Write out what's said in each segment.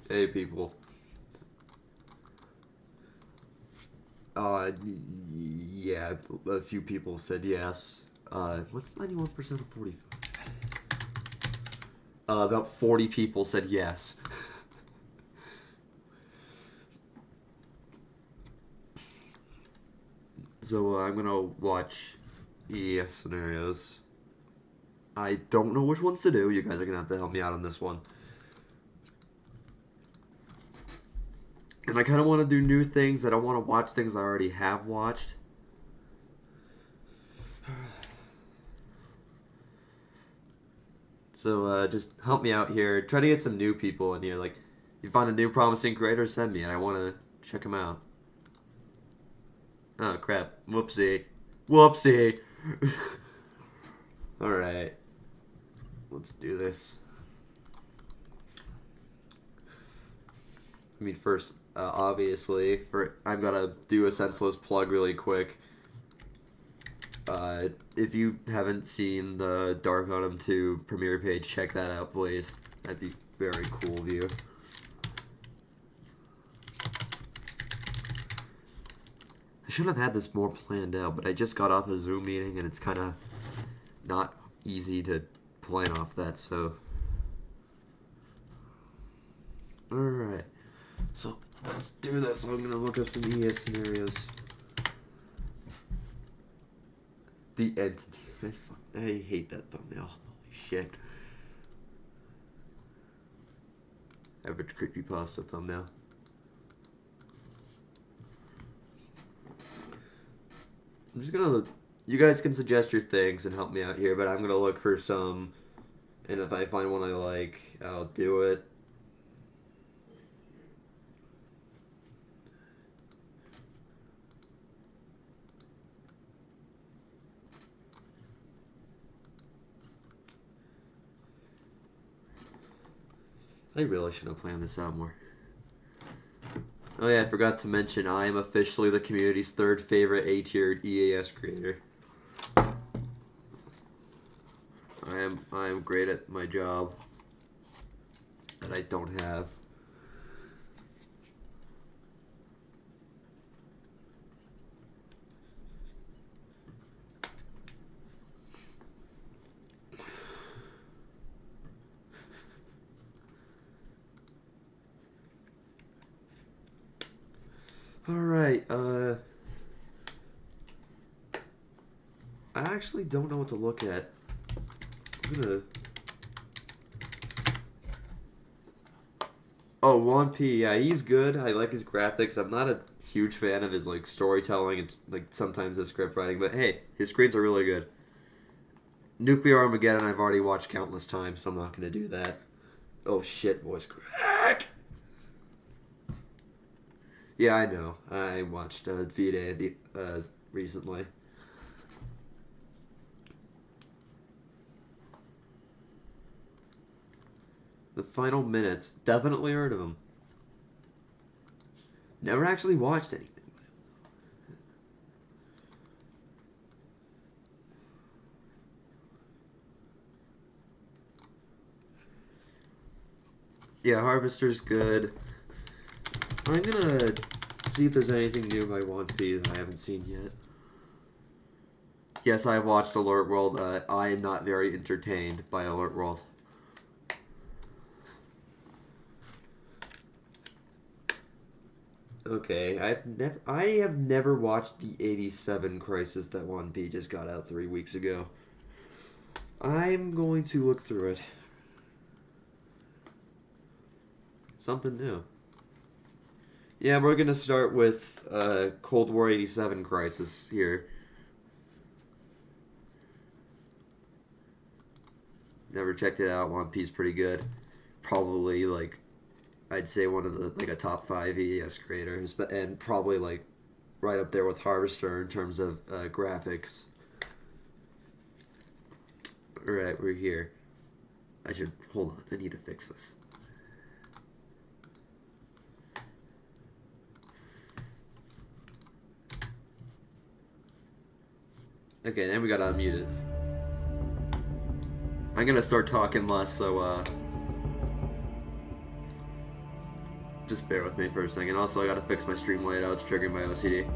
Hey, people. Yeah, a few people said yes. What's 91% of 45? About 40 people said yes. So I'm gonna watch ES scenarios. I don't know which ones to do. You guys are gonna have to help me out on this one. And I kind of want to do new things. I don't want to watch things I already have watched. So just help me out here. Try to get some new people in here. Like, you find a new promising creator, send me, and I want to check them out. Oh, crap. Whoopsie. Whoopsie. Alright. Let's do this. I mean, first, obviously, I'm gonna do a senseless plug really quick. If you haven't seen the Dark Autumn 2 premiere page, check that out, please. That'd be very cool of you. I should have had this more planned out, but I just got off a Zoom meeting, and it's kind of not easy to plan off that, so... Alright. So, let's do this. I'm gonna look up some ES scenarios. The entity. I hate that thumbnail. Holy shit. Average creepypasta thumbnail. I'm just gonna look. You guys can suggest your things and help me out here, but I'm gonna look for some. And if I find one I like, I'll do it. I really should have planned this out more. Oh yeah, I forgot to mention, I am officially the community's third favorite A-tiered EAS creator. I am great at my job that I don't have. Alright, I actually don't know what to look at. I'm gonna... Oh, 1P, yeah, he's good. I like his graphics. I'm not a huge fan of his, like, storytelling and, like, sometimes his script writing, but hey, his screens are really good. Nuclear Armageddon I've already watched countless times, so I'm not gonna do that. Oh shit, voice crack! Yeah, I know. I watched V-Day recently. The Final Minutes. Definitely heard of him. Never actually watched anything. Yeah, Harvester's good. I'm gonna see if there's anything new by 1P that I haven't seen yet. Yes, I've watched Alert World. I am not very entertained by Alert World. Okay, I have never watched the 87 Crisis that 1P just got out 3 weeks ago. I'm going to look through it. Something new. Yeah, we're gonna start with Cold War 87 Crisis here. Never checked it out. One Piece pretty good. Probably like I'd say one of the like a top 5 ES creators, but and probably like right up there with Harvester in terms of graphics. All right, we're here. I should hold on. I need to fix this. Okay, then we gotta unmute it. I'm gonna start talking less, so Just bear with me for a second. Also, I gotta fix my stream layout. It's triggering my OCD.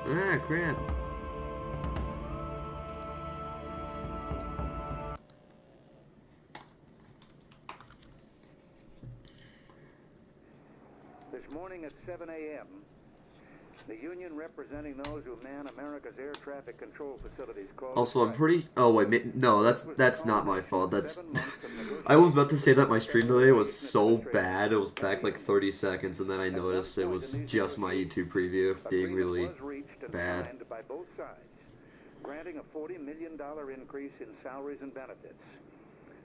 Ah, crap. This morning at 7 a.m., the union representing those who man America's air traffic control facilities called... Also, I'm pretty... Oh, wait, no, that's not my fault. That's... I was about to say that my stream delay was so bad. It was back like 30 seconds, and then I noticed it was just my YouTube preview being really bad. By both sides, granting a $40 million increase in salaries and benefits.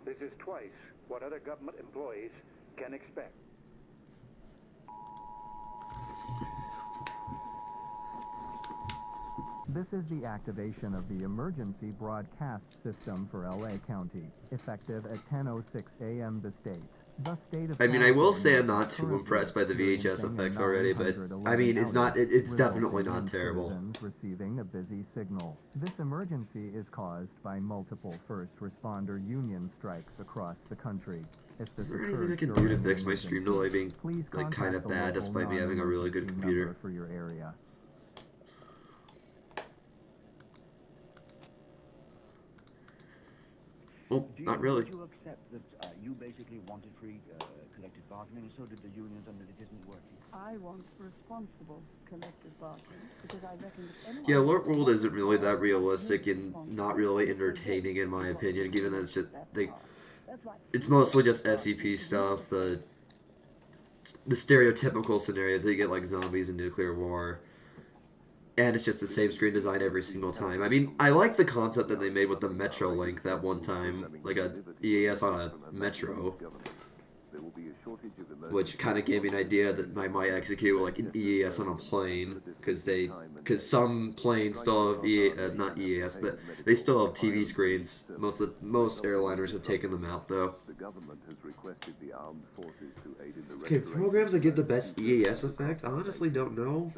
This is twice what other government employees can expect. This is the activation of the emergency broadcast system for LA County, effective at 10:06 a.m. the state. The state of I mean, I will say I'm not too impressed by the VHS effects already, but I mean, it's definitely not terrible. Receiving a busy signal. This emergency is caused by multiple first responder union strikes across the country. Is there anything I can do to fix my stream delay being like kind of bad despite me having a really good computer? For your area. Well, not really. Did you accept that you basically wanted free collective bargaining, and so did the unions, and that it isn't working? I want responsible collective bargaining because I reckon that anyone... Yeah, Lord World isn't really that realistic and not really entertaining in my opinion, given that it's just it's mostly just SCP stuff, the stereotypical scenarios that you get like zombies and nuclear war. And it's just the same screen design every single time. I mean, I like the concept that they made with the Metro link that one time, like a EAS on a Metro, which kind of gave me an idea that I might execute like an EAS on a plane, because some planes still have not EAS, that they still have TV screens. Most airliners have taken them out though. Okay, programs that give the best EAS effect? I honestly don't know.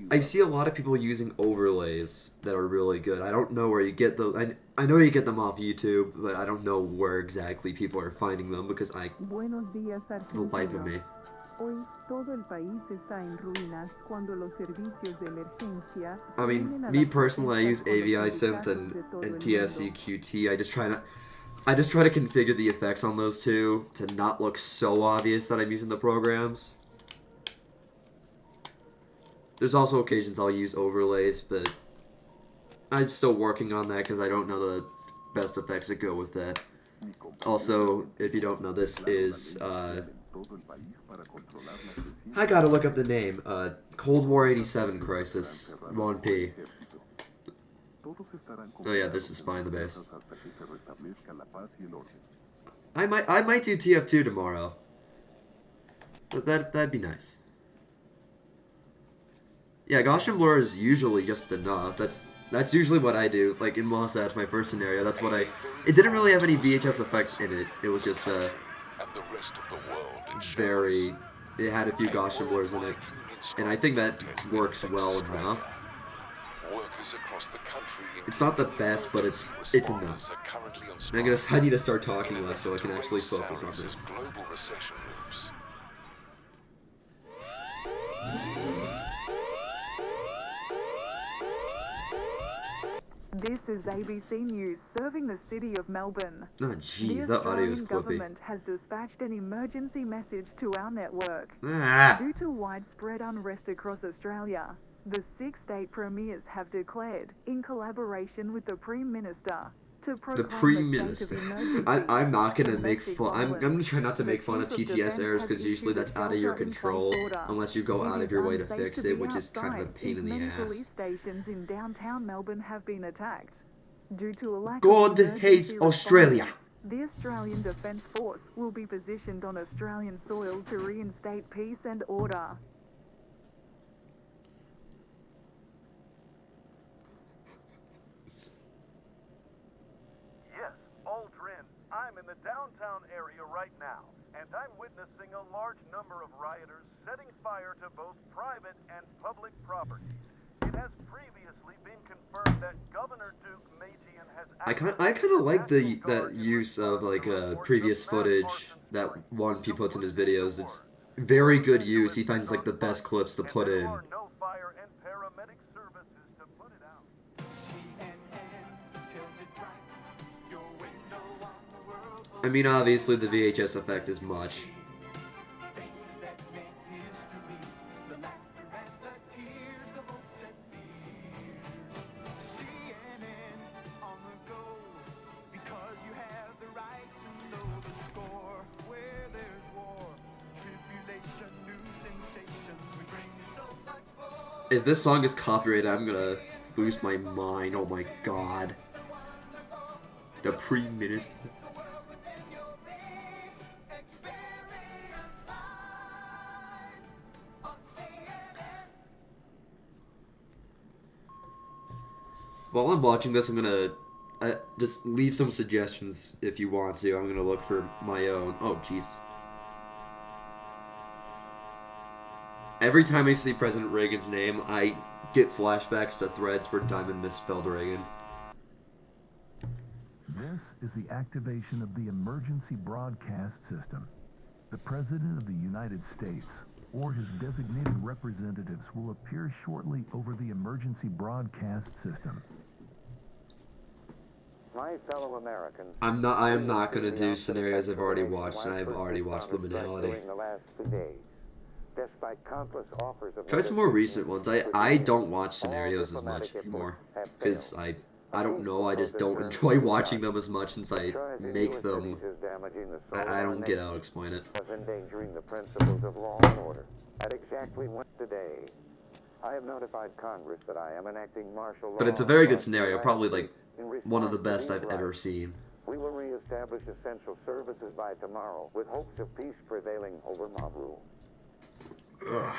I see a lot of people using overlays that are really good. I don't know where you get those. I know you get them off YouTube, but I don't know where exactly people are finding them because Buenos días, the life of me. Hoy todo el país está en ruinas cuando los servicios de emergencia... I mean, me personally, I use AVI Synth and TSCQT. I just try to configure the effects on those two to not look so obvious that I'm using the programs. There's also occasions I'll use overlays, but I'm still working on that because I don't know the best effects that go with that. Also, if you don't know, this is, I gotta look up the name, Cold War 87 Crisis, 1P. Oh yeah, there's a spy in the base. I might do TF2 tomorrow. That'd be nice. Yeah, Gaussian blur is usually just enough. That's usually what I do. Like in Wasatch, my first scenario, that's what I... It didn't really have any VHS effects in it. It was just very... It had a few Gaussian blurs in it. And I think that works well enough. It's not the best, but it's enough. I need to start talking less so I can actually focus on this. This is ABC News serving the city of Melbourne. Oh jeez, that audio is The Australian clippy. government has dispatched an emergency message to our network. Ah. Due to widespread unrest across Australia, the 6 state premiers have declared, in collaboration with the Prime Minister, to proclaim a state of emergency. I'm not gonna make fun. I'm gonna try not to make fun of TTS errors because usually that's out of your control unless you go out of your way to fix it, which is kind of a pain in the Many ass. police stations in downtown Melbourne have been attacked due to a lack God of hates emergency Australia. response. The Australian Defence Force will be positioned on Australian soil to reinstate peace and order. I'm in the downtown area right now, and I'm witnessing a large number of rioters setting fire to both private and public property. It has previously been confirmed that Governor Duke Meiji I kind of like that use of like previous footage that One P puts in his videos. It's very good use. He finds like the best clips to put in. No fire and paramedic services to put it out. I mean, obviously the VHS effect is much. If this song is copyrighted, I'm gonna lose my mind. Oh my god. The pre-minister. While I'm watching this, I'm gonna just leave some suggestions if you want to. I'm gonna look for my own. Oh, Jesus. Every time I see President Reagan's name, I get flashbacks to threads where Diamond misspelled Reagan. This is the activation of the emergency broadcast system. The President of the United States or his designated representatives will appear shortly over the emergency broadcast system. My fellow Americans, I am not gonna do scenarios I've already watched, and I've already watched Liminality. during the last 2 days. Despite countless offers of Try some more recent ones. I don't watch scenarios as much anymore because I don't know. I just don't enjoy watching them as much since I make them. I don't get how to explain it. Was endangering the principles of law and order. At exactly one today, I have notified Congress that I am enacting martial law. But it's a very good scenario. Probably like one of the best I've ever seen. We will reestablish essential services by tomorrow, with hopes of peace prevailing over mob rule. Ugh.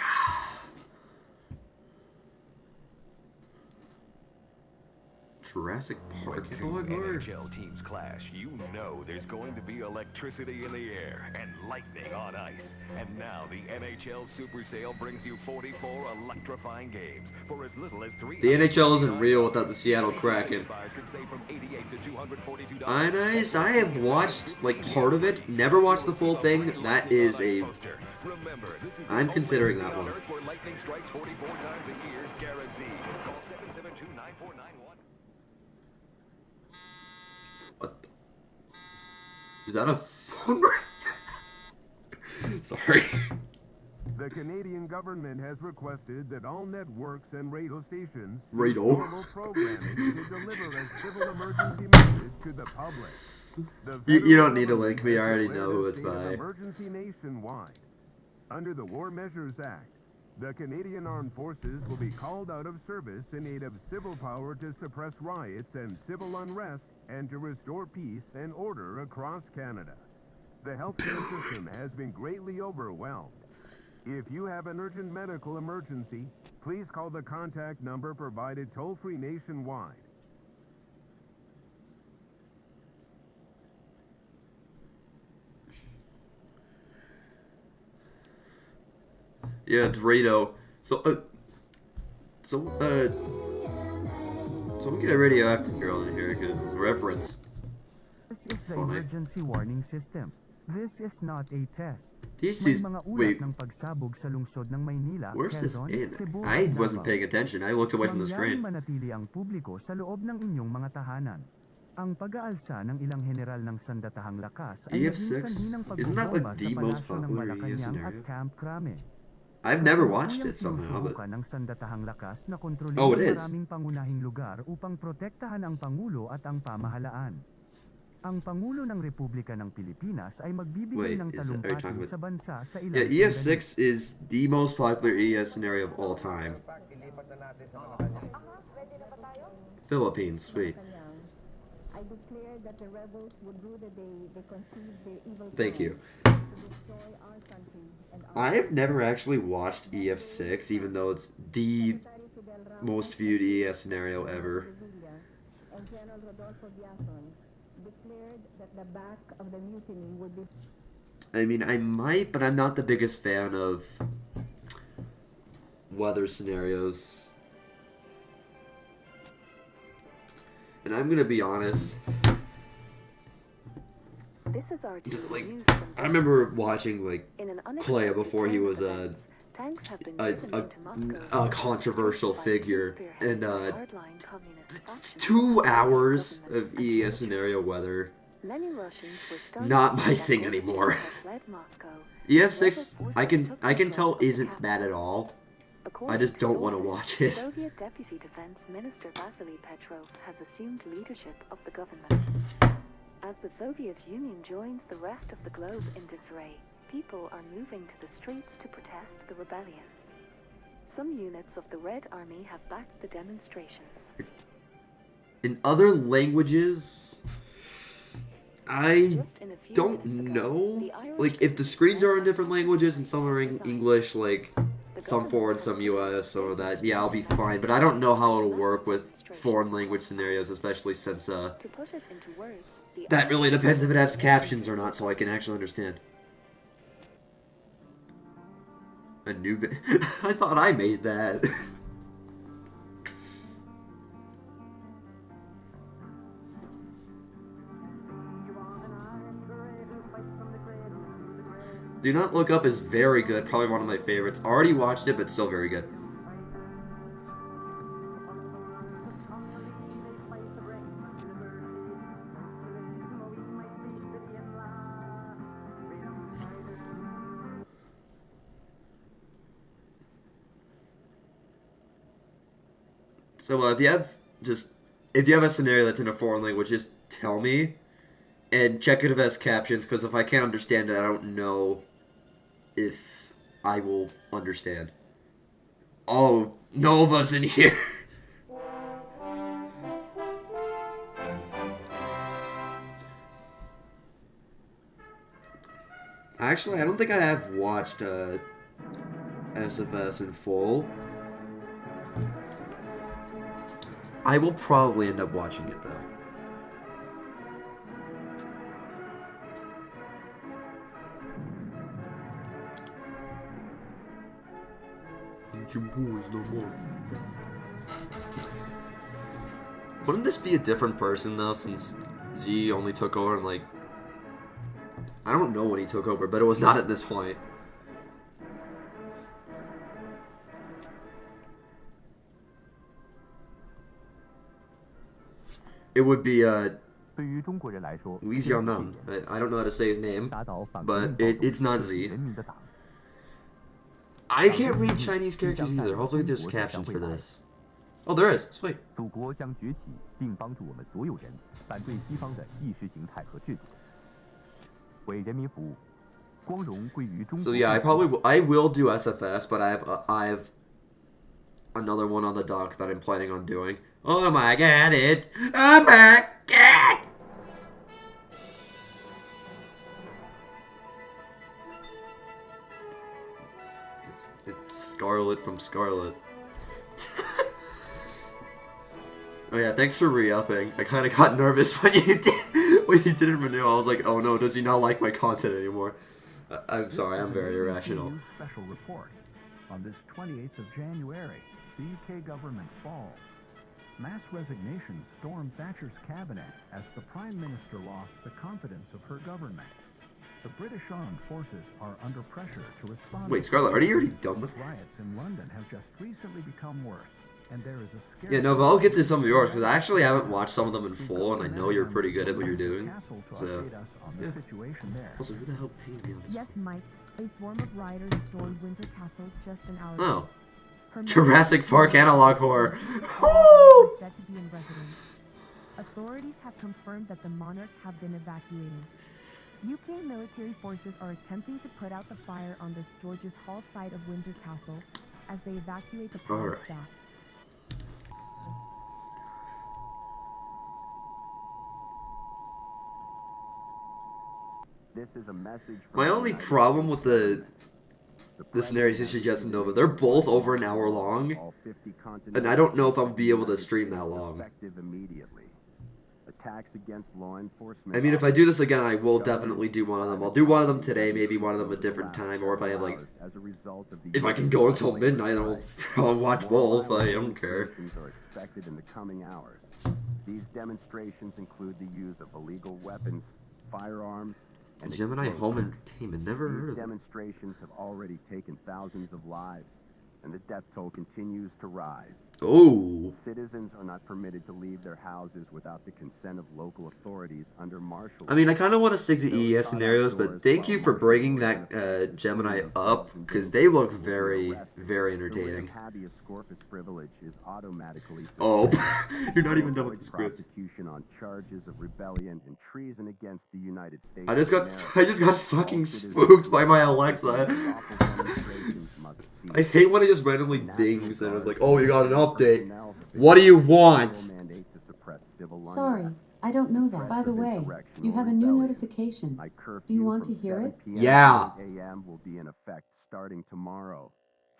Jurassic Park. When two NHL teams clash, you know there's going to be electricity in the air and lightning on ice. And now the NHL Super Sale brings you 44 electrifying games for as little as $3. The NHL isn't real without the Seattle Kraken. Ionized, I have watched like part of it, never watched the full thing. That is a... I'm considering that one. What the... Is that a phone? Sorry. The Canadian government has requested that all networks and radio stations Radio. programming to deliver a civil emergency message to the public. You don't need to link me. I already know who it's by. Emergency nationwide. Under the War Measures Act, the Canadian Armed Forces will be called out of service in aid of civil power to suppress riots and civil unrest and to restore peace and order across Canada. The healthcare system has been greatly overwhelmed. If you have an urgent medical emergency, please call the contact number provided toll-free nationwide. Yeah, it's Rado. So we get a radioactive girl in here because reference. This is the emergency warning system. This is not a test. This May is mga ulat wait. ng pagsabog sa lungsod ng Maynila, Where's this Quezon, in? Cebu, I at wasn't Davao. paying attention. I looked away from the screen. Mangyaring manatili ang publiko sa loob ng inyong mga tahanan. Ang pag-aalsa ng ilang general ng sandatahang lakas ay EF6? naging sanhi ng Isn't that like pagbobomba the sa most palasyo ng popular EF Malacanang scenario? at Camp Crame. I've never watched it somehow, but Ng sandatahang lakas na kontrolin oh, it ng is. maraming pangunahing lugar upang protektahan ang Pangulo at ang pamahalaan. Ang Pangulo ng Republika ng Pilipinas ay magbibigay Wait, ng are you talking talumpati about... sa bansa sa ilang Yeah, EF6 is the most popular EF scenario of all time. Philippines, sweet. I declare that the rebels would rue the day they conceived their evil Thank you. to destroy our country and our I have never actually watched EF6, even though it's the most viewed EF scenario ever. and General Rodolfo Biason declared that the back of the mutiny would be I mean, I might, but I'm not the biggest fan of weather scenarios. And I'm gonna be honest. This is our Like, I remember watching like Clay before he was a controversial figure, and 2 hours of EES scenario weather. Not my thing anymore. EF6, I can tell isn't bad at all. I just don't want to watch it. Soviet Deputy Defense Minister Vasily Petrov has assumed leadership of the government. As the Soviet Union joins the rest of the globe in disarray, people are moving to the streets to protest the rebellion. Some units of the Red Army have backed the demonstrations. In other languages, I don't know. Like, if the screens are in different languages and some are in English, like some foreign, some US, some of that, yeah, I'll be fine. But I don't know how it'll work with foreign language scenarios, especially since that really depends if it has captions or not, so I can actually understand. A new I thought I made that. Do Not Look Up is very good, probably one of my favorites. Already watched it, but still very good. So if you have a scenario that's in a foreign language, just tell me, and check it if it has captions. Because if I can't understand it, I don't know if I will understand. Oh, Nova's in here. Actually, I don't think I have watched SFS in full. I will probably end up watching it, though. Wouldn't this be a different person, though, since Z only took over in, like... I don't know when he took over, but it was not at this point. It would be, Li Xiaonan. I don't know how to say his name, but it's not Z. I can't read Chinese characters either. Hopefully there's captions for this. Oh, there is. Sweet. So yeah, I will do SFS, but I have another one on the dock that I'm planning on doing. Oh my god, oh my god! It's Scarlett from Scarlett. Oh yeah, thanks for re-upping. I kind of got nervous when you didn't renew. I was like, oh no, does he not like my content anymore? I'm sorry, I'm very irrational. Special report. On this 28th of January, the UK government falls. Mass resignation stormed Thatcher's cabinet as the Prime Minister lost the confidence of her government. The British armed forces are under pressure to respond. Wait, Scarlett, are you already done with riots in London have just recently become worse, and there is a scare. Yeah, no, but I'll get to some of yours because I actually haven't watched some of them in full, and I know you're pretty good at what you're doing. So, yeah. Also, who the hell paid me on this? Yes, Mike. A swarm of rioters stormed Winter Castle just an hour Oh. ago. Jurassic Park analog horror. Said to be in residence. Authorities have confirmed that the monarchs have been evacuated. UK military forces are attempting to put out the fire on the George's Hall site of Windsor Castle as they evacuate the palace staff. This is a message. My only problem with the scenarios you suggested, Nova, they're both over an hour long, and I don't know if I'll be able to stream that long. I mean, if I do this again, I will definitely do one of them. I'll do one of them today, maybe one of them a different time, or if I have, like, if I can go until midnight, I'll watch both. I don't care. These demonstrations include the use of illegal weapons, firearms, and Gemini explosives. Home Entertainment. Never heard These of it. demonstrations have already taken thousands of lives, and the death toll continues to rise. Oh. Citizens are not permitted to leave their houses without the consent of local authorities under martial law. I mean, I kind of want to stick to EES scenarios, but thank you for bringing that Gemini up, because they look very, very entertaining. Habeas corpus privilege is automatically Oh, you're not even done with the script. prosecution on charges of rebellion and treason against the United States. I just got fucking spooked by my Alexa. I hate when it just randomly dings and it's like, oh, you got an update. What do you want? Sorry, I don't know that. By the way, you have a new notification. Do you want to hear it? Yeah. AM will be in effect starting tomorrow,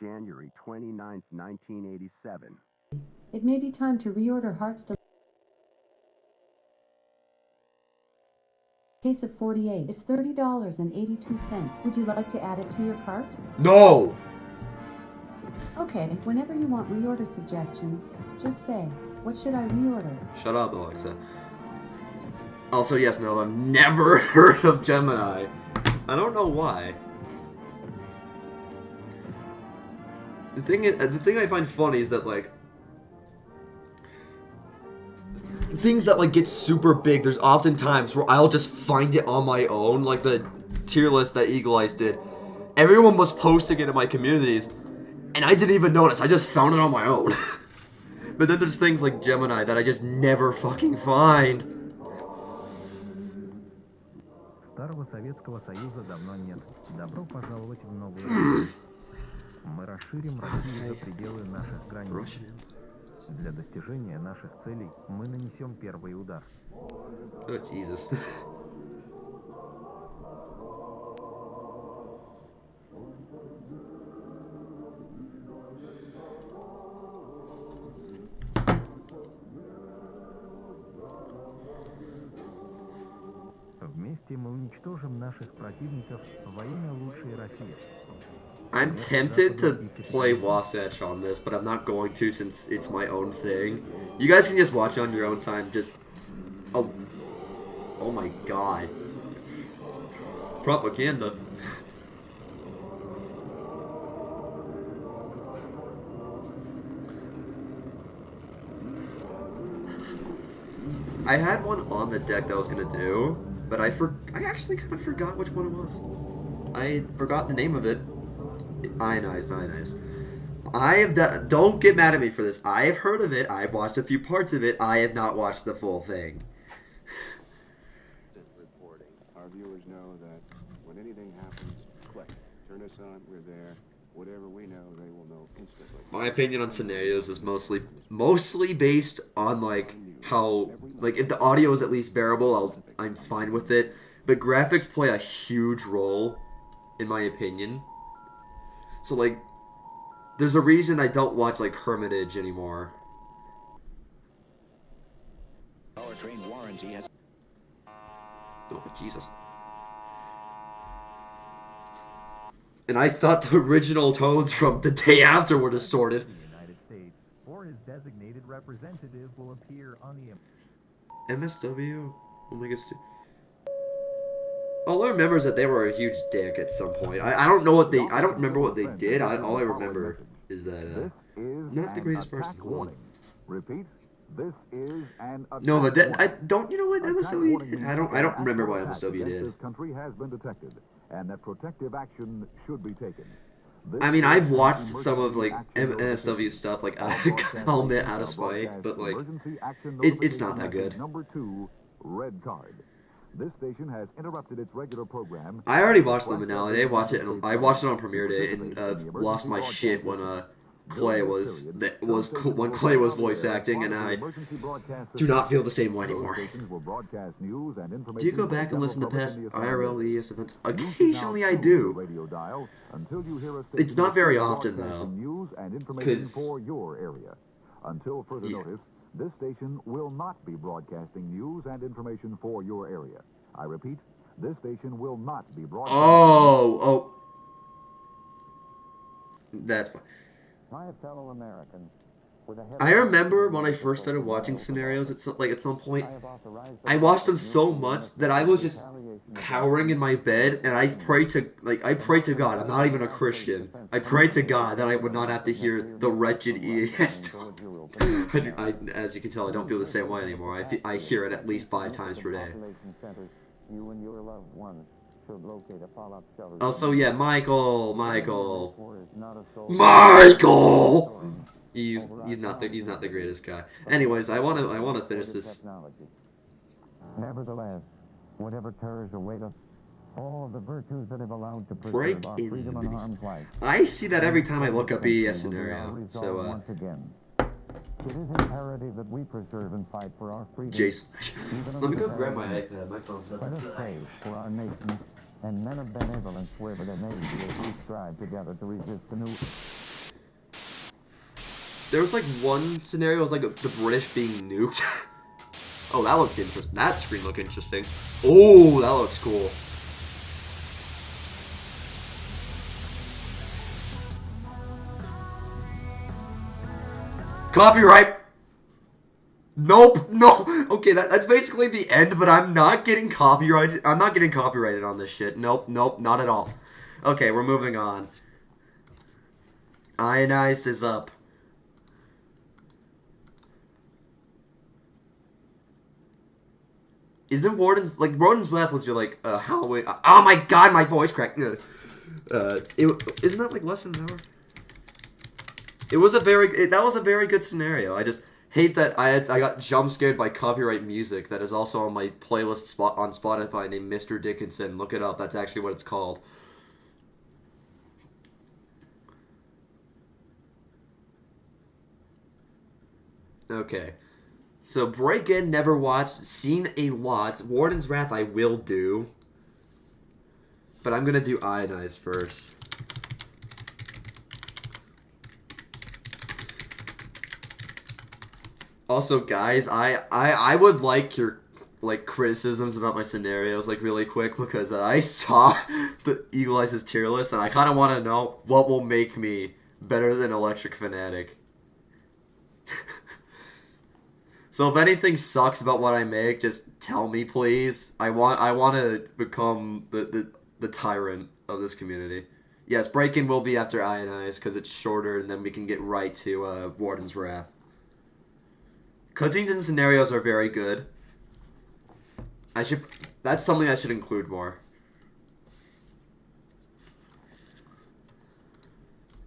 January 29th, 1987. It may be time to reorder Hearts to case of 48. It's $30.82. Would you like to add it to your cart? No. Okay, whenever you want reorder suggestions, just say, what should I reorder? Shut up, Alexa. Also, yes, no, I've never heard of Gemini. I don't know why. The thing I find funny is that, like, things that, like, get super big, there's often times where I'll just find it on my own, like the tier list that Eagle-Eyes did. Everyone was posting it in my communities, and I didn't even notice. I just found it on my own. But then there's things like Gemini that I just never fucking find. Старого Советского Союза давно нет. Добро пожаловать в новую Россию. Мы расширим Россию за пределы наших границ. Для достижения наших целей мы нанесем первый удар. Oh, Jesus. Вместе мы уничтожим наших противников во имя лучшей России. I'm tempted to play Wasatch on this, but I'm not going to since it's my own thing. You guys can just watch it on your own time, just... Oh my god. Propaganda. I had one on the deck that I was gonna do, but I actually kind of forgot which one it was. I forgot the name of it. Ionized. Don't get mad at me for this. I have heard of it. I've watched a few parts of it. I have not watched the full thing. Reporting. Our viewers know that when anything happens, click. Turn us on. We're there. Whatever we know, they will know instantly. My opinion on scenarios is mostly based on like how if the audio is at least bearable, I'm fine with it. But graphics play a huge role, in my opinion. So like, there's a reason I don't watch like Hermitage anymore. Powertrain warranty has. Oh Jesus. And I thought the original tones from The Day After were distorted. The United States or his designated representative will appear on the MSW? Omega Stu. All I remember is that they were a huge dick at some point. I don't know what they... I don't remember what they did. All I remember is that... not the greatest person in the world. Repeat. This is an no, but that... I don't... You know what MSW did? I don't remember what MSW did. This country has been detected, and that protective action should be taken. I mean, I've watched some of, like, MSW stuff, like, I'll admit, out of spite, but, like, it's not that good. Number 2, red card. This station has interrupted its regular program. I already watched them, and now I watched it on premiere day, and lost my shit when Clay was Clay was voice acting, and I do not feel the same way anymore. Do you go back and listen to past IRL ES events? Occasionally I do. It's not very often though, because until further notice, this station will not be broadcasting news and information for your area. I repeat, this station will not be broadcasting. Oh, that's fine. My fellow Americans, I remember when I first started watching scenarios at some point, I watched them so much that I was just cowering in my bed, and I prayed to God. I'm not even a Christian. I prayed to God that I would not have to hear the wretched EAS. As you can tell, I don't feel the same way anymore. I hear it at least 5 times per day. Also, yeah, Michael. He's not the greatest guy. Anyways, I wanna finish this. Nevertheless, whatever terrors await us, all of the virtues that have allowed to Break preserve our in freedom and armed life. I see that every time I look up EAS scenario. So Once again, it is imperative that we preserve and fight for our freedom. Jason, Even let me go under grab peril. my iPad. My phone's about Let to us die. pray for our nation, and men of benevolence wherever they may be, as we strive together to resist the new. There was like one scenario, it was like the British being nuked. Oh, that looked interesting. That screen looked interesting. Oh, that looks cool. Copyright! Nope, no. Okay, that's basically the end, but I'm not getting copyrighted. I'm not getting copyrighted on this shit. Nope, not at all. Okay, we're moving on. Ionized is up. Isn't Warden's Wrath was your Halloween? Oh my god, my voice cracked. Isn't that like less than an hour? That was a very good scenario. I just hate that I got jump scared by copyright music that is also on my playlist on Spotify named Mr. Dickinson. Look it up. That's actually what it's called. Okay. So, Break-In, never watched, seen a lot. Warden's Wrath I will do. But I'm gonna do Ionized first. Also, guys, I would like your, criticisms about my scenarios, really quick, because I saw the Eagle Eyes' tier list, and I kind of want to know what will make me better than Electric Fanatic. So if anything sucks about what I make, just tell me, please. I want to become the tyrant of this community. Yes, Break-In will be after Ionized because it's shorter, and then we can get right to Warden's Wrath. Cutscenes and scenarios are very good. That's something I should include more.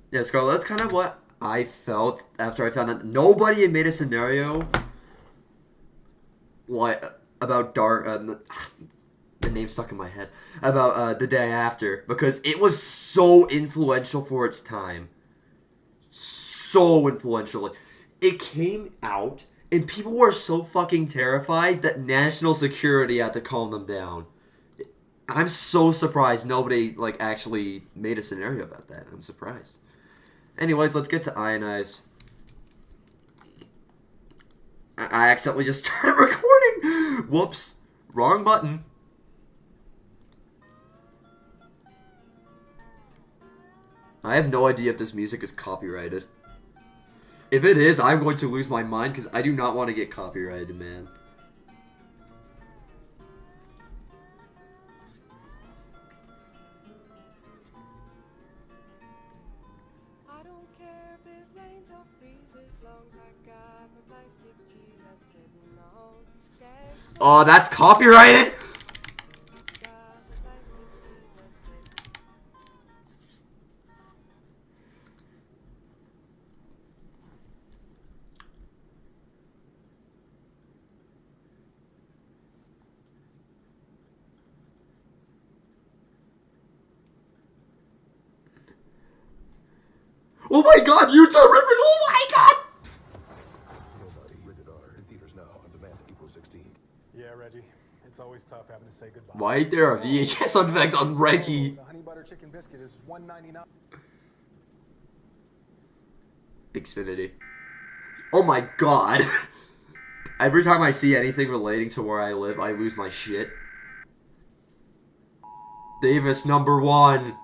Yeah, Scarlett, that's kind of what I felt after I found out nobody had made a scenario about Dark, the name stuck in my head, about The Day After, because it was so influential for its time. So influential. It came out, and people were so fucking terrified that national security had to calm them down. I'm so surprised nobody, actually made a scenario about that. I'm surprised. Anyways, let's get to Ionized. I accidentally just started recording. Whoops. Wrong button. I have no idea if this music is copyrighted. If it is, I'm going to lose my mind because I do not want to get copyrighted, man. Oh, that's copyrighted? Oh my god, Utah Ribbon! Oh my god! Yeah, Reggie. It's always tough having to say goodbye. Why is there a VHS effect on Reggie? The honey butter chicken biscuit is $1.99. Xfinity. Oh my god. Every time I see anything relating to where I live, I lose my shit. Davis #1.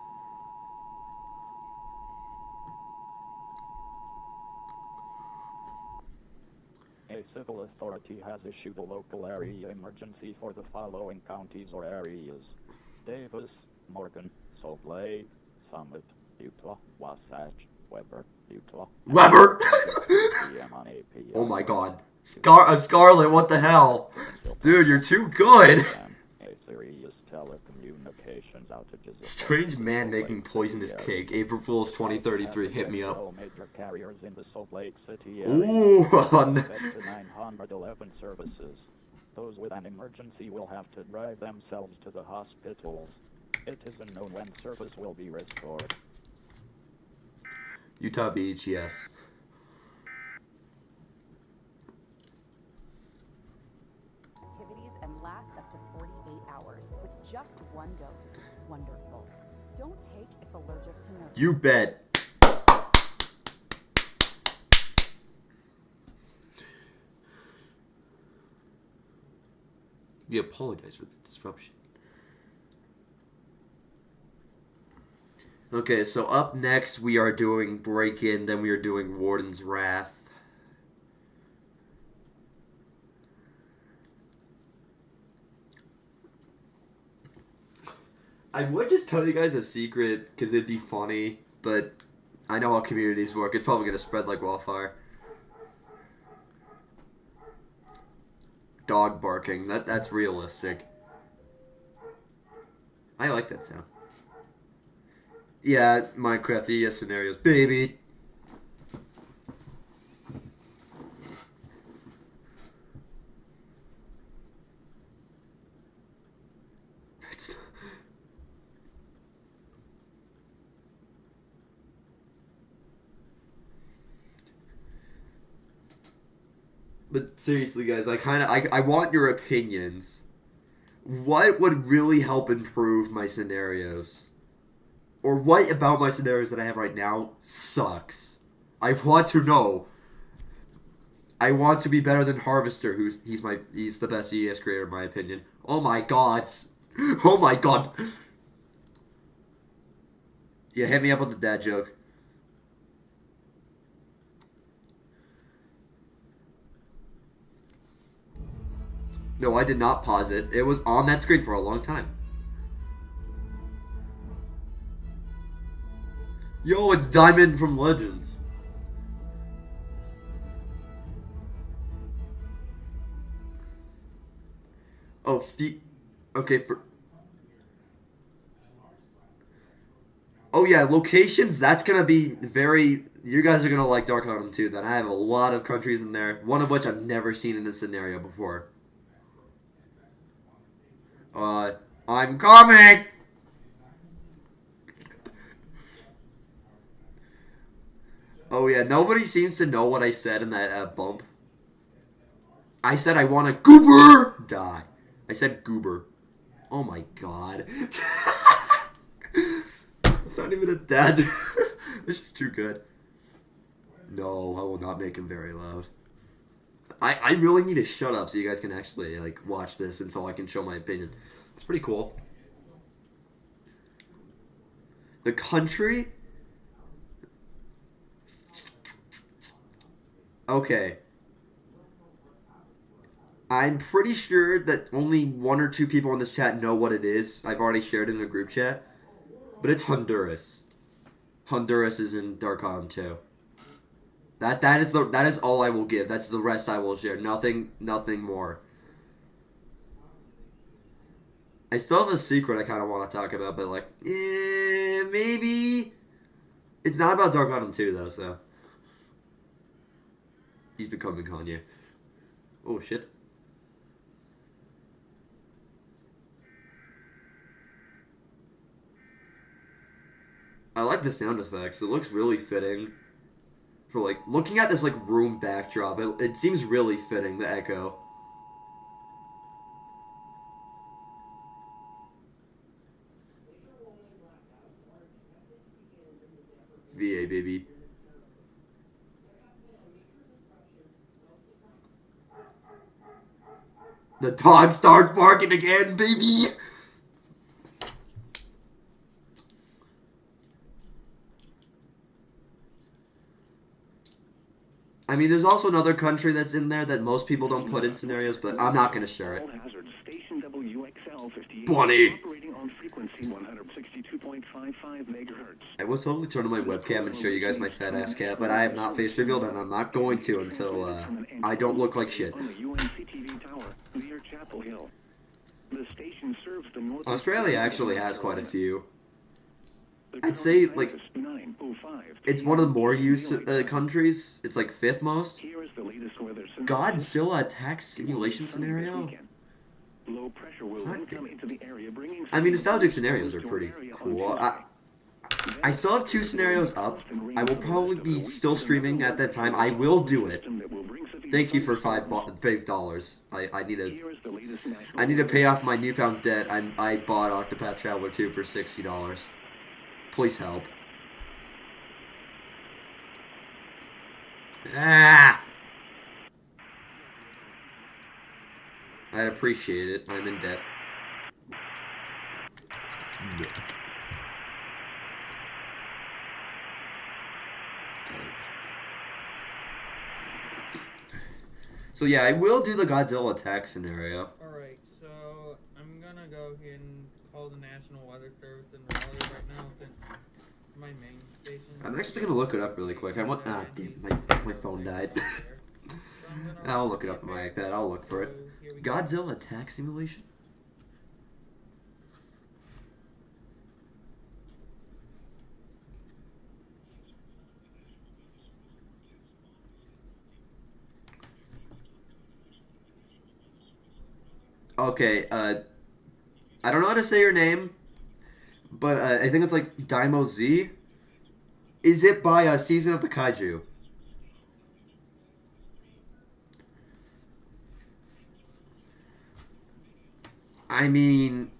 A civil authority has issued a local area emergency for the following counties or areas: Davis, Morgan, Salt Lake, Summit, Utah, Wasatch, Weber, Utah. Weber! Oh my god. Scarlett, what the hell? Dude, you're too good! Telecommunications outages. Strange man making poisonous cake. April Fool's 2033. Hit me up. Major carriers in the Salt Lake City Ooh, area. 911 services. Those with an emergency will have to drive themselves to the hospitals. It isn't known when service will be restored. Utah Beach, yes. Activities and last up to 48 hours with just one dose. Wonderful. Don't take if allergic to nerve. You bet. We apologize for the disruption. Okay, so up next we are doing Break-In, then we are doing Warden's Wrath. I would just tell you guys a secret, because it'd be funny, but I know how communities work. It's probably going to spread like wildfire. Dog barking. That's realistic. I like that sound. Yeah, Minecraft ES scenarios. Baby! But seriously, guys, I want your opinions. What would really help improve my scenarios? Or what about my scenarios that I have right now sucks? I want to know. I want to be better than Harvester, he's the best ES creator in my opinion. Oh my god. Oh my god. Yeah, hit me up with the dad joke. No, I did not pause it. It was on that screen for a long time. Yo, it's Diamond from Legends. Oh, okay, oh yeah, locations, that's gonna be very... You guys are gonna like Dark Autumn too, then I have a lot of countries in there, one of which I've never seen in this scenario before. I'm coming! Oh yeah, nobody seems to know what I said in that bump. I said I want a goober die. I said goober. Oh my god. It's not even a dad. This is too good. No, I will not make him very loud. I really need to shut up so you guys can actually like watch this and so I can show my opinion. It's pretty cool. The country? Okay. I'm pretty sure that only 1 or 2 people in this chat know what it is. I've already shared it in the group chat. But it's Honduras. Honduras is in Dark Autumn 2. That is all I will give. That's the rest I will share. Nothing more. I still have a secret I kind of want to talk about, but like, maybe. It's not about Dark Autumn 2 though, so. He's becoming Kanye. Oh shit. I like the sound effects. It looks really fitting. For like, looking at this like room backdrop, it seems really fitting, the echo. VA, baby. The dog starts barking again, baby! I mean, there's also another country that's in there that most people don't put in scenarios, but I'm not gonna share it. Bunny! I will totally turn on my webcam and show you guys my fat ass cat, but I have not face revealed, and I'm not going to until I don't look like shit. Australia actually has quite a few. I'd say, like, it's one of the more used countries. It's like 5th most. Godzilla attack simulation scenario? I mean, nostalgic scenarios are pretty cool. I still have 2 scenarios up. I will probably be still streaming at that time. I will do it. Thank you for $5. I need to pay off my newfound debt. I bought Octopath Traveler 2 for $60. Please help. Ah! I'd appreciate it. I'm in debt. Yeah. So yeah, I will do the Godzilla attack scenario. Alright, so I'm gonna go ahead and call the National Weather Service and Raleigh right now since my main station... I'm actually gonna look it up really quick. Damn, my phone died. I'll look it up on my iPad. I'll look for it. Godzilla attack simulation? Okay, I don't know how to say your name, but I think it's like Daimo Z. Is it by Season of the Kaiju? I mean,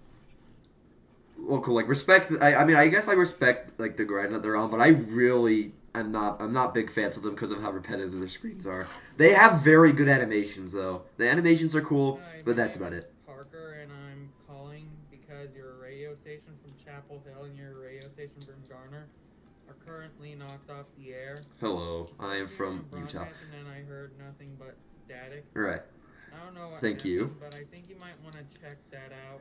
look, like, respect. I mean, I guess I respect like the grind that they're on, but I really I'm not big fans of them because of how repetitive their screens are. They have very good animations though. The animations are cool, but that's about it. Parker, and I'm calling because your radio station from Chapel Hill and your radio station from Garner are currently knocked off the air. Hello, I am from Utah. And I heard nothing but static. Right. I don't know what Thank happened, you. But I think you might want to check that out.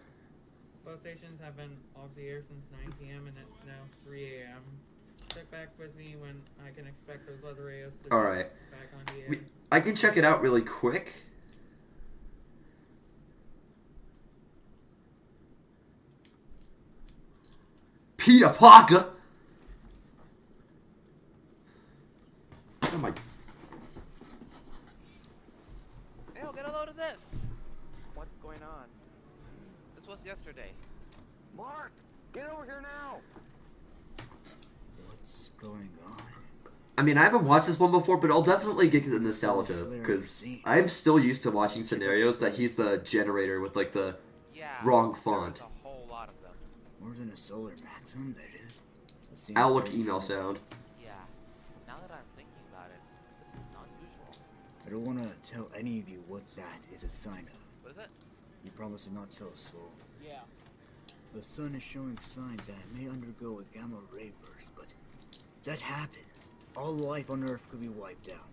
Both stations have been off the air since 9 p.m. and it's now 3 a.m. Check back with me when I can expect those weather radios to be Alright. back on the air. I can check it out really quick. Peter Parker! Oh my... Hey, get a load of this! What's going on? This was yesterday. Mark! Get over here now! What's going on? I mean, I haven't watched this one before, but I'll definitely get to the nostalgia, because I'm still used to watching scenarios that he's the generator with, like, the wrong font. A whole lot of them. More than a solar maximum, that is. Outlook email sound. Yeah. Now that I'm thinking about it, this is not usual. I don't want to tell any of you what that is a sign of. What is it? You promise to not tell a soul. Yeah. The sun is showing signs that it may undergo a gamma ray burst, but if that happens, all life on Earth could be wiped out.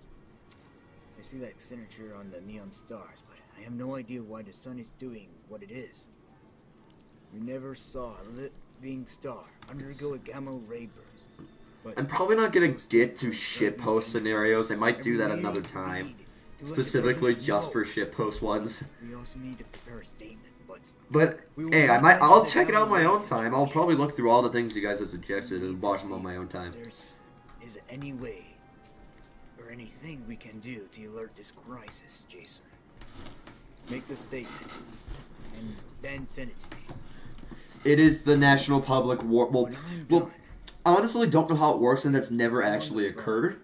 I see that signature on the neon stars, but I have no idea why the sun is doing what it is. We never saw a living star undergo a gamma ray burst. But I'm probably not gonna get to shitpost scenarios. I might do that another time. Specifically just for shitpost ones. We also need to prepare a statement, but hey, I'll check it out on my own time. I'll probably look through all the things you guys have suggested and watch them on my own time. Is there any way or anything we can do to alert this crisis, Jason? Make the statement and then send it to me. It is the National Public War. Well, honestly, don't know how it works, and that's never actually occurred.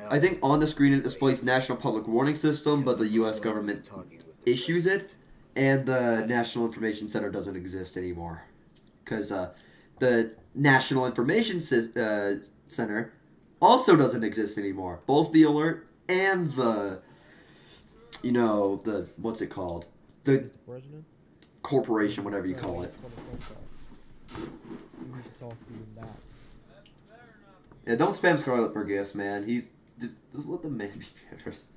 I think on the screen it displays National Public Warning System, but the U.S. government issues it, and the National Information Center doesn't exist anymore. Because the National Information Center also doesn't exist anymore. Both the alert and the, what's it called? The corporation, whatever you call it. Yeah, don't spam Scarlett for gifts, man. Just let the man be generous.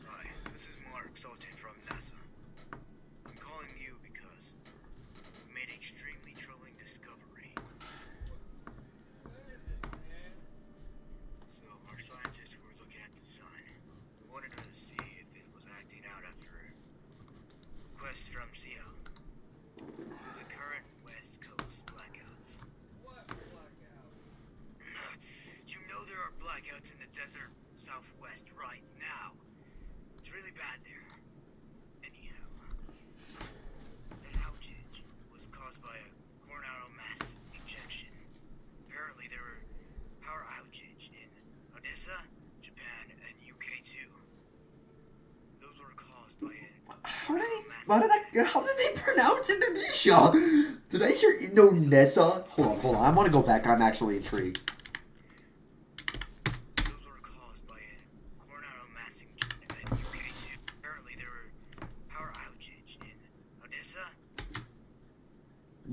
Hi, this is Mark Sultan from NASA. I'm calling you because we made an extremely troubling discovery. So, our scientists were looking at the sun. We wanted to see if it was acting out after requests from Seattle. The current West Coast blackouts. What blackouts? You know there are blackouts in the desert southwest right now. It's really bad there. Anyhow, that outage was caused by a coronal mass ejection. Apparently there were power outages in Odessa, Japan, and UK too. Those were caused by a How did they pronounce Indonesia? Did I hear Indonesia? Hold on. I want to go back. I'm actually intrigued.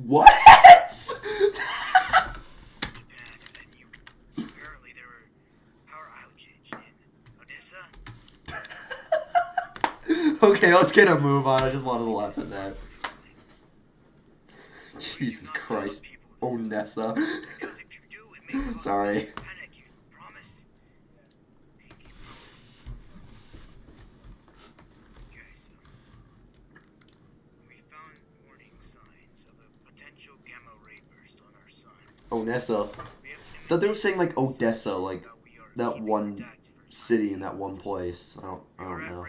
What? Okay, let's get a move on. I just wanted to laugh at that. Jesus Christ. Onessa. Sorry. Onessa. I thought they were saying like Odessa, like that one city in that one place. I don't know.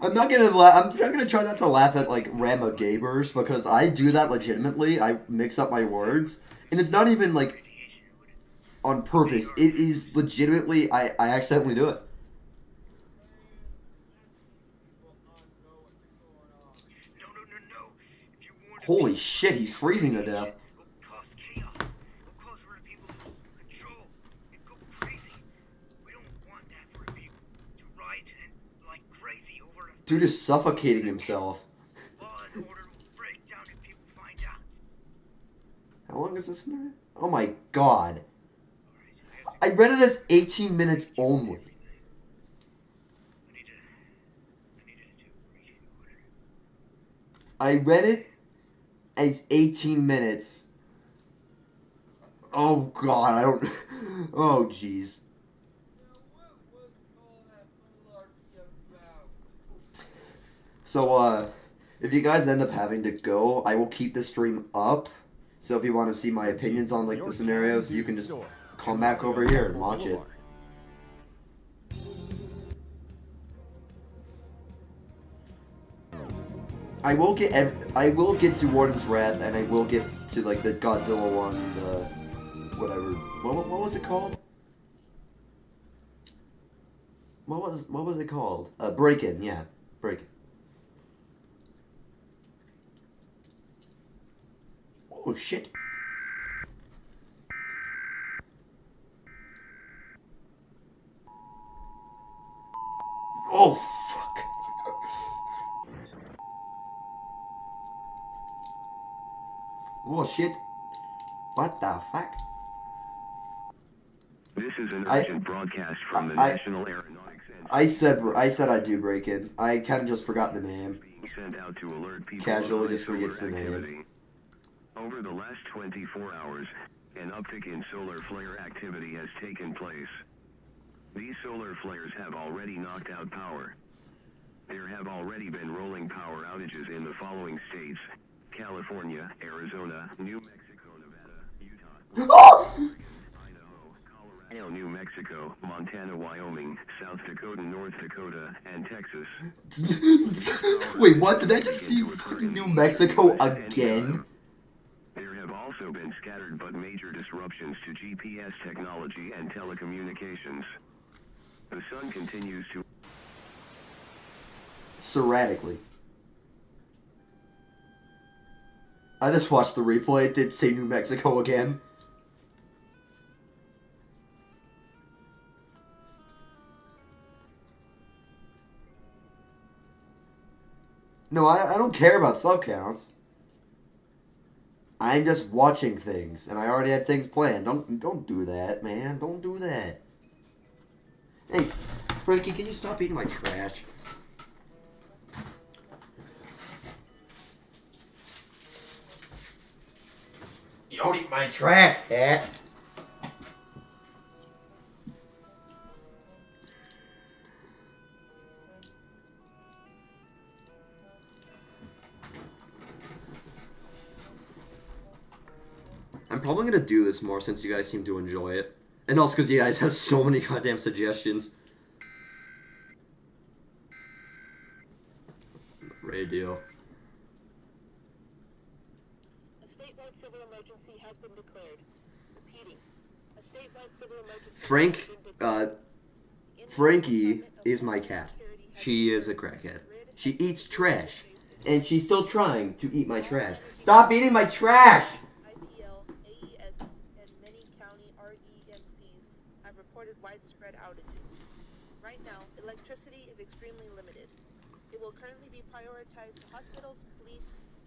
I'm not gonna try not to laugh at like Rama Gabers because I do that legitimately. I mix up my words, and it's not even like on purpose. It is legitimately I accidentally do it. Holy shit, he's freezing to death. Dude is suffocating himself. How long is this scenario? Oh my god. I read it as 18 minutes only. I read it as 18 minutes. Oh god, I don't... Oh jeez. So, if you guys end up having to go, I will keep the stream up. So if you want to see my opinions on, like, the scenarios, you can just come back over here and watch it. I will get to Warden's Wrath, and I will get to, like, the Godzilla one, the... whatever. What was it called? What was it called? Break-In, yeah. Break-In. Oh, shit. Oh, fuck. Oh, shit. What the fuck? This is an urgent broadcast from the National Aeronautics and... I said I'd do Break-In. I kind of just forgot the name. Sent out to alert people Casually just forgets the name. Over the last 24 hours, an uptick in solar flare activity has taken place. These solar flares have already knocked out power. There have already been rolling power outages in the following states: California, Arizona, New Mexico, Nevada, Utah, Idaho, Colorado, New Mexico, Montana, Wyoming, South Dakota, North Dakota, and Texas. Wait, what? Did I just see fucking New Mexico again? There have also been scattered but major disruptions to GPS technology and telecommunications. The sun continues to... Sporadically. I just watched the replay. It did say New Mexico again. No, I don't care about sub counts. I'm just watching things, and I already had things planned. Don't do that, man. Don't do that. Hey, Frankie, can you stop eating my trash? You don't eat my trash, cat. I'm probably going to do this more since you guys seem to enjoy it. And also because you guys have so many goddamn suggestions. Radio. A statewide civil emergency has been declared. Repeating. A statewide civil emergency Frankie is my cat. She is a crackhead. She eats trash. And she's still trying to eat my trash. Stop eating my trash! IPL, AES, and many county REMCs have reported widespread outages. Right now, electricity is extremely limited. It will currently be prioritized to hospitals, police,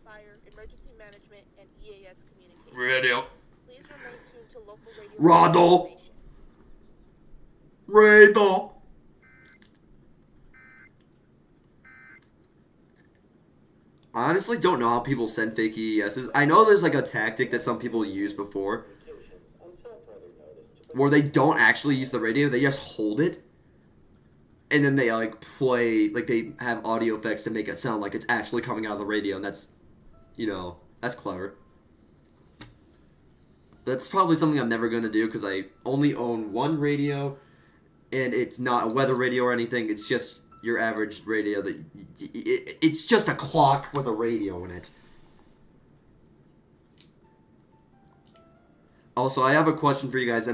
fire, emergency management, and EAS communications. Radio. Please remain tuned to local radio. Radio. I honestly don't know how people send fake EESs. I know there's like a tactic that some people used before where they don't actually use the radio, they just hold it and then they like play, like they have audio effects to make it sound like it's actually coming out of the radio, and that's, you know, that's clever. That's probably something I'm never going to do because I only own one radio and it's not a weather radio or anything. It's just your average radio that it's just a clock with a radio in it. Also, I have a question for you guys.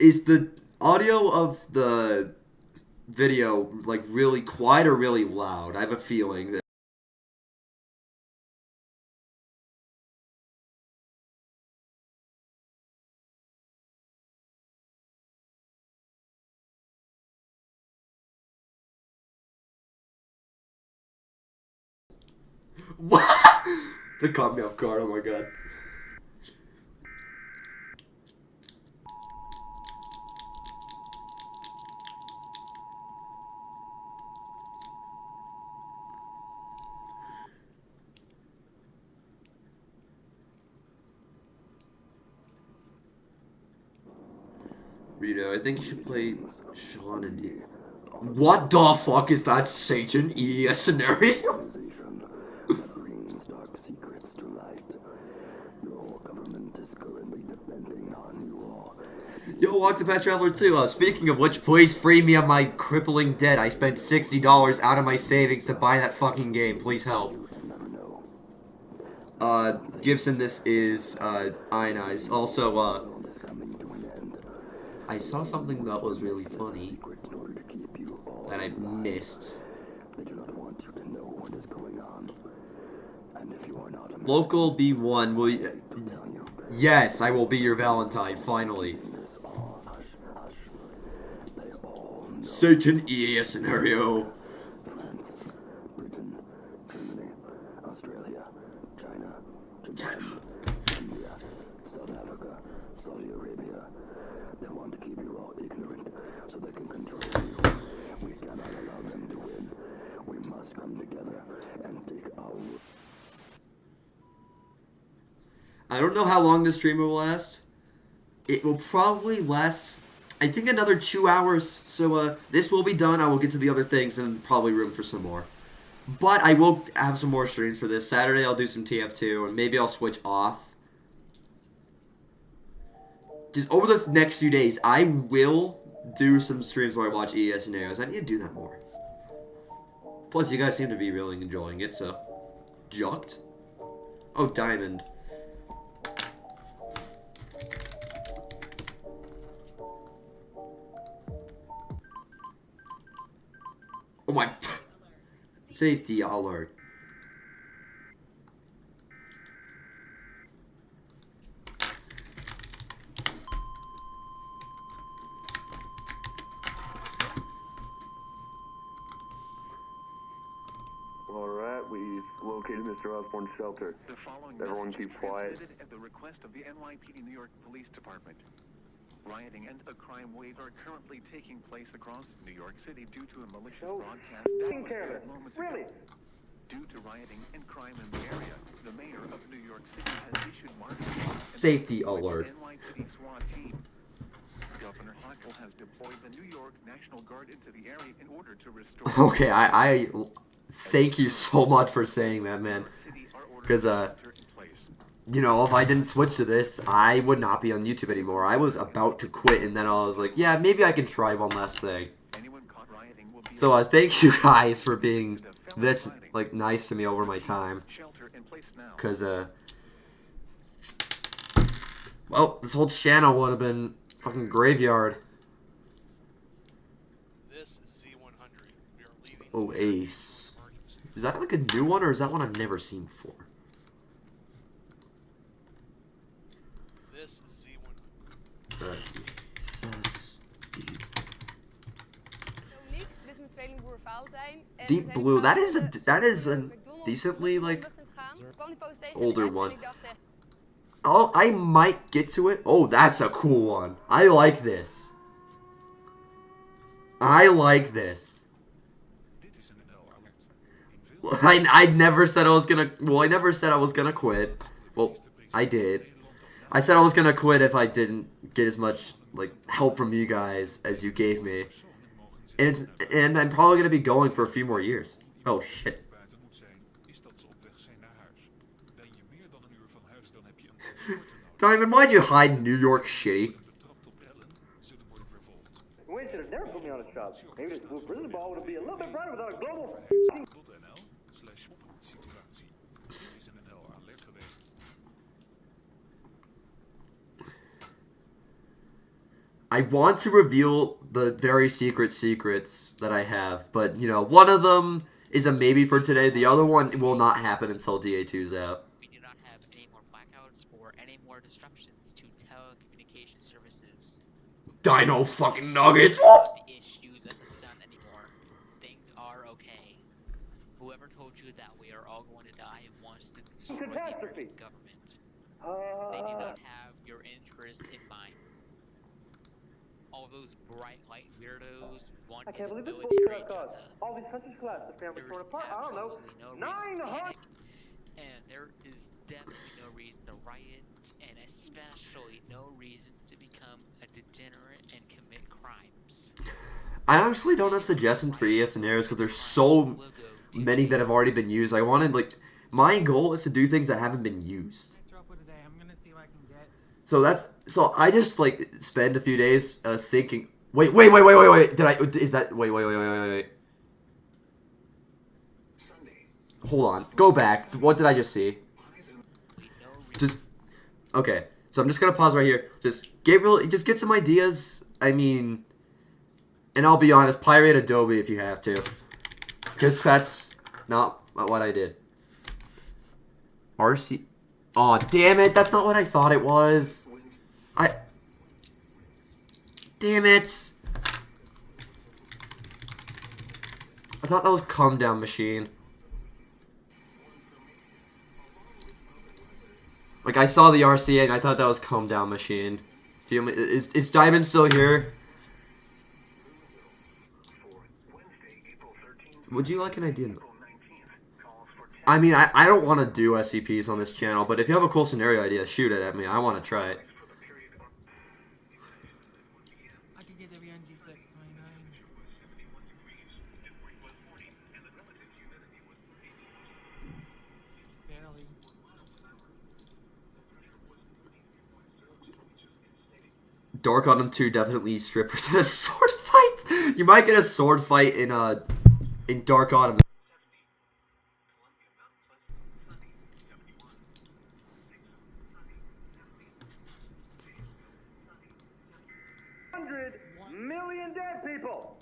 Is the audio of the video like really quiet or really loud? I have a feeling that that caught me off guard. Oh my god. Rito, I think you should play Sean and D. What the fuck is that Satan EES scenario? Yo, Octopath Traveler 2, speaking of which, please free me of my crippling debt. I spent $60 out of my savings to buy that fucking game. Please help. Gibson, this is, Ionized. Also, I saw something that was really funny that I missed. Local B1, will you... Yes, I will be your Valentine, finally. Satan EAS scenario. China. India, South Africa, Saudi Arabia. They want to keep you all ignorant so they can control you. We cannot allow them to win. We must come together and take our... I don't know how long this stream will last. It will probably last, I think, another 2 hours. So, this will be done. I will get to the other things and probably room for some more. But I will have some more streams for this. Saturday I'll do some TF2, and maybe I'll switch off. Just over the next few days, I will do some streams where I watch ES scenarios. I need to do that more. Plus, you guys seem to be really enjoying it, so... Jucked? Oh, Diamond. Oh my... Safety alert. Alright, Osborne shelter. The following Everyone message keep is quiet. transmitted at the request of the NYPD New York Police Department. Rioting and a crime wave are currently taking place across New York City due to a malicious broadcast that was aired moments ago. Due to rioting and crime in the area, the mayor of New York City has issued martial law Safety alert. NYPD SWAT team. Governor Hochul has deployed the New York National Guard into the area in order to restore. Okay, I thank you so much for saying that, man. Because, you know, if I didn't switch to this, I would not be on YouTube anymore. I was about to quit, and then I was like, yeah, maybe I can try one last thing. So, thank you guys for being this, like, nice to me over my time. Because, well, this whole channel would have been fucking graveyard. This is Z100. We are leaving. Oh, Ace. Is that like a new one, or is that one I've never seen before? This is Z100. Deep Blue. That is a decently, like, older one. Oh, I might get to it. Oh, that's a cool one. I like this. I like this. I never said I was gonna... Well, I never said I was gonna quit. Well, I did. I said I was gonna quit if I didn't get as much, like, help from you guys as you gave me. And I'm probably gonna be going for a few more years. Oh, shit. Diamond, why'd you hide New York shitty? Wayne should have never put me on a job. Maybe this blue prison ball would be a little bit brighter without a global. I want to reveal the very secret secrets that I have, but, you know, one of them is a maybe for today. The other one will not happen until DA2's out. We do not have any more blackouts or any more disruptions to telecommunication services. Dino fucking nuggets! The issues of the sun anymore. Things are okay. Whoever told you that we are all going to die wants to destroy the American government. They do not have your interest in mind. All those bright light weirdos want is a military junta. All these countries collapsed. The family's torn apart. I don't know. No reason to panic, and there is definitely no reason to riot, and especially no reason to become a degenerate and commit crimes. I honestly don't have suggestions for ES scenarios because there's so many that have already been used. I wanted, like, my goal is to do things that haven't been used. So so I just, like, spend a few days thinking. Wait. Is that? Wait. Hold on. Go back. What did I just see? Okay. So I'm just gonna pause right here. Just get some ideas. I mean, and I'll be honest, pirate Adobe if you have to, because that's not what I did. RC. Aw, damn it! That's not what I thought it was. Damn it! I thought that was Calm Down Machine. Like, I saw the RCA and I thought that was Calm Down Machine. Feel me? Is Diamond still here? Would you like an idea? I mean, I don't want to do SCPs on this channel, but if you have a cool scenario idea, shoot it at me. I want to try it. I could get WNG 629. Barely. Dark Autumn 2 definitely strippers in a sword fight. You might get a sword fight in Dark Autumn. Million dead people.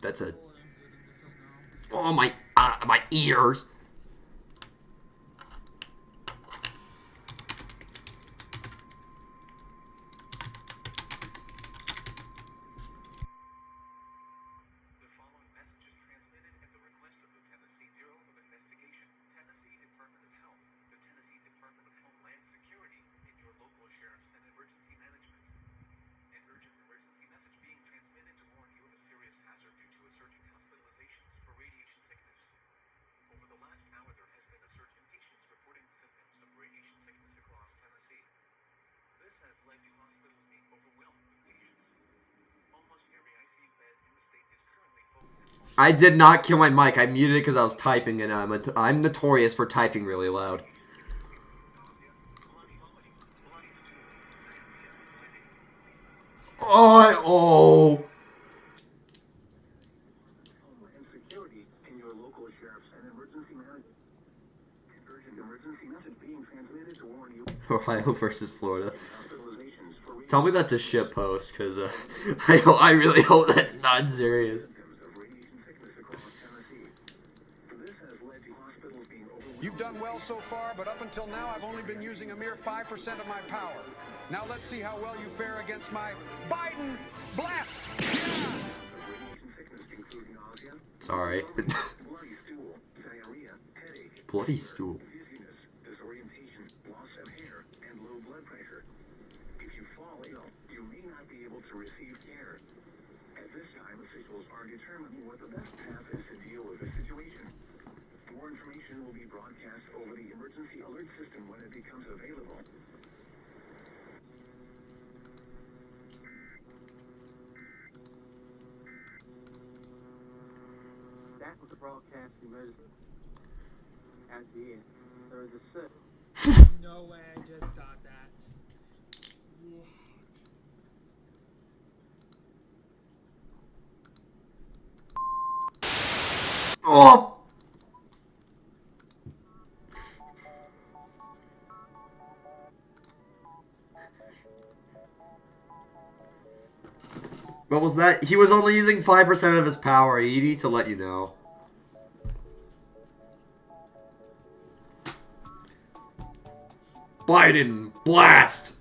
That's a. Oh my ears. I did not kill my mic. I muted it because I was typing, and I'm notorious for typing really loud. Oh. Ohio versus Florida. Tell me that's a shit post, because I really hope that's not serious. You've done well so far, but up until now, I've only been using a mere 5% of my power. Now let's see how well you fare against my Biden blast. Sorry. Bloody stool. Determine what the best path is to deal with the situation. More information will be broadcast over the emergency alert system when it becomes available. That was the broadcast emergency. At the end, there was a set. No way, I just got that. Oh! What was that? He was only using 5% of his power. He needs to let you know. Biden, blast!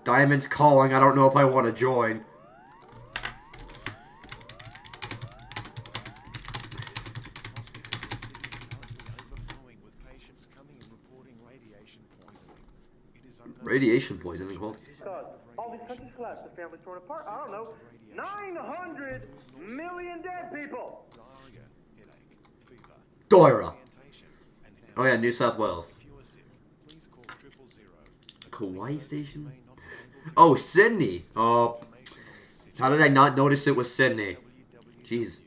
Diamond's calling. I don't know if I want to join. Radiation poisoning, hold. All these countries collapsed, the family torn apart. I don't know. 900 million dead people. Doira. Oh yeah, New South Wales. Kauai Station? Oh, Sydney. Oh, how did I not notice it was Sydney? Jeez.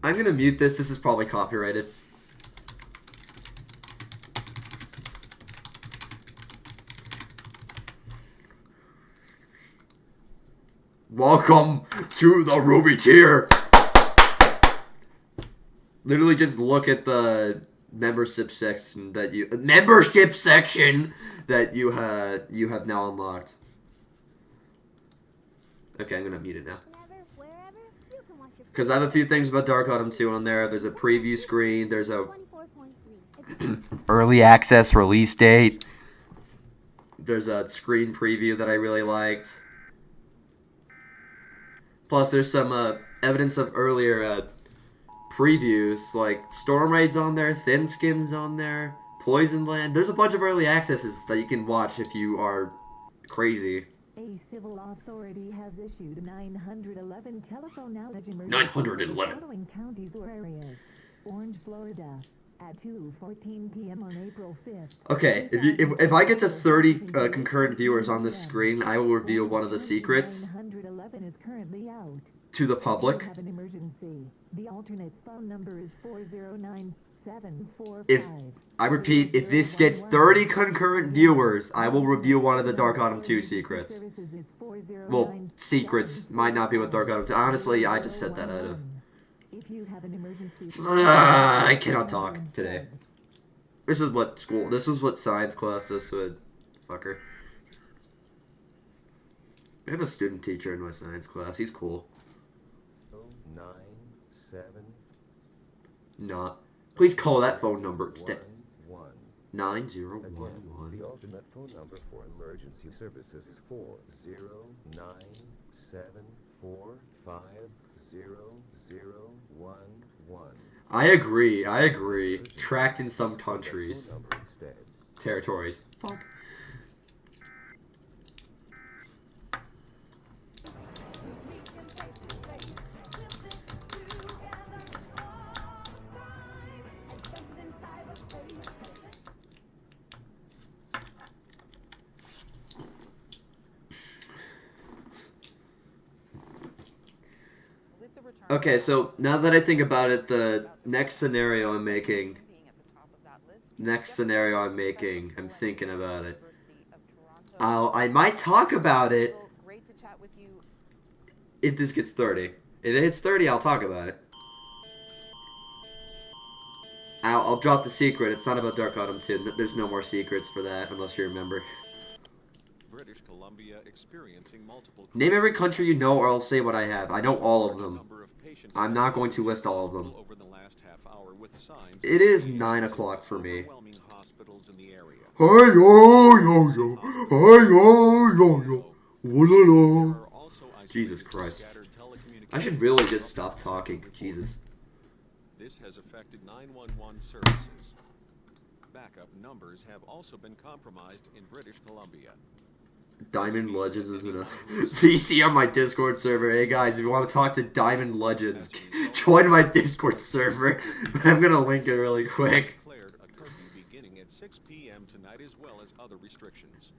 I'm gonna mute this. This is probably copyrighted. Welcome to the Ruby tier. Literally, just look at the membership section that you have now unlocked. Okay, I'm gonna mute it now. Because I have a few things about Dark Autumn 2 on there. There's a preview screen. There's a early access release date. There's a screen preview that I really liked. Plus, there's some evidence of earlier previews, like Storm Raid's on there, Thin Skin's on there, Poison Land. There's a bunch of early accesses that you can watch if you are crazy. A civil authority has issued 911 telephone outage emergency 911. following counties or areas. Orange, Florida, at 2:14 p.m. on April 5th. Okay, if I get to 30 concurrent viewers on this screen, I will reveal one of the secrets 911 is currently out. to the public. If you have an emergency, the alternate phone number is 409-745. I repeat, if this gets 30 concurrent viewers, I will reveal one of the Dark Autumn 2 secrets. Well, secrets might not be what Dark Autumn 2. Honestly, I just said that out of. I cannot talk today. This is what science class this would. Fucker. I have a student teacher in my science class. He's cool. 9-7. Not. Please call that phone number instead. 9011. The alternate phone number for emergency services is 409-745-0011. I agree. Tracked in some countries. Territories. Fuck. Okay, so now that I think about it, the next scenario I'm making, I'm thinking about it. I might talk about it if this gets 30. If it hits 30, I'll talk about it. I'll drop the secret. It's not about Dark Autumn 2. There's no more secrets for that, unless you remember. British Columbia experiencing multiple Name every country you know, or I'll say what I have. I know all of them. I'm not going to list all of them. over the last half hour with signs It is 9 o'clock for me. hospitals in the area. Jesus Christ. I should really just stop talking. Jesus. This has affected 911 services. Backup numbers have also been compromised in British Columbia. Diamond Legends isn't a PC on my Discord server. Hey guys, if you want to talk to Diamond Legends, join my Discord server. I'm gonna link it really quick. Declared a curfew beginning at 6 p.m. tonight as well as other restrictions.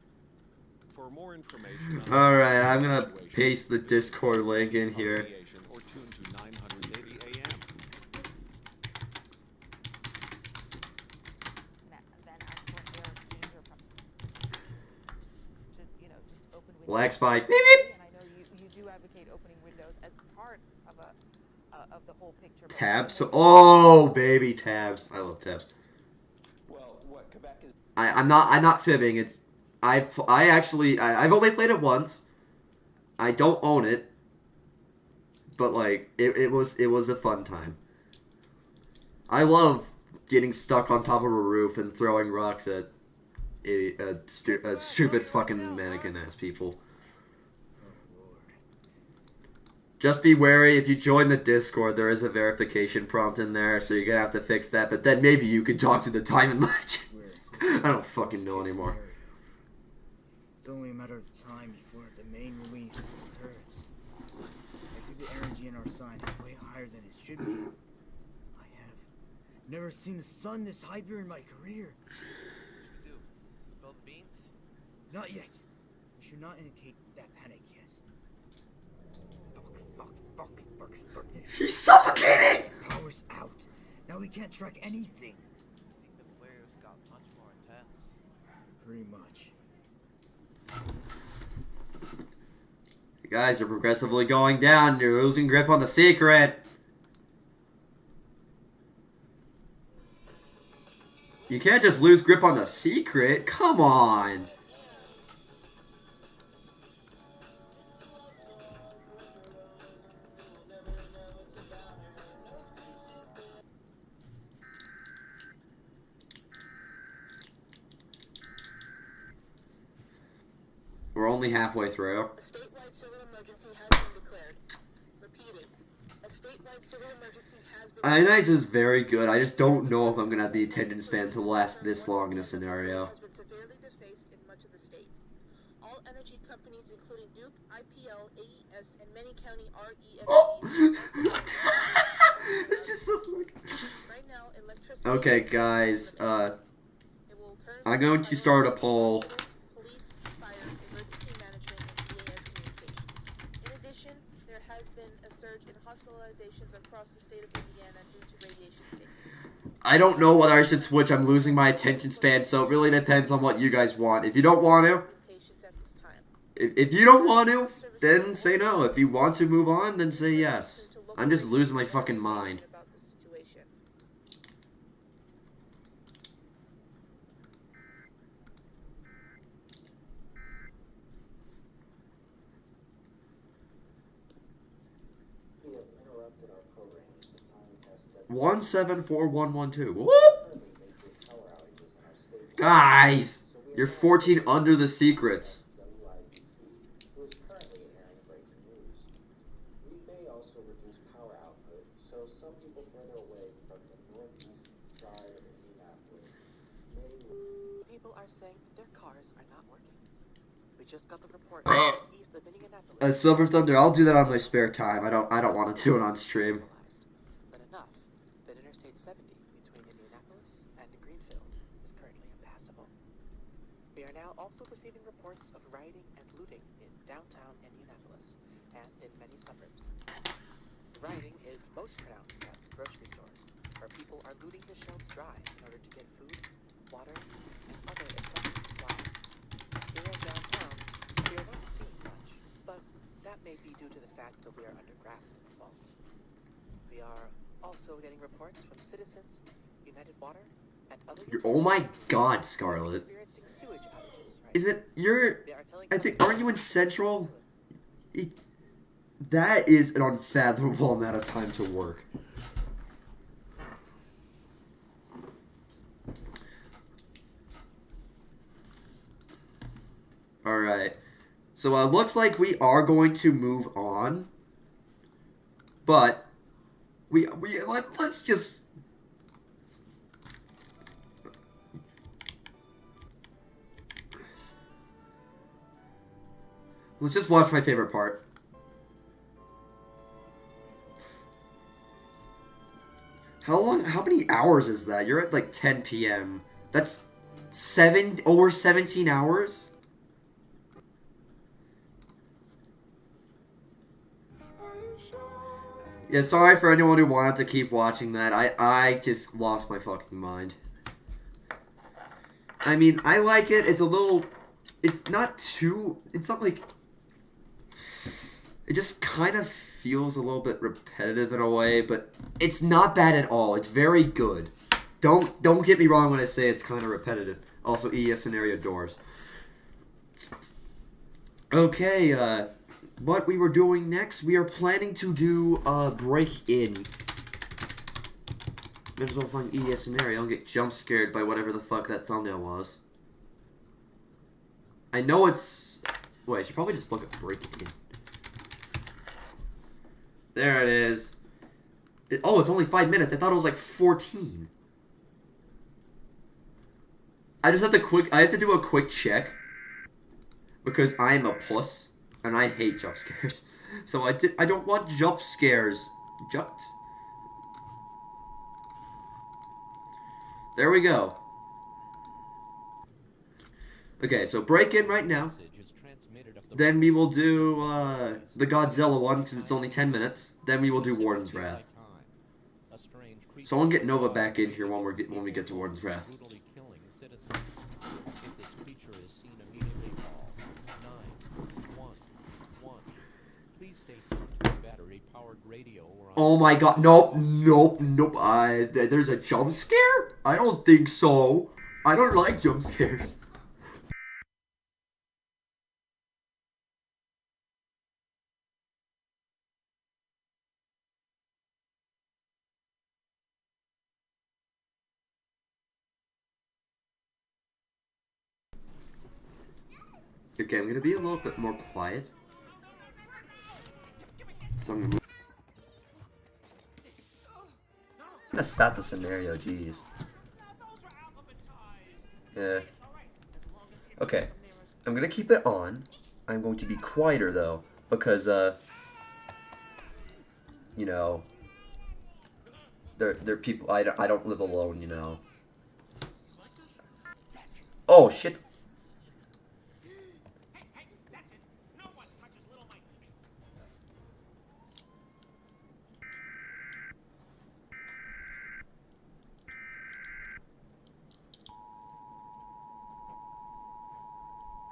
For more information on Alright, I'm gonna paste the Discord link in here. or tune to 980 AM. Lag spike. Beep, beep. And I know you do advocate opening windows as part of the whole picture. Tabs. Oh, baby, tabs. I love tabs. Well, what Quebec is I'm not fibbing. It's I've only played it once. I don't own it, but like it was a fun time. I love getting stuck on top of a roof and throwing rocks at stupid fucking mannequin ass people. Just be wary, if you join the Discord, there is a verification prompt in there, so you're gonna have to fix that, but then maybe you can talk to the Diamond Legends. I don't fucking know anymore. It's only a matter of time before the main release occurs. I see the energy in our sign is way higher than it should be. I have never seen the sun this hyper in my career. Do spill the beans? Not yet. You should not indicate that panic yet. Fuck. He's suffocating! Power's out. Now we can't track anything. I think the flares got much more intense. Pretty much. You guys are progressively going down. You're losing grip on the secret. You can't just lose grip on the secret. Come on. We're only halfway through. A statewide civil emergency has been declared. Repeating. A statewide civil emergency has been Ionized is very good. I just don't know if I'm gonna have the attention span to last this long in a scenario. has been severely defaced in much of the state. All energy companies, including Duke, IPL, AES, and many county REFCs. It's just Right now, electricity. Okay, guys. I'm going to start a poll. In addition, there has been a surge in hospitalizations across the state of Indiana due to radiation safety. I don't know whether I should switch. I'm losing my attention span, so it really depends on what you guys want. If you don't want to, if you don't want to, then say no. If you want to move on, then say yes. I'm just losing my fucking mind. We have interrupted our program as the sign test that 174112. Whoop! Guys, you're 14 under the secrets. who is currently airing breaking news. We may also reduce power output, so some people further away from the northeast side of Indianapolis may. People are saying their cars are not working. We just got the report east of Indianapolis. Silver Thunder, I'll do that on my spare time. I don't want to do it on stream. But enough that Interstate 70 between Indianapolis and Greenfield is currently impassable. We are now also receiving reports of rioting and looting in downtown Indianapolis and in many suburbs. The rioting is most pronounced at grocery stores, where people are looting the shelves dry in order to get food, water, and other essential supplies. Here in downtown, we are not seeing much, but that may be due to the fact that we are underground in the vault. We are also getting reports from citizens, United Water, and other Oh my God, Scarlett. experiencing sewage outages. Is it you're? I think aren't you in Central? That is an unfathomable amount of time to work. All right. So it looks like we are going to move on, but let's just. Let's just watch my favorite part. How many hours is that? You're at like 10 p.m. That's over 17 hours? Yeah, sorry for anyone who wanted to keep watching that. I just lost my fucking mind. I mean, I like it. It's a little... It's not like... It just kind of feels a little bit repetitive in a way, but it's not bad at all. It's very good. Don't get me wrong when I say it's kind of repetitive. Also, ES scenario doors. Okay, what we were doing next, we are planning to do a break-in. Might as well find ES scenario. I'll get jump scared by whatever the fuck that thumbnail was. I know it's... Wait, I should probably just look at break-in. There it is. Oh, it's only 5 minutes. I thought it was like 14. I have to do a quick check. Because I'm a puss. And I hate jump scares. So I don't want jump scares. There we go. Okay, so break in right now. Then we will do the Godzilla one because it's only 10 minutes. Then we will do Warden's Wrath. Someone get Nova back in here when we get to Warden's Wrath. Oh my God! Nope. There's a jump scare? I don't think so. I don't like jump scares. Okay, I'm gonna be a little bit more quiet. So I'm gonna stop the scenario, jeez. Yeah. Okay. I'm gonna keep it on. I'm going to be quieter though, because you know, they're people. I don't live alone, you know. Oh shit.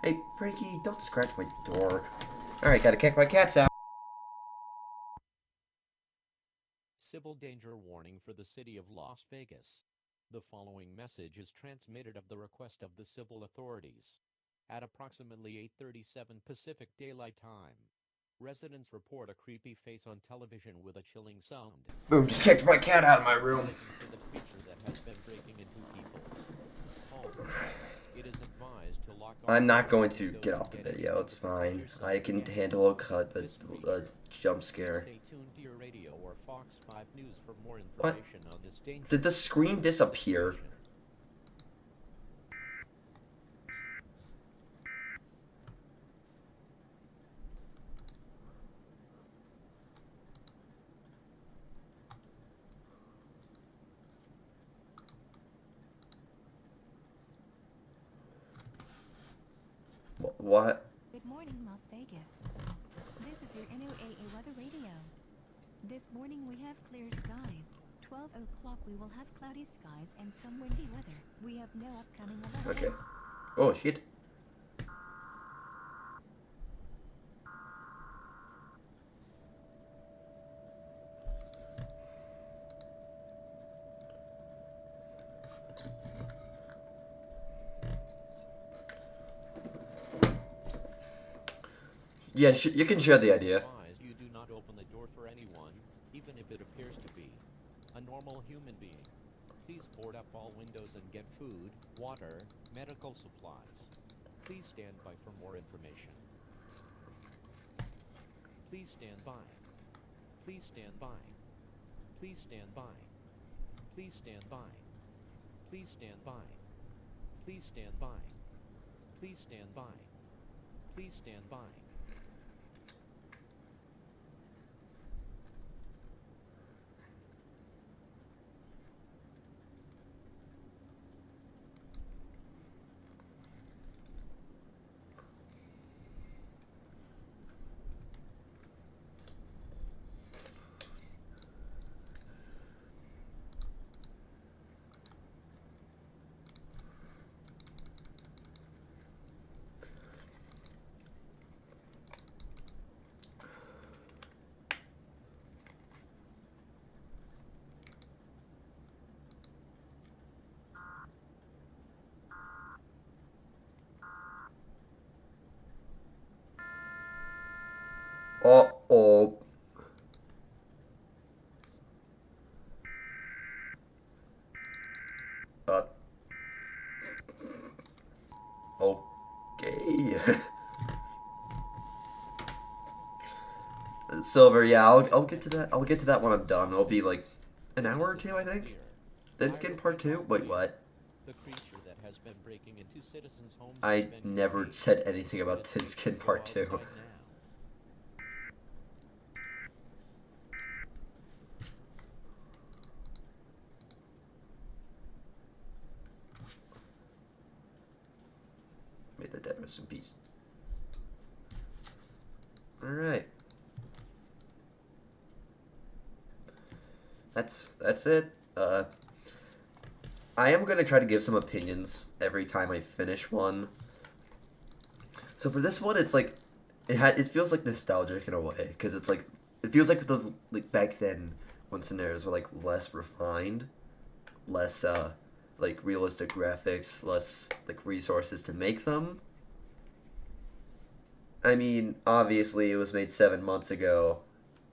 Hey, Frankie, don't scratch my door. Alright, gotta kick my cats out. Civil danger warning for the city of Las Vegas. The following message is transmitted at the request of the civil authorities. At approximately 8:37 Pacific Daylight Time, residents report a creepy face on television with a chilling sound. Boom, just kicked my cat out of my room. The creature that has been breaking into people's homes. It is advised to lock off. I'm not going to get off the video, it's fine. I can handle a jump scare. Stay tuned to your radio or Fox 5 News for more What? information on this dangerous. Did the screen disappear? What? Good morning, Las Vegas. This is your NOAA weather radio. This morning we have clear skies. 12 o'clock we will have cloudy skies and some windy weather. We have no upcoming alerts. Okay. Oh, shit. Yeah, you can share the idea. You do not open the door for anyone, even if it appears to be a normal human being. Please board up all windows and get food, water, medical supplies. Please stand by for more information. Please stand by. Please stand by. Please stand by. Please stand by. Please stand by. Please stand by. Please stand by. Please stand by. Uh-oh. Okay. Silver, yeah, I'll get to that. I'll get to that when I'm done. It'll be like an hour or two, I think. Thin Skin Part 2? Wait, what? The creature that has been breaking into citizens' homes I never said anything about Thin Skin Part 2. May the dead rest in peace. Alright. That's it. I am gonna try to give some opinions every time I finish one. So for this one, it's like it feels like nostalgic in a way, because it's like it feels like those like back then when scenarios were like less refined, less like realistic graphics, less like resources to make them. I mean, obviously it was made 7 months ago,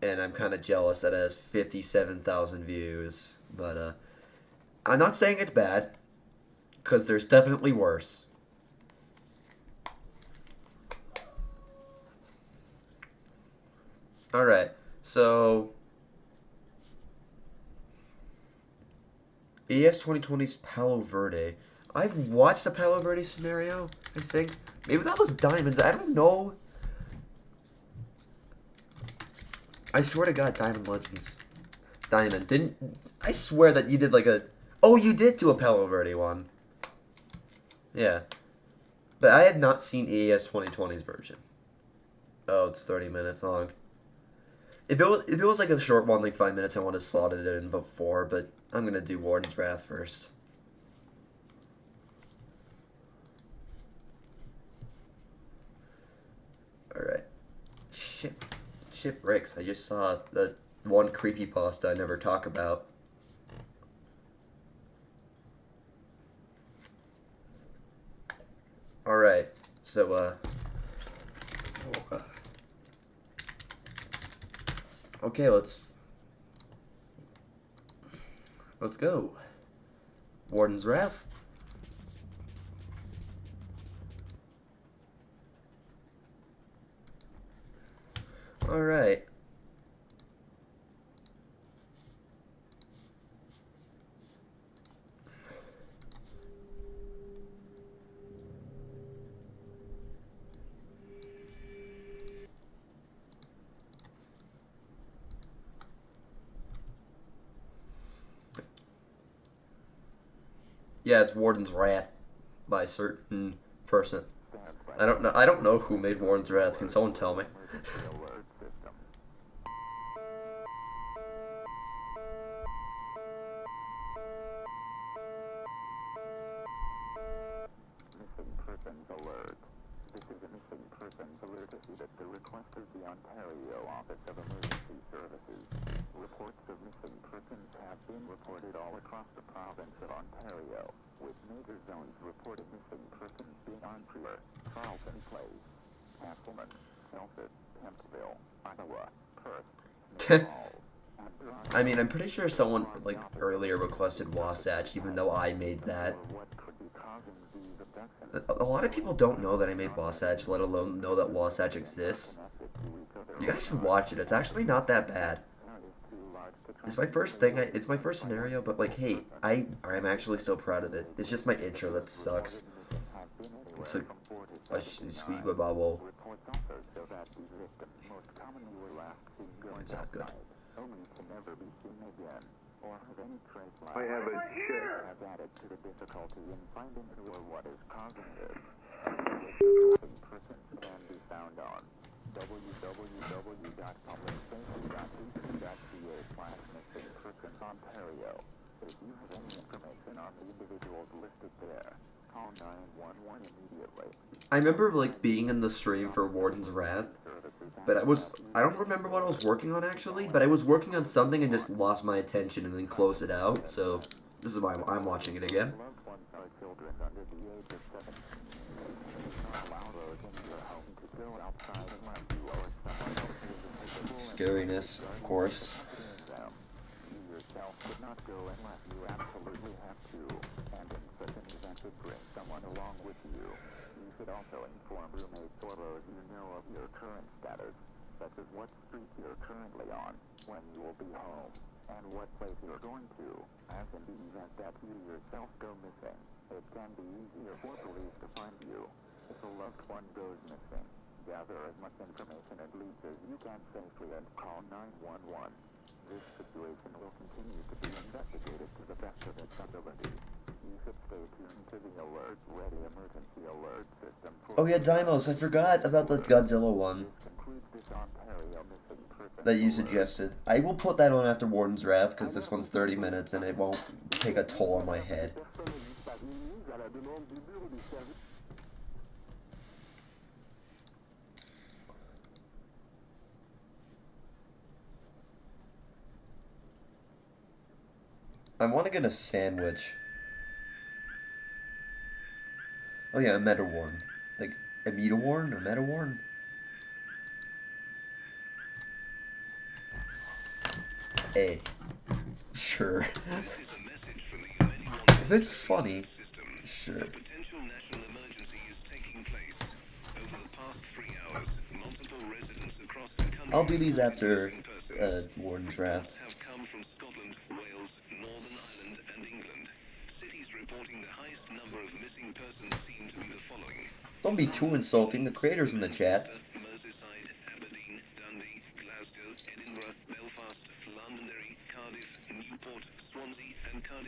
and I'm kind of jealous that it has 57,000 views, but I'm not saying it's bad, because there's definitely worse. Alright, so ES 2020's Palo Verde. I've watched a Palo Verde scenario, I think. Maybe that was Diamonds. I don't know. I swear to God, Diamond Legends. Diamond. Didn't... I swear that you did like a... Oh, you did do a Palo Verde one. Yeah. But I have not seen ES 2020's version. Oh, it's 30 minutes long. If it was like a short one, like 5 minutes, I would have slotted it in before, but I'm going to do Warden's Wrath first. Alright. Shipwrecks. I just saw the one creepypasta I never talk about. Alright, so, okay, let's go. Warden's Wrath. Alright. Yeah, it's Warden's Wrath by a certain person. I don't know who made Warden's Wrath. Can someone tell me? persons alert. This is a missing persons alert issued at the request of the Ontario Office of Emergency Services. Reports of missing persons have been reported all across the province of Ontario, with major zones reporting missing persons being Ontario, Carleton Place, Castleman, Celtic, Kemptville, Ottawa, Perth, I mean, I'm pretty sure someone, like, earlier requested Wasatch, even though I made that. A lot of people don't know that I made Wasatch, let alone know that Wasatch exists. You guys should watch it. It's actually not that bad. It's my first thing. It's my first scenario, but, like, hey, I'm actually still proud of it. It's just my intro that sucks. It's like a sweet bubble. It's not good. I have a check. Have added to the difficulty in finding who or what is causing this. Missing persons can be found on www.publicsafety.bc.ca/missingpersonsontario. If you have any information on the individuals listed there, call 911 immediately. I remember, like, being in the stream for Warden's Wrath, but I don't remember what I was working on, actually, but I was working on something and just lost my attention and then closed it out, so this is why I'm watching it again. Scariness, of course. Also inform roommates or those you know of your current status, such as what street you're currently on, when you will be home, and what place you're going to, as in the event that you yourself go missing. It can be easier for police to find you if a loved one goes missing. Gather as much information and leads as you can safely and call 911. This situation will continue to be investigated to the best of its ability. You should stay tuned to the alert, ready emergency alert system. Oh yeah, Dimos, I forgot about the Godzilla one that you suggested. I will put that on after Warden's Wrath, because this one's 30 minutes and it won't take a toll on my head. I want to get a sandwich. Oh yeah, a Metawarn. Like, a Metawarn? A Metawarn? A. Sure. If it's funny, sure. I'll do these after Warden's Wrath. Don't be too insulting, the creator's in the chat.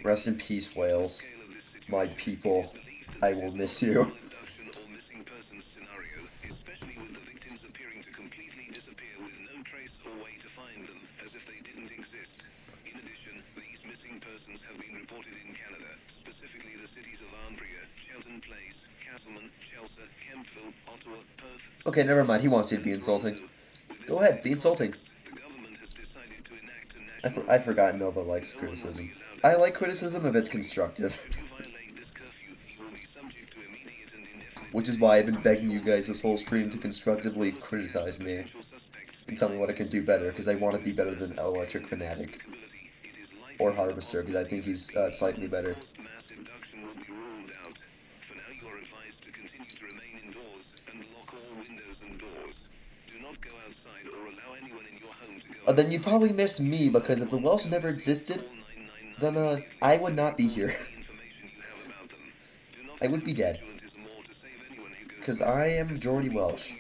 Rest in peace, Wales. My people, I will miss you. Okay, never mind. He wants you to be insulting. Go ahead, be insulting. I forgot Nova likes criticism. I like criticism if it's constructive. Which is why I've been begging you guys this whole stream to constructively criticize me. And tell me what I can do better, because I want to be better than Electric Fanatic. Or Harvester, because I think he's slightly better. Then you'd probably miss me, because if the Welsh never existed, then I would not be here. I would be dead. Because I am Geordie Welsh.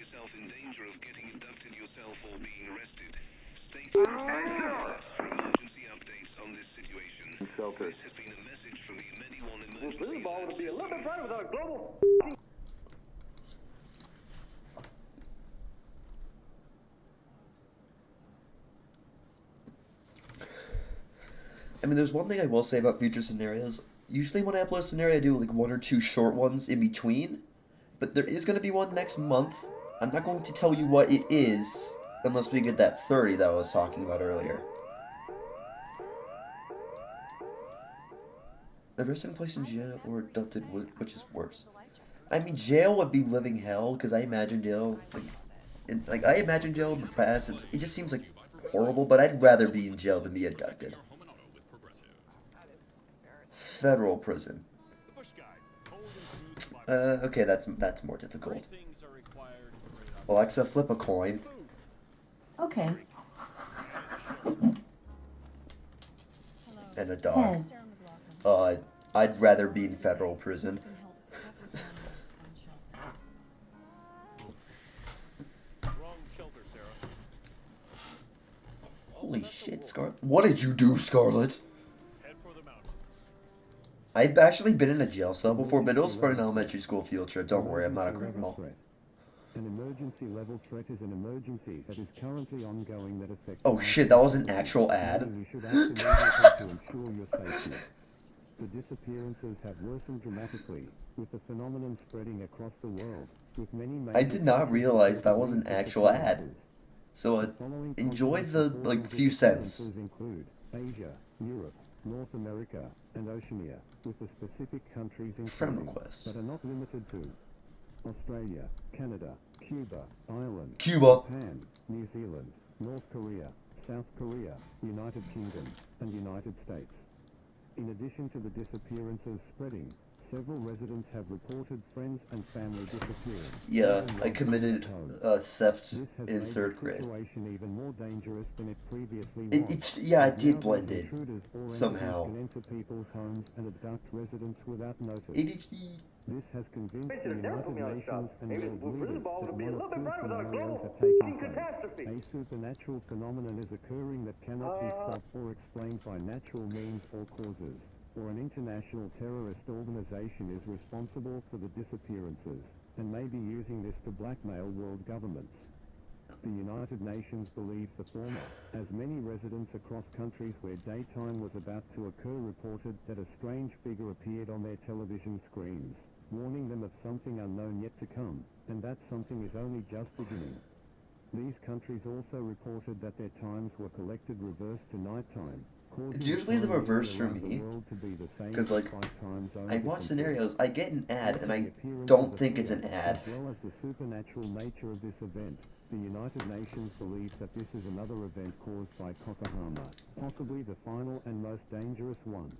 Blue ball would be a little bit brighter without a global. I mean, there's one thing I will say about future scenarios. Usually when I upload a scenario, I do like 1 or 2 short ones in between. But there is going to be one next month. I'm not going to tell you what it is unless we get that 30 that I was talking about earlier. Arrested and placed in jail or adopted, which is worse? I mean, jail would be living hell, because I imagine jail, I imagine jail in the past, it just seems like horrible, but I'd rather be in jail than be abducted. Federal prison. Okay, that's more difficult. Alexa, flip a coin. Okay. And a dog. I'd rather be in federal prison. Holy shit, Scarlett. What did you do, Scarlett? I've actually been in a jail cell before, but it was for an elementary school field trip. Don't worry, I'm not a criminal. An emergency level threat is an emergency that is currently ongoing that affects... Oh shit, that was an actual ad. You should act immediately to ensure your safety. The disappearances have worsened dramatically, with the phenomenon spreading across the world, with many... I did not realize that was an actual ad. So enjoy the few cents. Include Asia, Europe, North America, and Oceania, with the specific countries friend requests that are not limited to Australia, Canada, Cuba, Ireland, Cuba, Japan, New Zealand, North Korea, South Korea, United Kingdom, and United States. In addition to the disappearances spreading, several residents have reported friends and family disappearing. Yeah, I committed theft in 3rd grade. Even more dangerous than it previously was. Yeah, it did blend in somehow. Can enter people's homes and abduct residents without notice. ADHD. This has convinced the United Nations and world leaders that one of two scenarios are taking place. A supernatural phenomenon is occurring that cannot be stopped or explained by natural means or causes, or an international terrorist organization is responsible for the disappearances, and may be using this to blackmail world governments. The United Nations believes the former, as many residents across countries where daytime was about to occur reported that a strange figure appeared on their television screens, warning them of something unknown yet to come, and that something is only just beginning. These countries also reported that their times were collected reversed to nighttime. It's usually the reverse for me, because I watch scenarios, I get an ad, and I don't think it's an ad. As well as the supernatural nature of this event, the United Nations believes that this is another event caused by Kokohama, possibly the final and most dangerous one.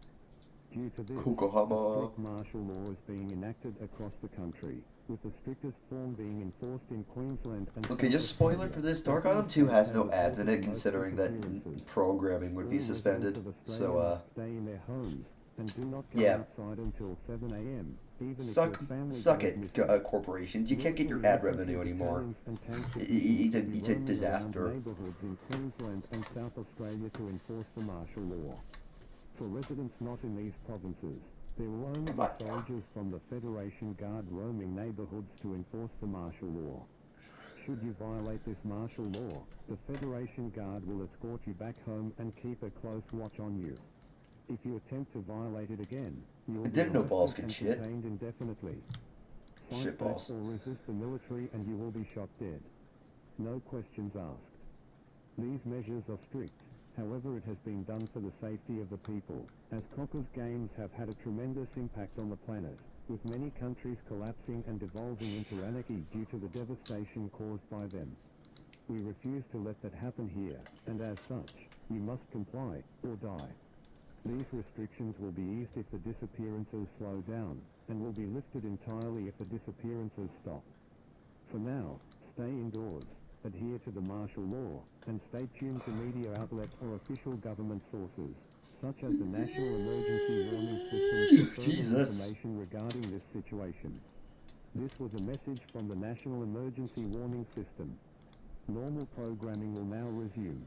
Due to this, Kokohama. strict martial law is being enacted across the country, with the strictest form being enforced in Queensland and... Okay, just spoiler for this, Dark Autumn 2 has no ads in it, considering that programming would be suspended, so, stay in their homes and do not go yeah. outside until 7 a.m. Suck it, corporations. You can't get your ad revenue anymore. It's a disaster. Neighborhoods in Queensland and South Australia to enforce the martial law. For residents not in these provinces, there will only be soldiers from the Federation Guard roaming neighborhoods to enforce the martial law. Should you violate this martial law, the Federation Guard will escort you back home and keep a close watch on you. If you attempt to violate it again, you will be arrested and detained indefinitely. Fight back or resist the military and you will be shot dead. No questions asked. These measures are strict. However, it has been done for the safety of the people, as Cocker's games have had a tremendous impact on the planet, with many countries collapsing and devolving into anarchy due to the devastation caused by them. We refuse to let that happen here, and as such, you must comply or die. These restrictions will be eased if the disappearances slow down, and will be lifted entirely if the disappearances stop. For now, stay indoors, adhere to the martial law, and stay tuned to media outlets or official government sources, such as the National Emergency Warning System, for further information regarding this situation. This was a message from the National Emergency Warning System. Normal programming will now resume.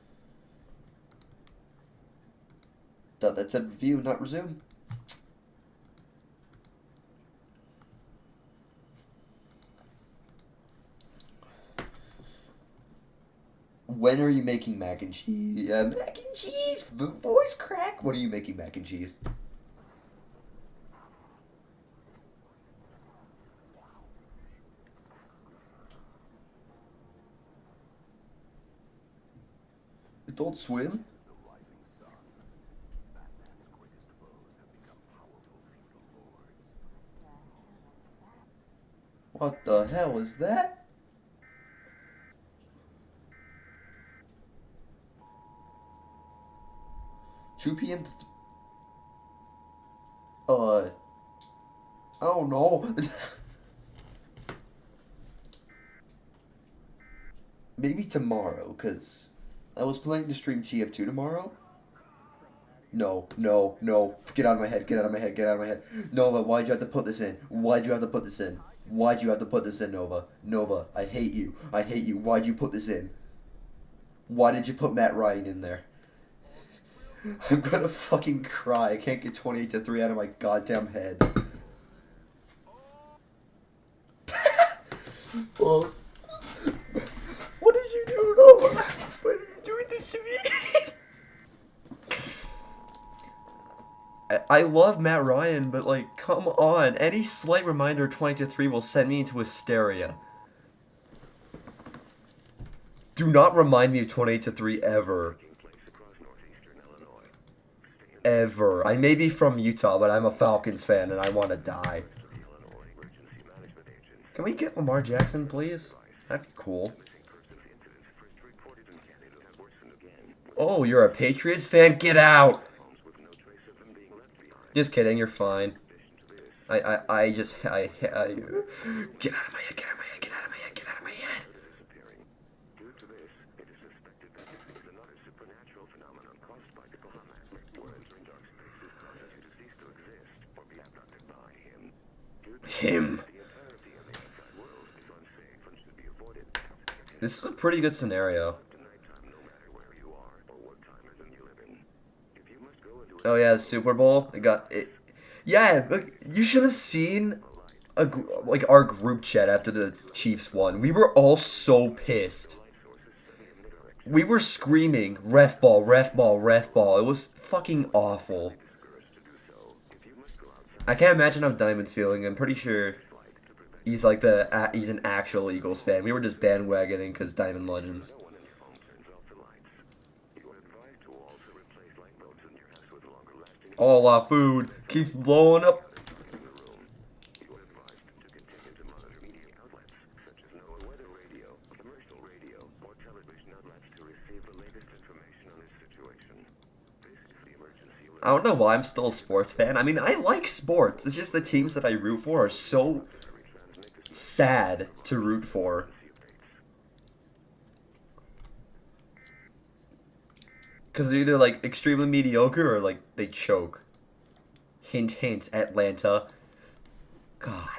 That said review, not resume. When are you making mac and cheese? Mac and cheese! Voice crack! What are you making mac and cheese? Adult Swim? What the hell is that? Two p.m. I don't know. Maybe tomorrow, because I was planning to stream TF2 tomorrow. No. Get out of my head, get out of my head, get out of my head. Nova, why'd you have to put this in? Why'd you have to put this in? Why'd you have to put this in, Nova? Nova, I hate you. I hate you. Why'd you put this in? Why did you put Matt Ryan in there? I'm gonna fucking cry. I can't get 28-3 out of my goddamn head. Oh. What did you do, Nova? Why are you doing this to me? I love Matt Ryan, but like, come on. Any slight reminder of 28-3 will send me into hysteria. Do not remind me of 28-3 ever. Ever. I may be from Utah, but I'm a Falcons fan and I want to die. Can we get Lamar Jackson, please? That'd be cool. Oh, you're a Patriots fan? Get out! Just kidding, you're fine. Get out of my head, get out of my head, get out of my head, get out of my head. Him. This is a pretty good scenario. Oh yeah, the Super Bowl. It got it. Yeah, look, you should have seen like our group chat after the Chiefs won. We were all so pissed. We were screaming, "Ref ball, ref ball, ref ball." It was fucking awful. I can't imagine how Diamond's feeling. I'm pretty sure he's like he's an actual Eagles fan. We were just bandwagoning because Diamond Legends. All our food keeps blowing up. I don't know why I'm still a sports fan. I mean, I like sports. It's just the teams that I root for are so sad to root for. Because they're either, like, extremely mediocre or, like, they choke. Hint, hint, Atlanta. God.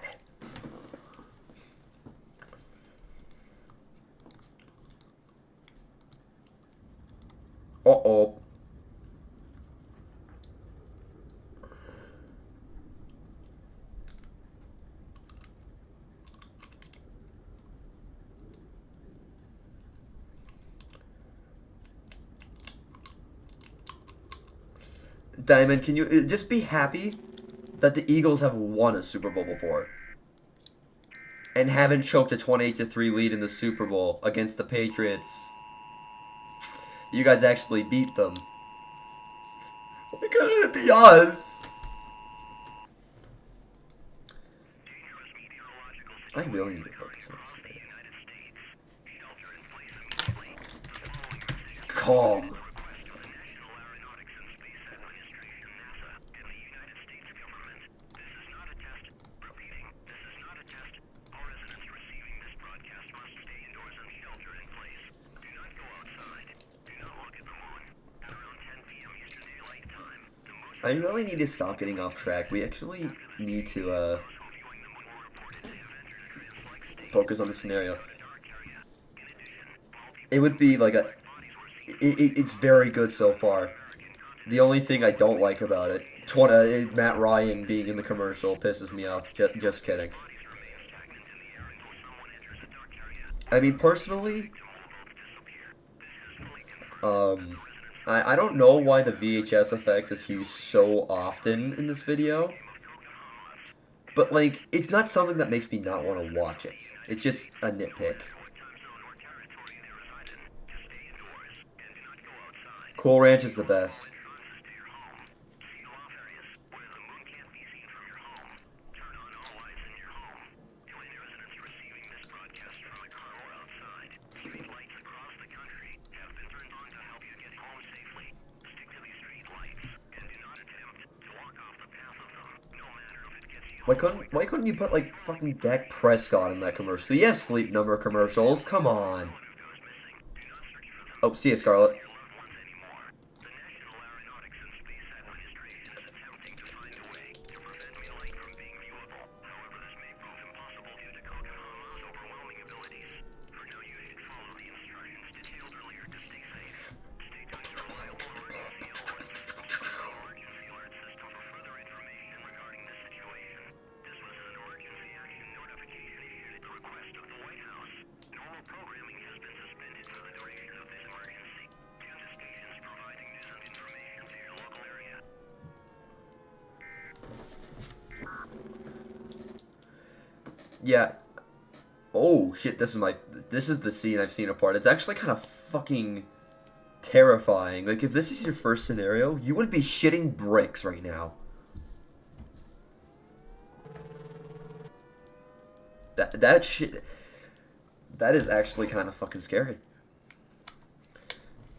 Uh-oh. Diamond, can you just be happy that the Eagles have won a Super Bowl before and haven't choked a 28-3 lead in the Super Bowl against the Patriots? You guys actually beat them. Why couldn't it be us? I really need to focus on this. Calm. I really need to stop getting off track. We actually need to focus on the scenario. It would be like it's very good so far. The only thing I don't like about it, Matt Ryan being in the commercial pisses me off. Just kidding. I mean, personally, I don't know why the VHS effect is used so often in this video. But, like, it's not something that makes me not want to watch it. It's just a nitpick. Cool Ranch is the best. Why couldn't you put like fucking Dak Prescott in that commercial? Yes, Sleep Number commercials. Come on. Oh, see ya, Scarlett. Yeah. Oh shit, this is the scene I've seen apart. It's actually kind of fucking terrifying. Like if this is your first scenario, you would be shitting bricks right now. That shit, that is actually kind of fucking scary.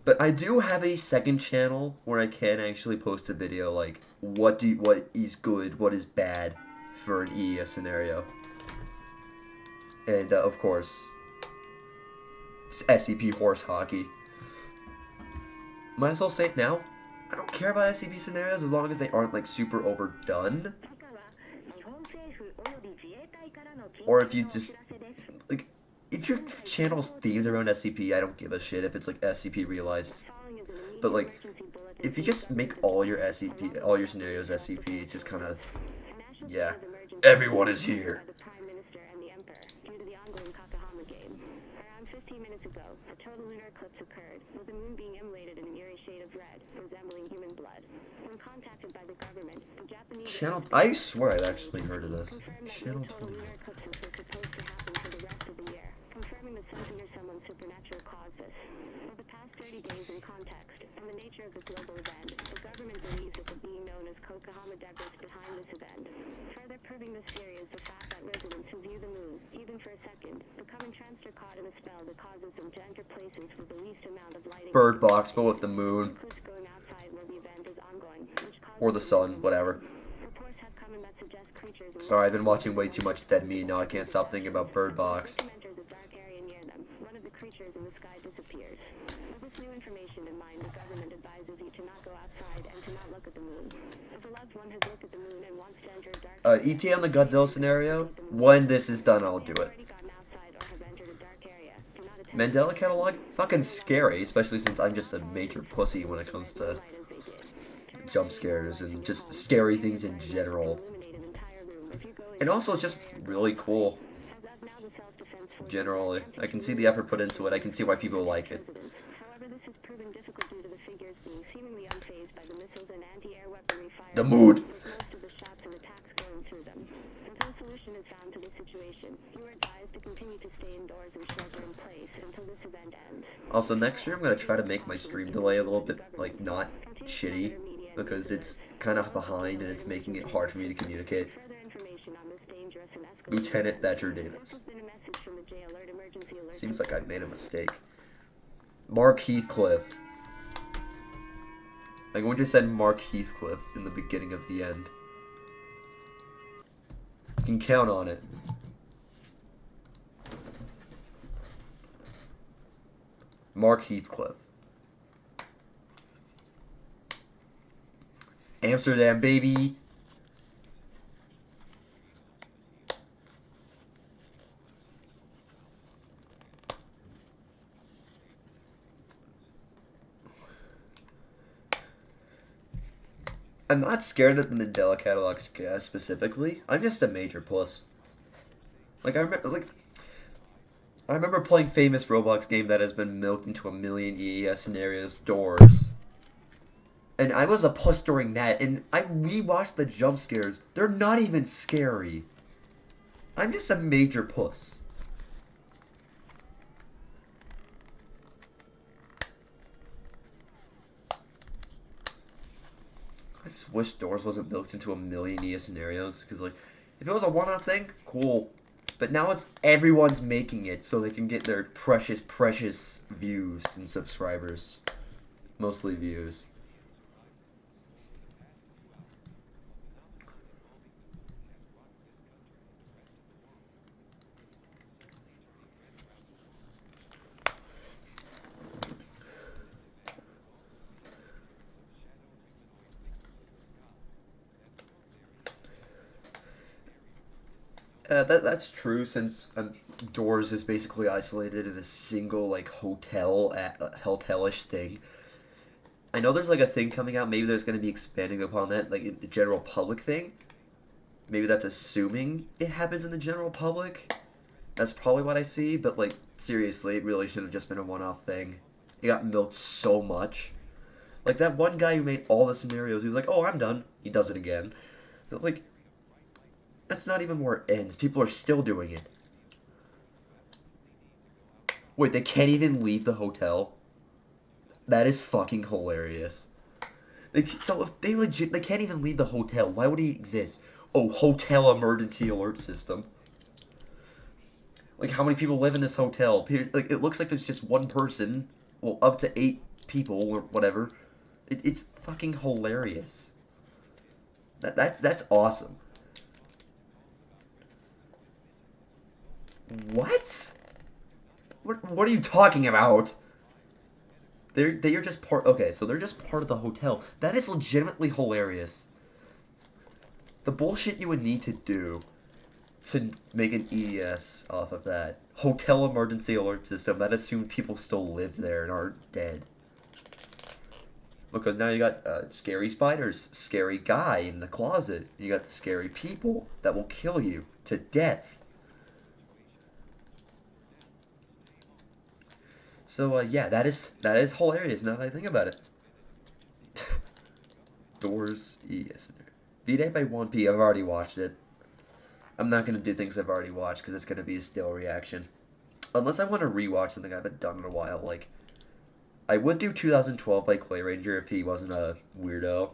But I do have a second channel where I can actually post a video like what is good, what is bad for an EES scenario. And of course, SCP horse hockey. Might as well say it now. I don't care about SCP scenarios as long as they aren't like super overdone. Or if you just like, if your channel's themed around SCP, I don't give a shit if it's like SCP realized. But like, if you just make all your scenarios SCP, it's just kind of, yeah, everyone is here. Channel, I swear I've actually heard of this. Channel 20. Confirming the something or someone supernatural caused this. For the past 30 days in context, and the nature of this global event, the government believes that the being known as Kokahama Deborah is behind this event. Further proving this theory is the fact that residents who view the moon, even for a second, become entranced or caught in a spell that causes them to enter places with the least amount of lighting. Bird box, but with the moon. Going outside where the event is ongoing, or the sun, whatever. Sorry, I've been watching way too much Dead Meat, now I can't stop thinking about Bird Box. One of the creatures in the sky disappears. With this new information in mind, the government advises you to not go outside and to not look at the moon. If a loved one has looked at the moon and wants to enter a dark ETA on the Godzilla scenario, when this is done, I'll do it. Mandela catalog? Fucking scary, especially since I'm just a major pussy when it comes to jump scares and just scary things in general. And also just really cool. Generally, I can see the effort put into it. I can see why people like it. The mood. Also, next year I'm gonna try to make my stream delay a little bit like not shitty because it's kind of behind and it's making it hard for me to communicate. Lieutenant Thatcher Davis. Seems like I made a mistake. Mark Heathcliff. Like when you said Mark Heathcliff in the beginning of the end. You can count on it. Mark Heathcliff. Amsterdam, baby. I'm not scared of the Mandela catalog specifically. I'm just a major puss. Like I remember playing famous Roblox game that has been milked into a million EES scenarios doors. And I was a puss during that, and I rewatched the jump scares. They're not even scary. I'm just a major puss. just wish Doors wasn't built into a million EA scenarios, because, like, if it was a one-off thing, cool. But now it's everyone's making it so they can get their precious, precious views and subscribers. Mostly views. That's true, since Doors is basically isolated in a single, like, hotel-ish thing. I know there's, like, a thing coming out, maybe there's going to be expanding upon that, like, a general public thing. Maybe that's assuming it happens in the general public. That's probably what I see, but, like, seriously, it really should have just been a one-off thing. It got milked so much. Like, that one guy who made all the scenarios, he was like, oh, I'm done. He does it again. But, like, that's not even where it ends. People are still doing it. Wait, they can't even leave the hotel? That is fucking hilarious. So if they can't even leave the hotel, why would he exist? Oh, hotel emergency alert system. Like, how many people live in this hotel? Like, it looks like there's just one person. Well, up to 8 people or whatever. It's fucking hilarious. That's awesome. What? What are you talking about? They are just part. Okay, so they're just part of the hotel. That is legitimately hilarious. The bullshit you would need to do to make an ES off of that hotel emergency alert system that assumed people still live there and aren't dead. Because now you got scary spiders, scary guy in the closet. You got the scary people that will kill you to death. So, yeah, that is hilarious now that I think about it. Doors, yes. V-Day by 1P, I've already watched it. I'm not going to do things I've already watched because it's going to be a still reaction. Unless I want to rewatch something I haven't done in a while. Like, I would do 2012 by Clay Ranger if he wasn't a weirdo.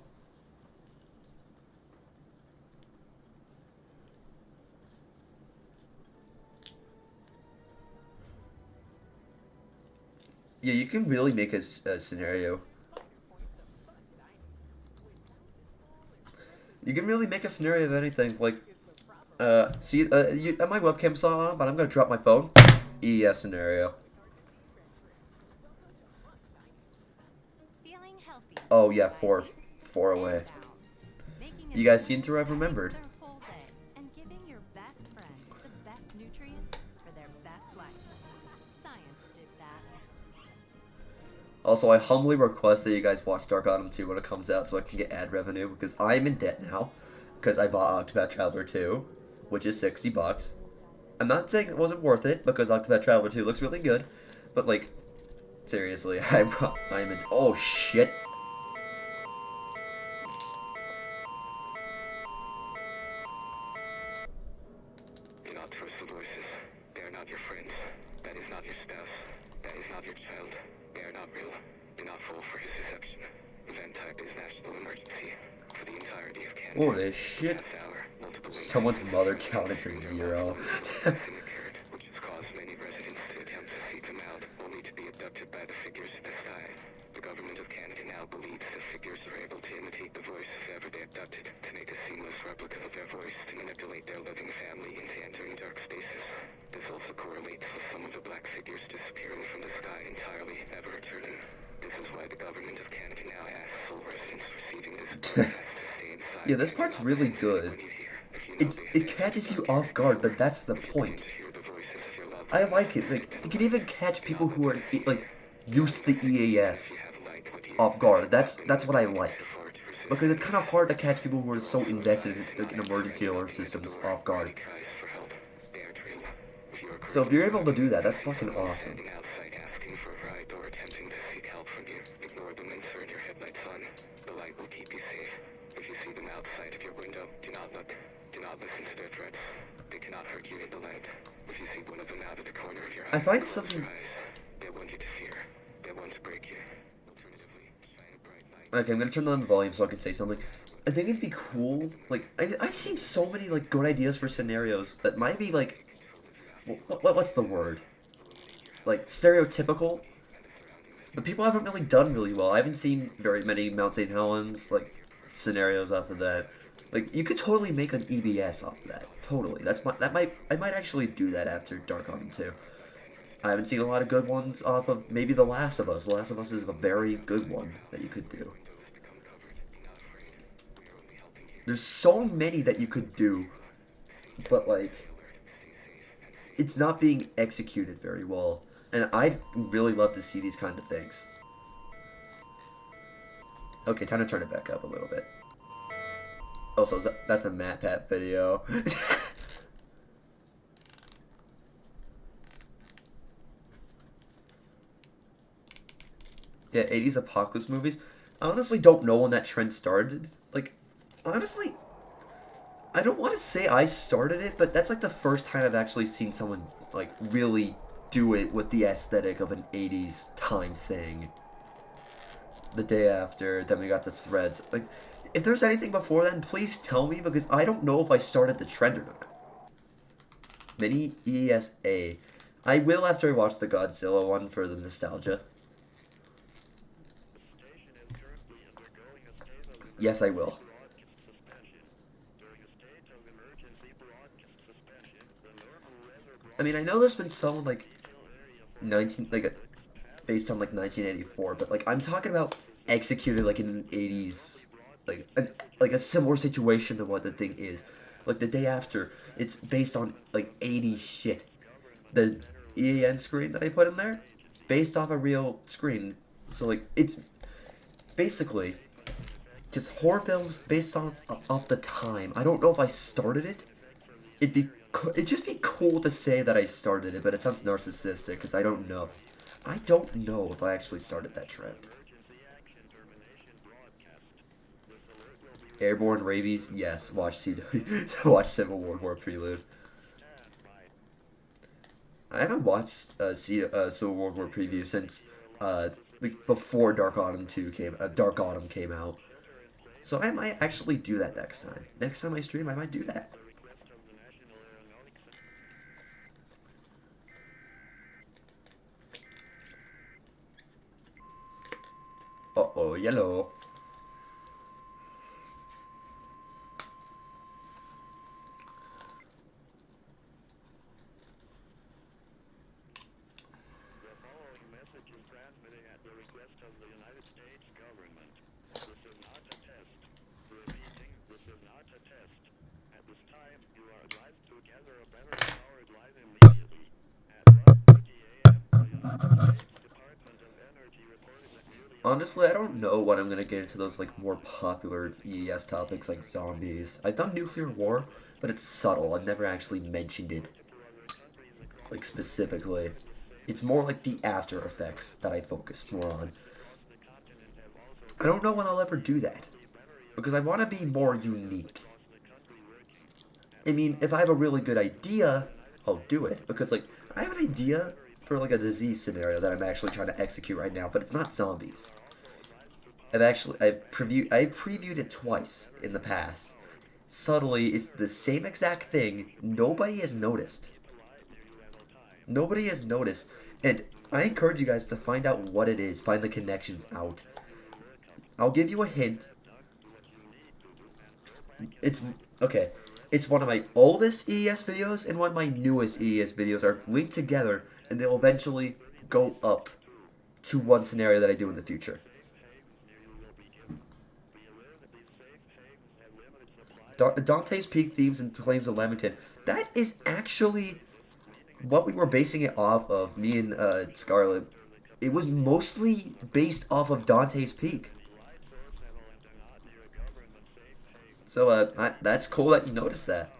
Yeah, you can really make a scenario. You can really make a scenario of anything. Like, see, my webcam's on, but I'm gonna drop my phone. ES scenario. Oh yeah, four away. You guys seem to have remembered. Also, I humbly request that you guys watch Dark Autumn 2 when it comes out so I can get ad revenue, because I'm in debt now, because I bought Octopath Traveler 2, which is $60. I'm not saying it wasn't worth it, because Octopath Traveler 2 looks really good, but, like, seriously, I'm in... Oh, shit. Do not trust the voices. They are not your friends. That is not your spouse. That is not your child. They are not real. Do not fall for his deception. Event type is national emergency for the entirety of Canada. Holy shit. Someone's mother counted to 0. Which has caused many residents to attempt to seek them out, only to be abducted by the figures in the sky. The government of Canada now believes the figures are able to imitate the voice if ever they abducted, to make a seamless replica of their voice, to manipulate their living family into entering dark spaces. This also correlates with some of the black figures disappearing from the sky entirely, never returning. This is why the government of Canada now asks all residents receiving this broadcast to stay inside. Yeah, this part's really good. It catches you off guard, but that's the point. I like it. Like, it can even catch people who are, like, used to the EAS off guard. That's what I like. Because it's kind of hard to catch people who are so invested in, like, in emergency alert systems off guard. So if you're able to do that, that's fucking awesome. I find something... Okay, I'm gonna turn on the volume so I can say something. I think it'd be cool. Like, I've seen so many, like, good ideas for scenarios that might be, like, what's the word? Like, stereotypical. But people haven't really done really well. I haven't seen very many Mount St. Helens, like, scenarios off of that. Like, you could totally make an EBS off of that. Totally. I might actually do that after Dark Autumn 2. I haven't seen a lot of good ones off of maybe The Last of Us. The Last of Us is a very good one that you could do. There's so many that you could do, but, like, it's not being executed very well. And I'd really love to see these kind of things. Okay, time to turn it back up a little bit. Also, that's a MatPat video. Yeah, 80s apocalypse movies. I honestly don't know when that trend started. Like, honestly, I don't want to say I started it, but that's like the first time I've actually seen someone, like, really do it with the aesthetic of an 80s time thing. The Day After, then we got the Threads. Like, if there's anything before then, please tell me, because I don't know if I started the trend or not. Mini ESA. I will after I watch the Godzilla one for the nostalgia. Yes, I will. I mean, I know there's been some, like, based on, like, 1984, but, like, I'm talking about executed, like, in the 80s, like a similar situation to what the thing is. Like, The Day After, it's based on, like, 80s shit. The EAN screen that I put in there, based off a real screen. So, like, it's basically just horror films based off the time. I don't know if I started it. It'd just be cool to say that I started it, but it sounds narcissistic, because I don't know. I don't know if I actually started that trend. Airborne Rabies? Yes. Watch CW. Watch Civil War Prelude. I haven't watched Civil War Preview since like before Dark Autumn came out. So I might actually do that next time. Next time I stream, I might do that. Uh-oh, yellow. Honestly, I don't know when I'm gonna get into those, like, more popular EES topics like zombies. I've done nuclear war, but it's subtle. I've never actually mentioned it, like, specifically. It's more like the after effects that I focus more on. I don't know when I'll ever do that, because I want to be more unique. I mean, if I have a really good idea, I'll do it, because, like, I have an idea for, like, a disease scenario that I'm actually trying to execute right now, but it's not zombies. I've previewed it twice in the past. Subtly, it's the same exact thing. Nobody has noticed. Nobody has noticed. And I encourage you guys to find out what it is. Find the connections out. I'll give you a hint. Okay. It's one of my oldest EES videos and one of my newest EES videos are linked together, and they'll eventually go up to one scenario that I do in the future. Dante's Peak themes and Flames of Lamented. That is actually what we were basing it off of, me and Scarlett. It was mostly based off of Dante's Peak. So, that's cool that you noticed that.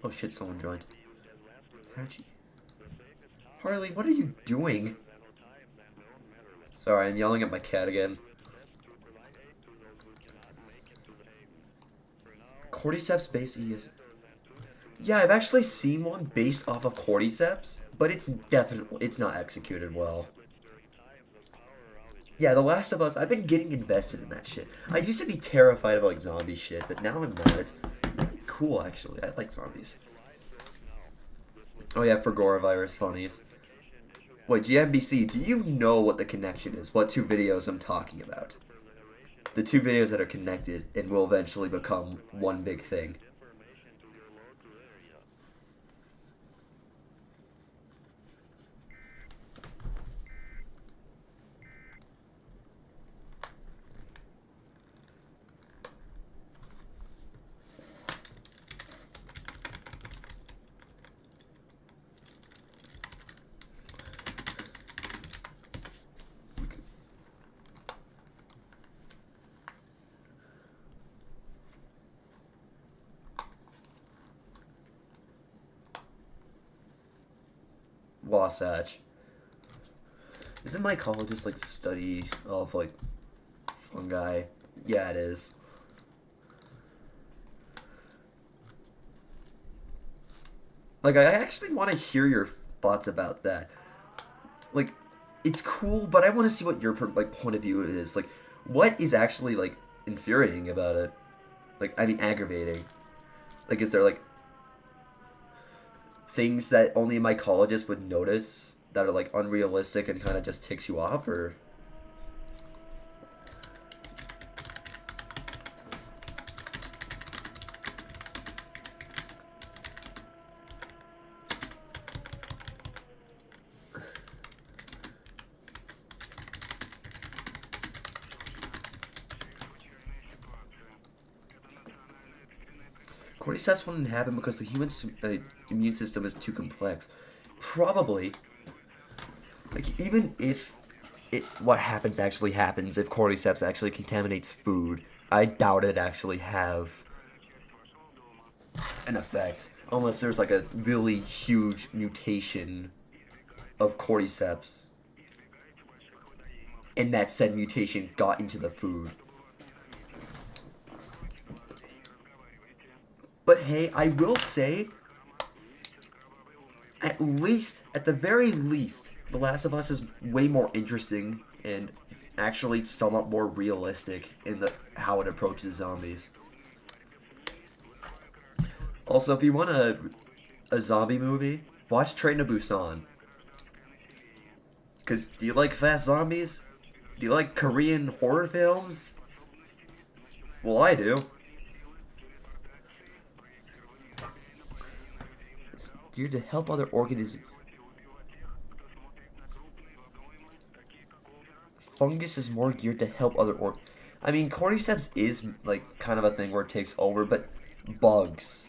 Oh shit, someone joined. Hatchie. Harley, what are you doing? Sorry, I'm yelling at my cat again. Cordyceps based ES. Yeah, I've actually seen one based off of Cordyceps, but it's not executed well. Yeah, The Last of Us, I've been getting invested in that shit. I used to be terrified of like zombie shit, but now I'm not. It's cool actually. I like zombies. Oh yeah, for Gorovirus funnies. Wait, GMBC, do you know what the connection is? What two videos I'm talking about? The two videos that are connected and will eventually become one big thing. Wasatch. Isn't mycologist like study of like fungi? Yeah, it is. Like, I actually want to hear your thoughts about that. Like, it's cool, but I want to see what your like point of view is. Like, what is actually like infuriating about it? Like, I mean, aggravating. Like, is there like things that only a mycologist would notice that are like unrealistic and kind of just ticks you off, or? Cordyceps wouldn't happen because the human immune system is too complex. Probably. Like, even if what happens actually happens, if Cordyceps actually contaminates food, I doubt it actually have an effect. Unless there's like a really huge mutation of Cordyceps. And that said mutation got into the food. But hey, I will say, at the very least, The Last of Us is way more interesting and actually somewhat more realistic in how it approaches zombies. Also, if you want a zombie movie, watch Train to Busan. Because do you like fast zombies? Do you like Korean horror films? Well, I do. You're to help other organisms. Fungus is more geared to help other I mean, Cordyceps is like kind of a thing where it takes over, but bugs.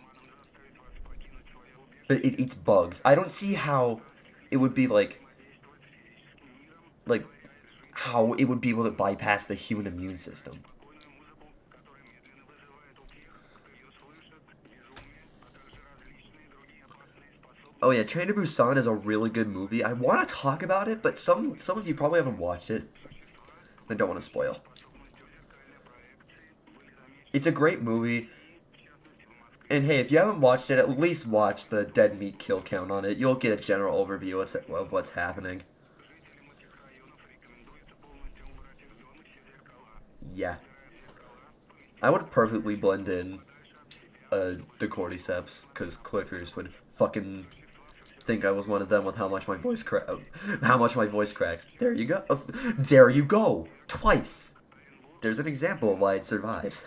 But it eats bugs. I don't see how it would be like how it would be able to bypass the human immune system. Oh yeah, Train to Busan is a really good movie. I want to talk about it, but some of you probably haven't watched it. I don't want to spoil. It's a great movie. And hey, if you haven't watched it, at least watch the dead meat kill count on it. You'll get a general overview of what's happening. Yeah. I would perfectly blend in the Cordyceps, because clickers would fucking think I was one of them with how much my voice cracks. There you go. There you go. Twice. There's an example of why I'd survive.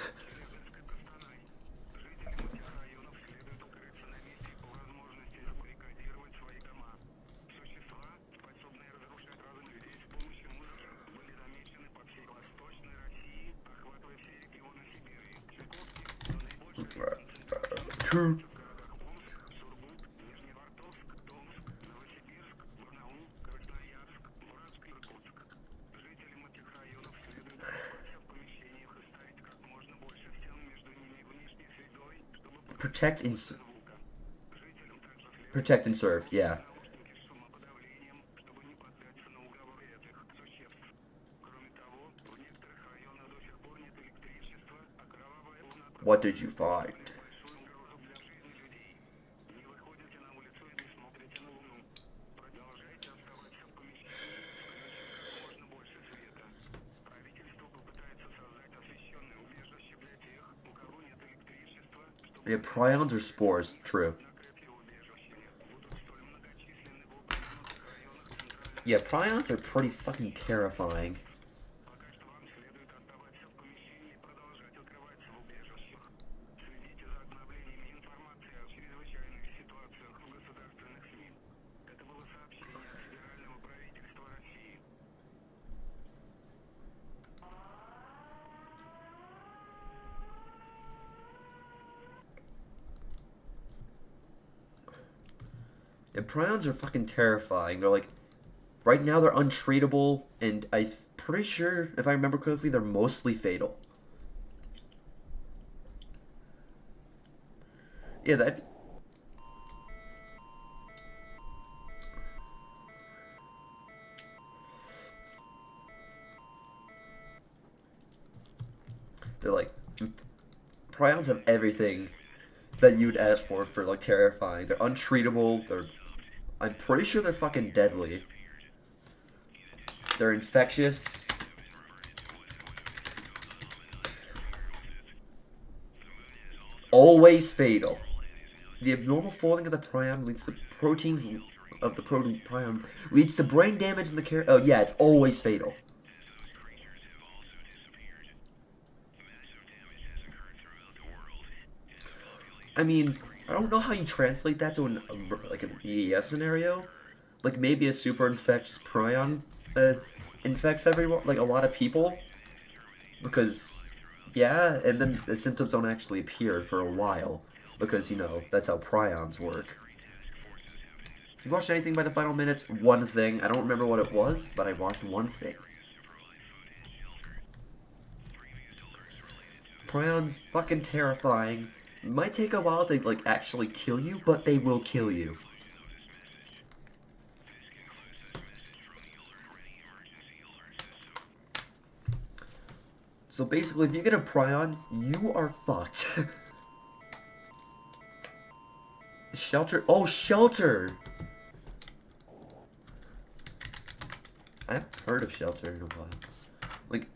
Protect and serve, yeah. What did you find? Yeah, prions or spores. True. Yeah, prions are pretty fucking terrifying. And prions are fucking terrifying. They're like, right now they're untreatable, and I'm pretty sure, if I remember correctly, they're mostly fatal. Yeah, that. They're like, prions have everything that you'd ask for like terrifying. They're untreatable. I'm pretty sure they're fucking deadly. They're infectious. Always fatal. The abnormal folding of the prion leads to proteins of the prion leads to brain damage in the care. Oh yeah, it's always fatal. I mean, I don't know how you translate that to like an EES scenario. Like maybe a super infectious prion infects everyone, like a lot of people. Because, yeah, and then the symptoms don't actually appear for a while. Because, you know, that's how prions work. You watched anything by the final minutes? One thing. I don't remember what it was, but I watched one thing. Prions, fucking terrifying. Might take a while to, like, actually kill you, but they will kill you. So basically, if you get a prion, you are fucked. Shelter. Oh, shelter! I haven't heard of shelter in a while. Like,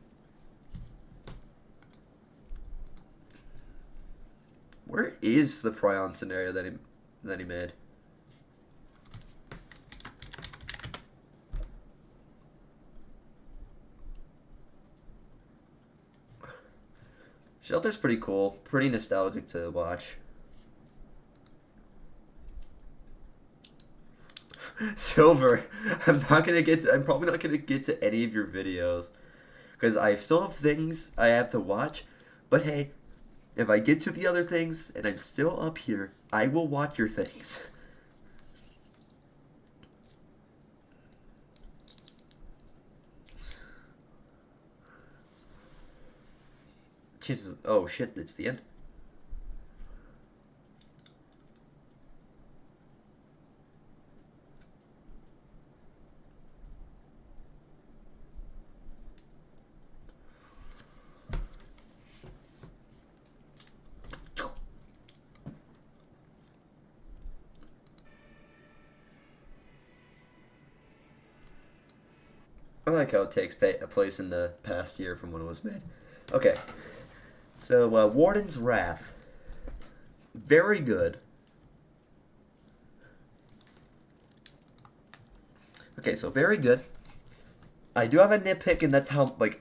where is the prion scenario that he made? Shelter's pretty cool, pretty nostalgic to watch. Silver, I'm probably not gonna get to any of your videos because I still have things I have to watch. But hey, if I get to the other things and I'm still up here, I will watch your things. Chances. Oh shit! It's the end. I like how it takes place in the past year from when it was made. Okay, so Warden's Wrath, very good. Okay, so very good. I do have a nitpick, and that's how like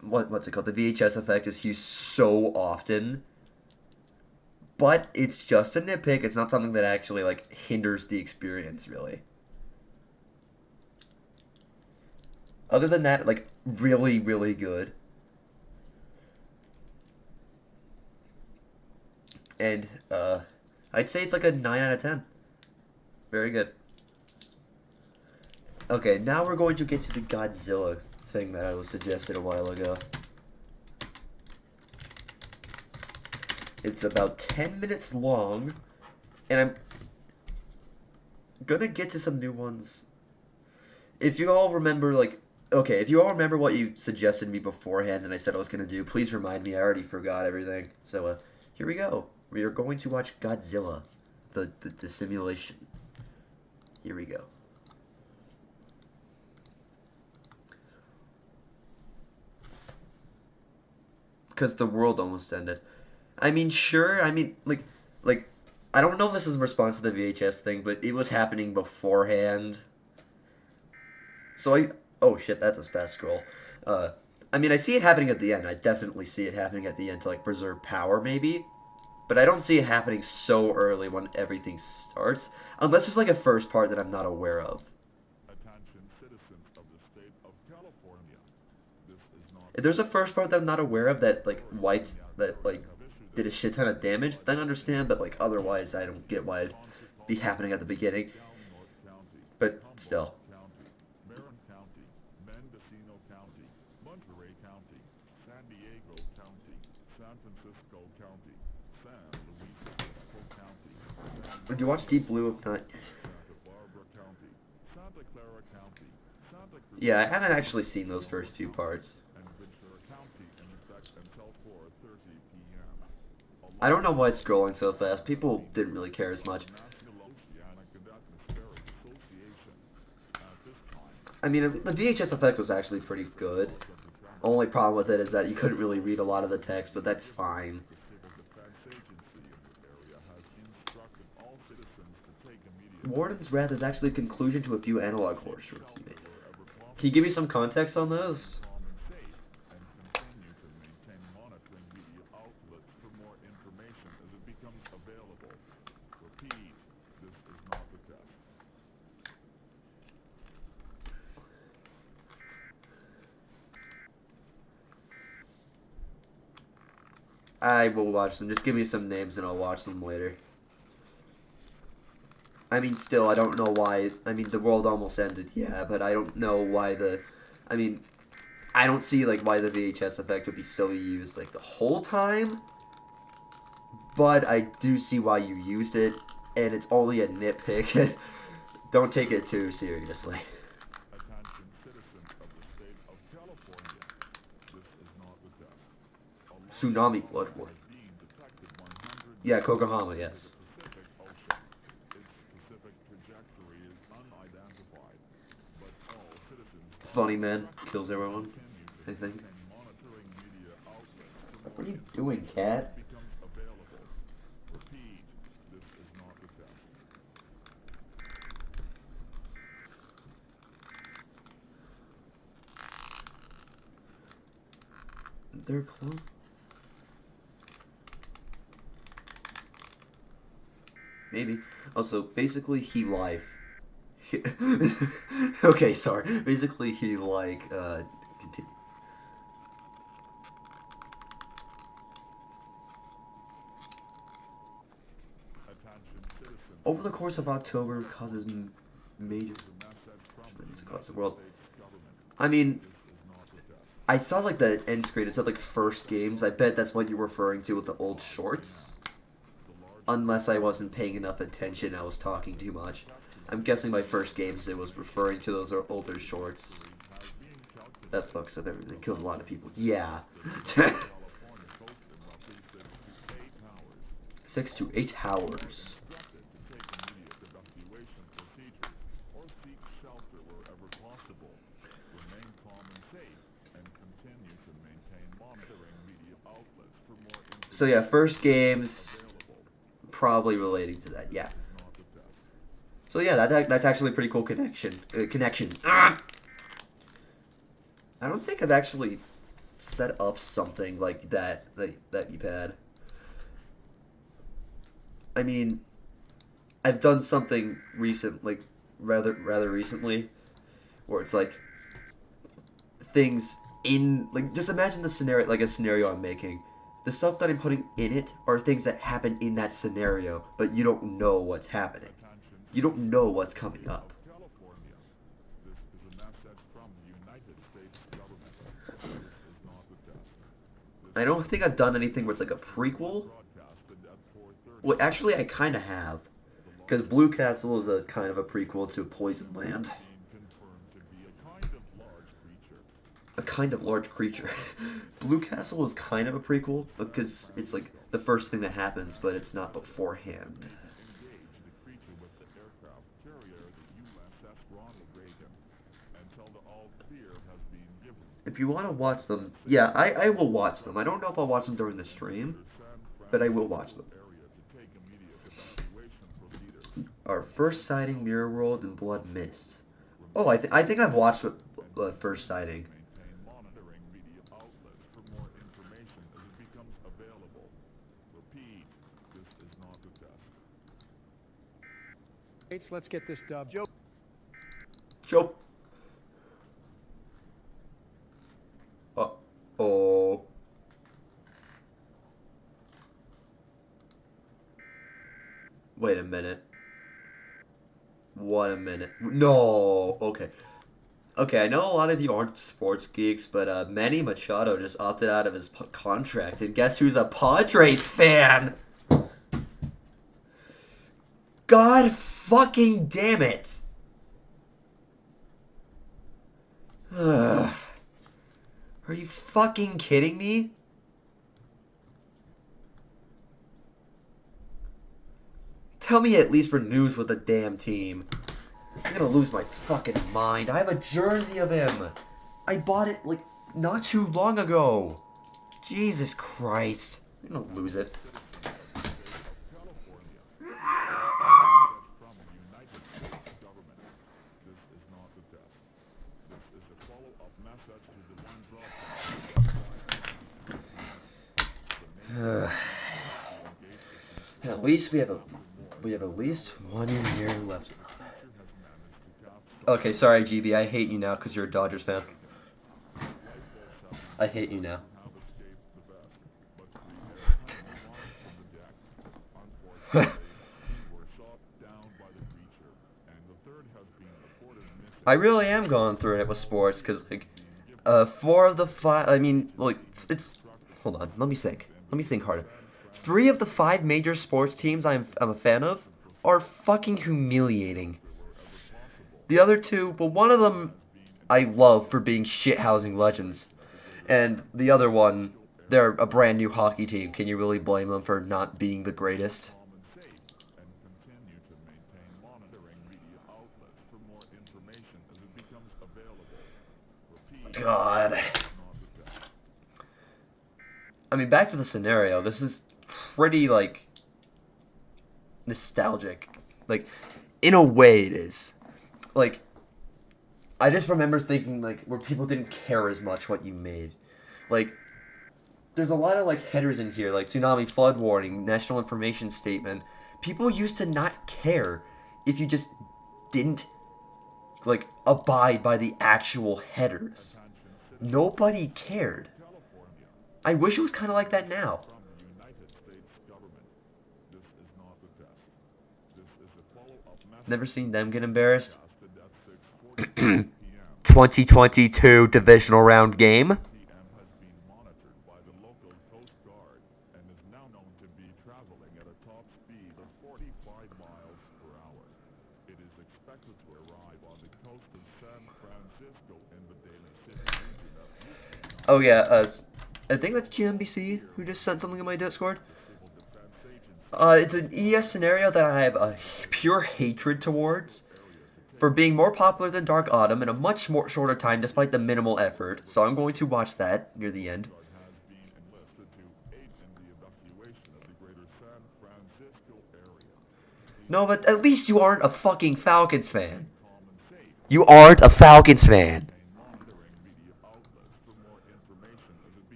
what's it called? The VHS effect is used so often. But it's just a nitpick. It's not something that actually like hinders the experience really. Other than that, like, really, really good. And, I'd say it's like a 9 out of 10. Very good. Okay, now we're going to get to the Godzilla thing that I was suggested a while ago. It's about 10 minutes long, and I'm gonna get to some new ones. If you all remember, like, okay, if you all remember what you suggested me beforehand and I said I was going to do, please remind me. I already forgot everything. So, here we go. We are going to watch Godzilla, the simulation. Here we go. Because the world almost ended. I mean, sure. I mean, like, I don't know if this is in response to the VHS thing, but it was happening beforehand. So oh shit, that's a fast scroll. I mean, I see it happening at the end. I definitely see it happening at the end to, like, preserve power, maybe. But I don't see it happening so early when everything starts. Unless there's, like, a first part that I'm not aware of. If there's a first part that I'm not aware of that, like, whites, that, like, did a shit ton of damage, then I understand. But, like, otherwise, I don't get why it'd be happening at the beginning. But, still. Did you watch Deep Blue? If not, yeah, I haven't actually seen those first few parts. I don't know why it's scrolling so fast. People didn't really care as much. I mean, the VHS effect was actually pretty good. Only problem with it is that you couldn't really read a lot of the text, but that's fine. Warden's Wrath is actually a conclusion to a few analog horror shorts he made. Can you give me some context on those? I will watch them. Just give me some names and I'll watch them later. I mean, still, I don't know why. I mean, the world almost ended, yeah, but I don't know why I mean, I don't see, like, why the VHS effect would be still used, like, the whole time. But I do see why you used it, and it's only a nitpick. Don't take it too seriously. Tsunami flood warning. Yeah, Kokohama, yes. Funny man kills everyone, I think. What are you doing, cat? They're close. Maybe. Also, basically, he life. Okay, sorry. Basically, he, like, continue. Over the course of October, causes major across the world. I mean, I saw, like, the end screen. It said, like, first games. I bet that's what you're referring to with the old shorts. Unless I wasn't paying enough attention, I was talking too much. I'm guessing by first games it was referring to those older shorts. That fucks up everything. Kills a lot of people. Yeah. 6 to 8 hours. So yeah, first games probably relating to that. Yeah. So yeah, that's actually a pretty cool connection. Ah! I don't think I've actually set up something like that that you've had. I mean, I've done something rather recently, where it's like things in, like, just imagine the scenario, like a scenario I'm making. The stuff that I'm putting in it are things that happen in that scenario, but you don't know what's happening. You don't know what's coming up. I don't think I've done anything where it's like a prequel. Well, actually, I kind of have. Because Blue Castle is a kind of a prequel to Poison Land. A kind of large creature. Blue Castle is kind of a prequel because it's like the first thing that happens, but it's not beforehand. If you want to watch them, yeah, I will watch them. I don't know if I'll watch them during the stream, but I will watch them. Our first sighting, Mirror World, and Blood Mist. Oh, I think I've watched the first sighting. Let's get this dub. Joe. Uh-oh. Wait a minute. What a minute. No. Okay. Okay, I know a lot of you aren't sports geeks, but Manny Machado just opted out of his contract, and guess who's a Padres fan? God fucking damn it. Ugh. Are you fucking kidding me? Tell me he at least renews with the damn team. I'm gonna lose my fucking mind. I have a jersey of him. I bought it, like, not too long ago. Jesus Christ. I'm gonna lose it. At least we have at least 1 year left. Okay, sorry, GB. I hate you now because you're a Dodgers fan. I hate you now. I really am going through it with sports because, like, 4 of the 5. I mean, like, it's. Hold on. Let me think. Let me think harder. 3 of the 5 major sports teams I'm a fan of are fucking humiliating. The other 2, well, one of them I love for being shithousing legends. And the other one, they're a brand new hockey team. Can you really blame them for not being the greatest? God. I mean, back to the scenario. This is pretty, like, nostalgic. Like, in a way it is. Like, I just remember thinking, like, where people didn't care as much what you made. Like, there's a lot of, like, headers in here, like tsunami flood warning, national information statement. People used to not care if you just didn't, like, abide by the actual headers. Nobody cared. I wish it was kind of like that now. Never seen them get embarrassed. 2022 divisional round game. Oh yeah, I think that's GMBC who just sent something in my Discord. It's an ES scenario that I have a pure hatred towards for being more popular than Dark Autumn in a much more shorter time despite the minimal effort. So I'm going to watch that near the end. No, but at least you aren't a fucking Falcons fan. You aren't a Falcons fan.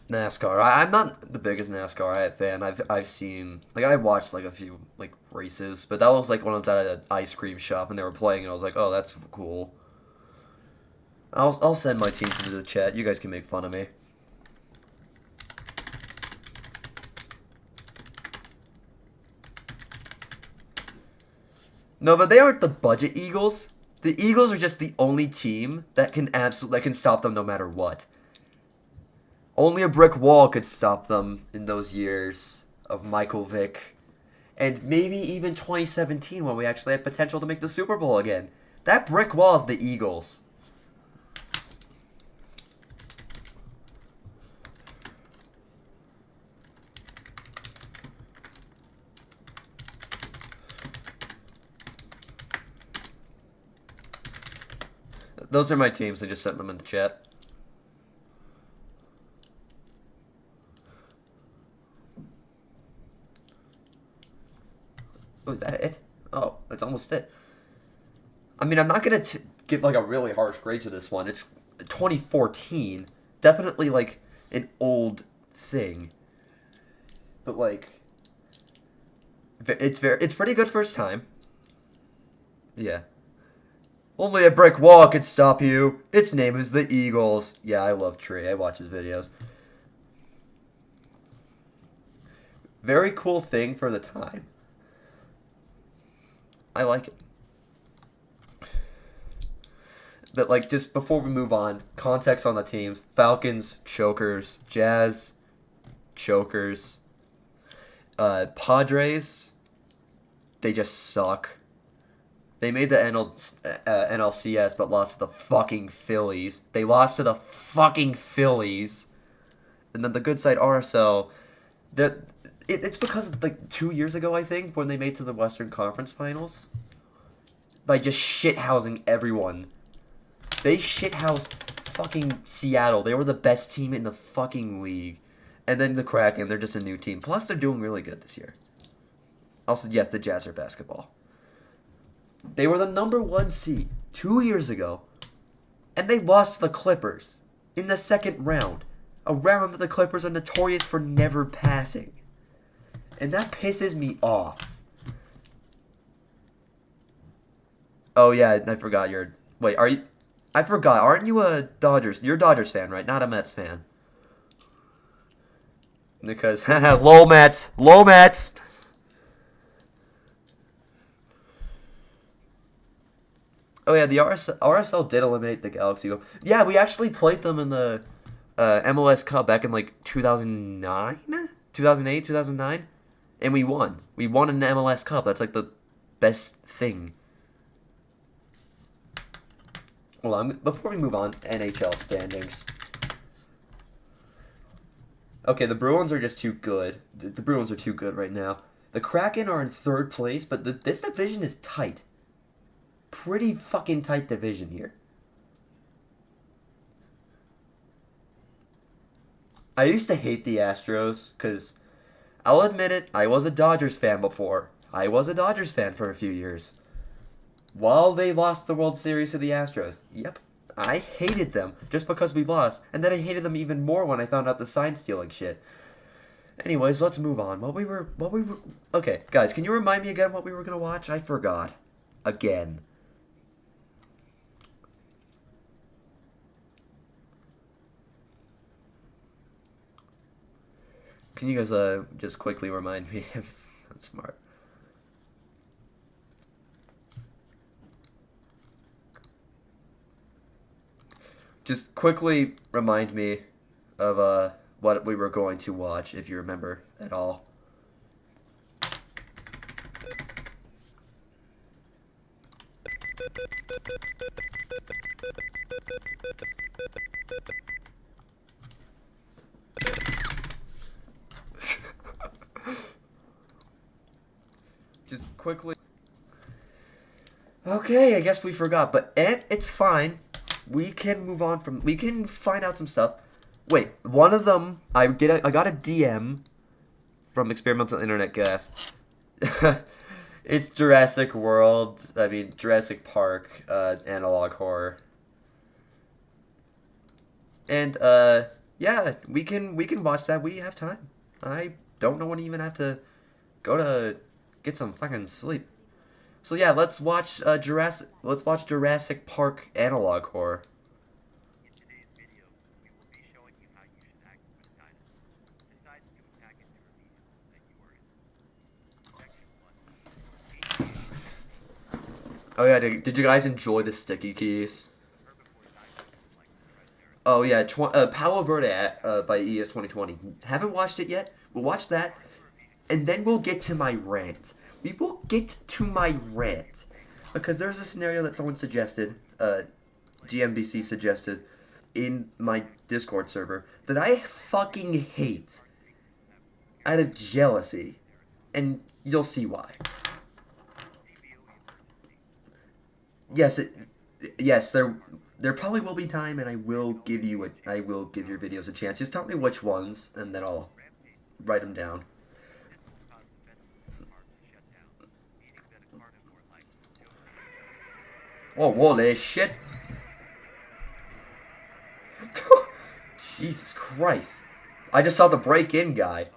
NASCAR. I'm not the biggest NASCAR fan. I've seen, like, I watched like a few like races, but that was like when I was at an ice cream shop and they were playing and I was like, oh, that's cool. I'll send my team to the chat. You guys can make fun of me. No, but they aren't the budget Eagles. The Eagles are just the only team that can stop them no matter what. Only a brick wall could stop them in those years of Michael Vick. And maybe even 2017 when we actually had potential to make the Super Bowl again. That brick wall is the Eagles. Those are my teams. I just sent them in the chat. Oh, is that it? Oh, that's almost it. I mean, I'm not going to give, like, a really harsh grade to this one. It's 2014. Definitely, like, an old thing. But, like, it's pretty good first time. Yeah. Only a brick wall could stop you. Its name is the Eagles. Yeah, I love Tree. I watch his videos. Very cool thing for the time. I like it. But, like, just before we move on, context on the teams. Falcons, chokers. Jazz, chokers. Padres, they just suck. They made the NLCS, but lost to the fucking Phillies. They lost to the fucking Phillies. And then the good side, RSL, it's because, like, 2 years ago, I think, when they made to the Western Conference Finals. By just shithousing everyone. They shithoused fucking Seattle. They were the best team in the fucking league. And then the Kraken, they're just a new team. Plus, they're doing really good this year. Also, yes, the Jazz are basketball. They were the #1 seed 2 years ago. And they lost to the Clippers in the second round. A round that the Clippers are notorious for never passing. And that pisses me off. Oh, yeah, I forgot you're... Wait, are you... I forgot. Aren't you a Dodgers... You're a Dodgers fan, right? Not a Mets fan. Because, haha, lol Mets. Lol Mets. Oh, yeah, the RSL did eliminate the Galaxy. Yeah, we actually played them in the MLS Cup back in, like, 2009? 2008, 2009? And we won. We won an MLS Cup. That's, like, the best thing. Hold on, before we move on, NHL standings. Okay, the Bruins are just too good. The Bruins are too good right now. The Kraken are in 3rd place, but this division is tight. Pretty fucking tight division here. I used to hate the Astros, because I'll admit it, I was a Dodgers fan before. I was a Dodgers fan for a few years. While they lost the World Series to the Astros. Yep. I hated them just because we lost. And then I hated them even more when I found out the sign stealing shit. Anyways, let's move on. Okay, guys, can you remind me again what we were gonna watch? I forgot. Again. Can you guys just quickly remind me if that's smart? Just quickly remind me of what we were going to watch, if you remember at all. Just quickly. Okay, I guess we forgot, but it's fine. We can move on from... We can find out some stuff. Wait, one of them... I got a DM from Experimental Internet Gas. It's Jurassic World. I mean, Jurassic Park. Analog horror. And, yeah, we can watch that. We have time. I don't know when to even have to go to get some fucking sleep. So yeah, let's watch Jurassic Park analog horror. In today's video, we will be showing you how you should act when a dinosaur decides to attack a newer medium that you are in. Section 1. Oh yeah, did you guys enjoy the sticky keys? Oh yeah, Palo Verde by ES 2020. Haven't watched it yet? We'll watch that, and then we'll get to my rant. We will get to my rant. Because there's a scenario that someone suggested, GMBC suggested, in my Discord server, that I fucking hate. Out of jealousy. And you'll see why. Yes, there probably will be time, and I will give your videos a chance. Just tell me which ones, and then I'll write them down. Oh, holy shit! Jesus Christ! I just saw the break-in guy.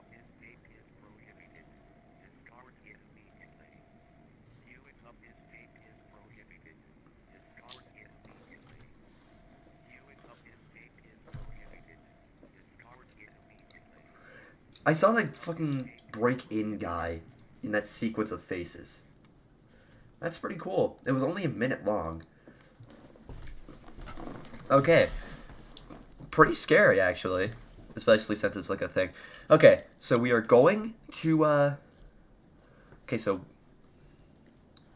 I saw that fucking break-in guy in that sequence of faces. That's pretty cool. It was only a minute long. Okay. Pretty scary, actually. Especially since it's like a thing. Okay, so we are going to, okay, so...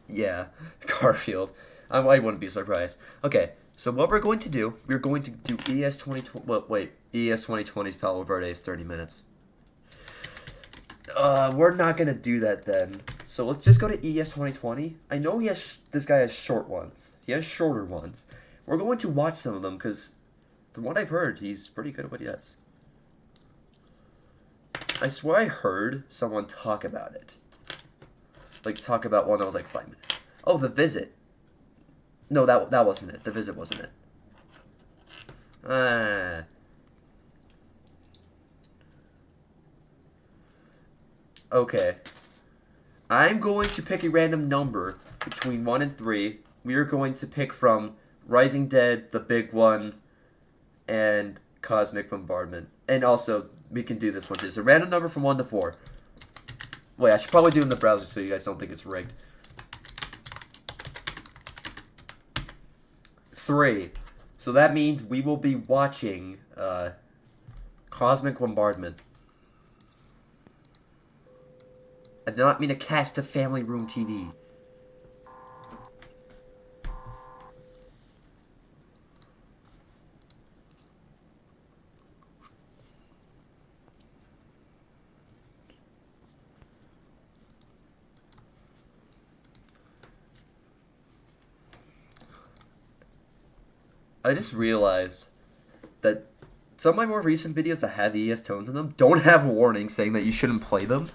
yeah, Garfield. I wouldn't be surprised. Okay, so what we're going to do, we're going to do ES 2020... well, wait, ES 2020's Palo Verde's 30 minutes. We're not gonna do that then. So let's just go to ES 2020. I know this guy has short ones. He has shorter ones. We're going to watch some of them because, from what I've heard, he's pretty good at what he does. I swear I heard someone talk about it. Like, talk about one that was like 5 minutes. Oh, The Visit. No, that wasn't it. The Visit wasn't it. Okay. I'm going to pick a random number between 1 and 3. We are going to pick from Rising Dead, The Big One, and Cosmic Bombardment. And also, we can do this one too. So random number from 1 to 4. Wait, I should probably do it in the browser so you guys don't think it's rigged. 3. So that means we will be watching Cosmic Bombardment. I did not mean to cast a Family Room TV. I just realized that some of my more recent videos that have ES tones in them don't have warnings saying that you shouldn't play them.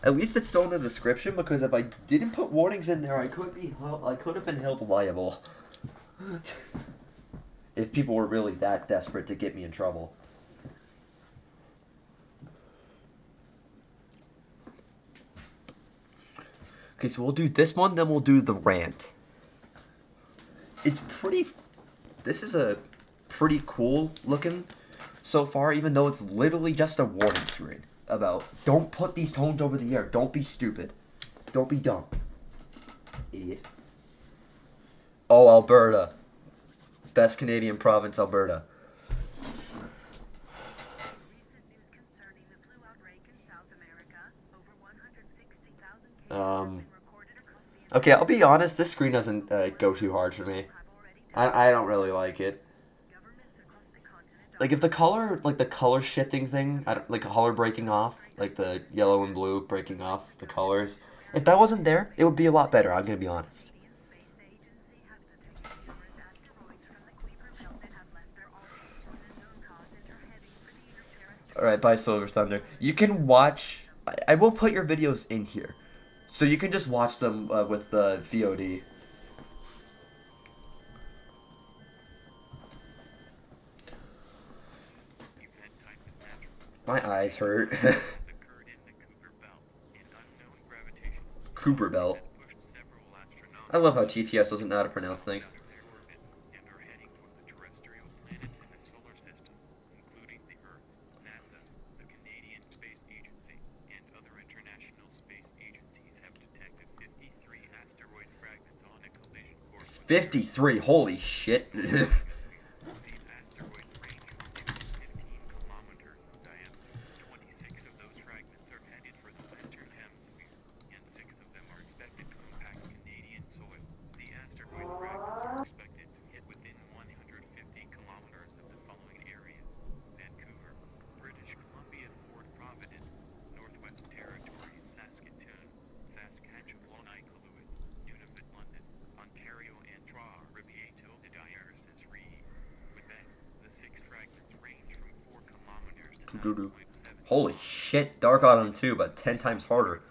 At least it's still in the description, because if I didn't put warnings in there, I could have been held liable. If people were really that desperate to get me in trouble. Okay, so we'll do this one, then we'll do the rant. It's pretty... this is a pretty cool looking so far, even though it's literally just a warning screen. About, don't put these tones over the air. Don't be stupid. Don't be dumb. Idiot. Oh, Alberta. Best Canadian province, Alberta. Okay, I'll be honest, this screen doesn't go too hard for me. I don't really like it. Like, if the color, like the color shifting thing, like color breaking off, like the yellow and blue breaking off the colors, if that wasn't there, it would be a lot better, I'm gonna be honest. Alright, bye Silver Thunder. You can watch, I will put your videos in here, so you can just watch them with the VOD. My eyes hurt. Cooper Belt. I love how TTS doesn't know how to pronounce things. $53, holy shit. Holy shit, Dark Autumn 2, but 10 times harder.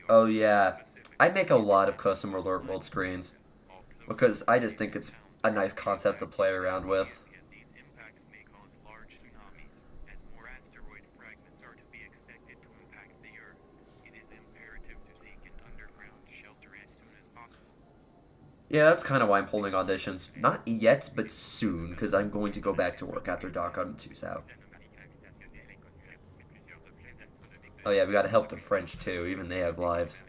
Oh yeah, I make a lot of custom alert world screens because I just think it's a nice concept to play around with. Yeah, that's kind of why I'm holding auditions. Not yet, but soon, because I'm going to go back to work after Dark Autumn 2's out. Oh yeah, we gotta help the French too, even they have lives.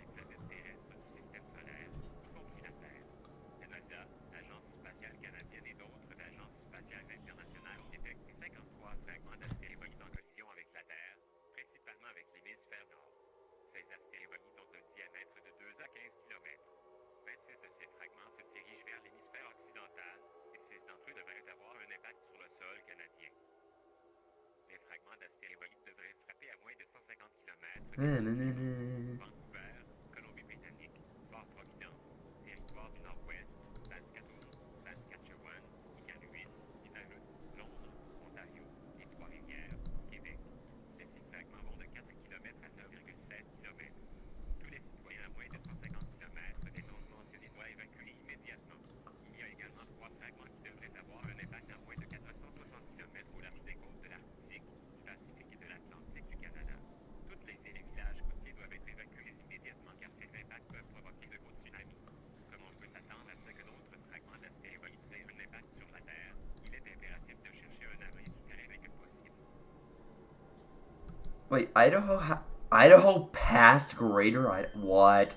Wait, Idaho passed Greater Idaho? What?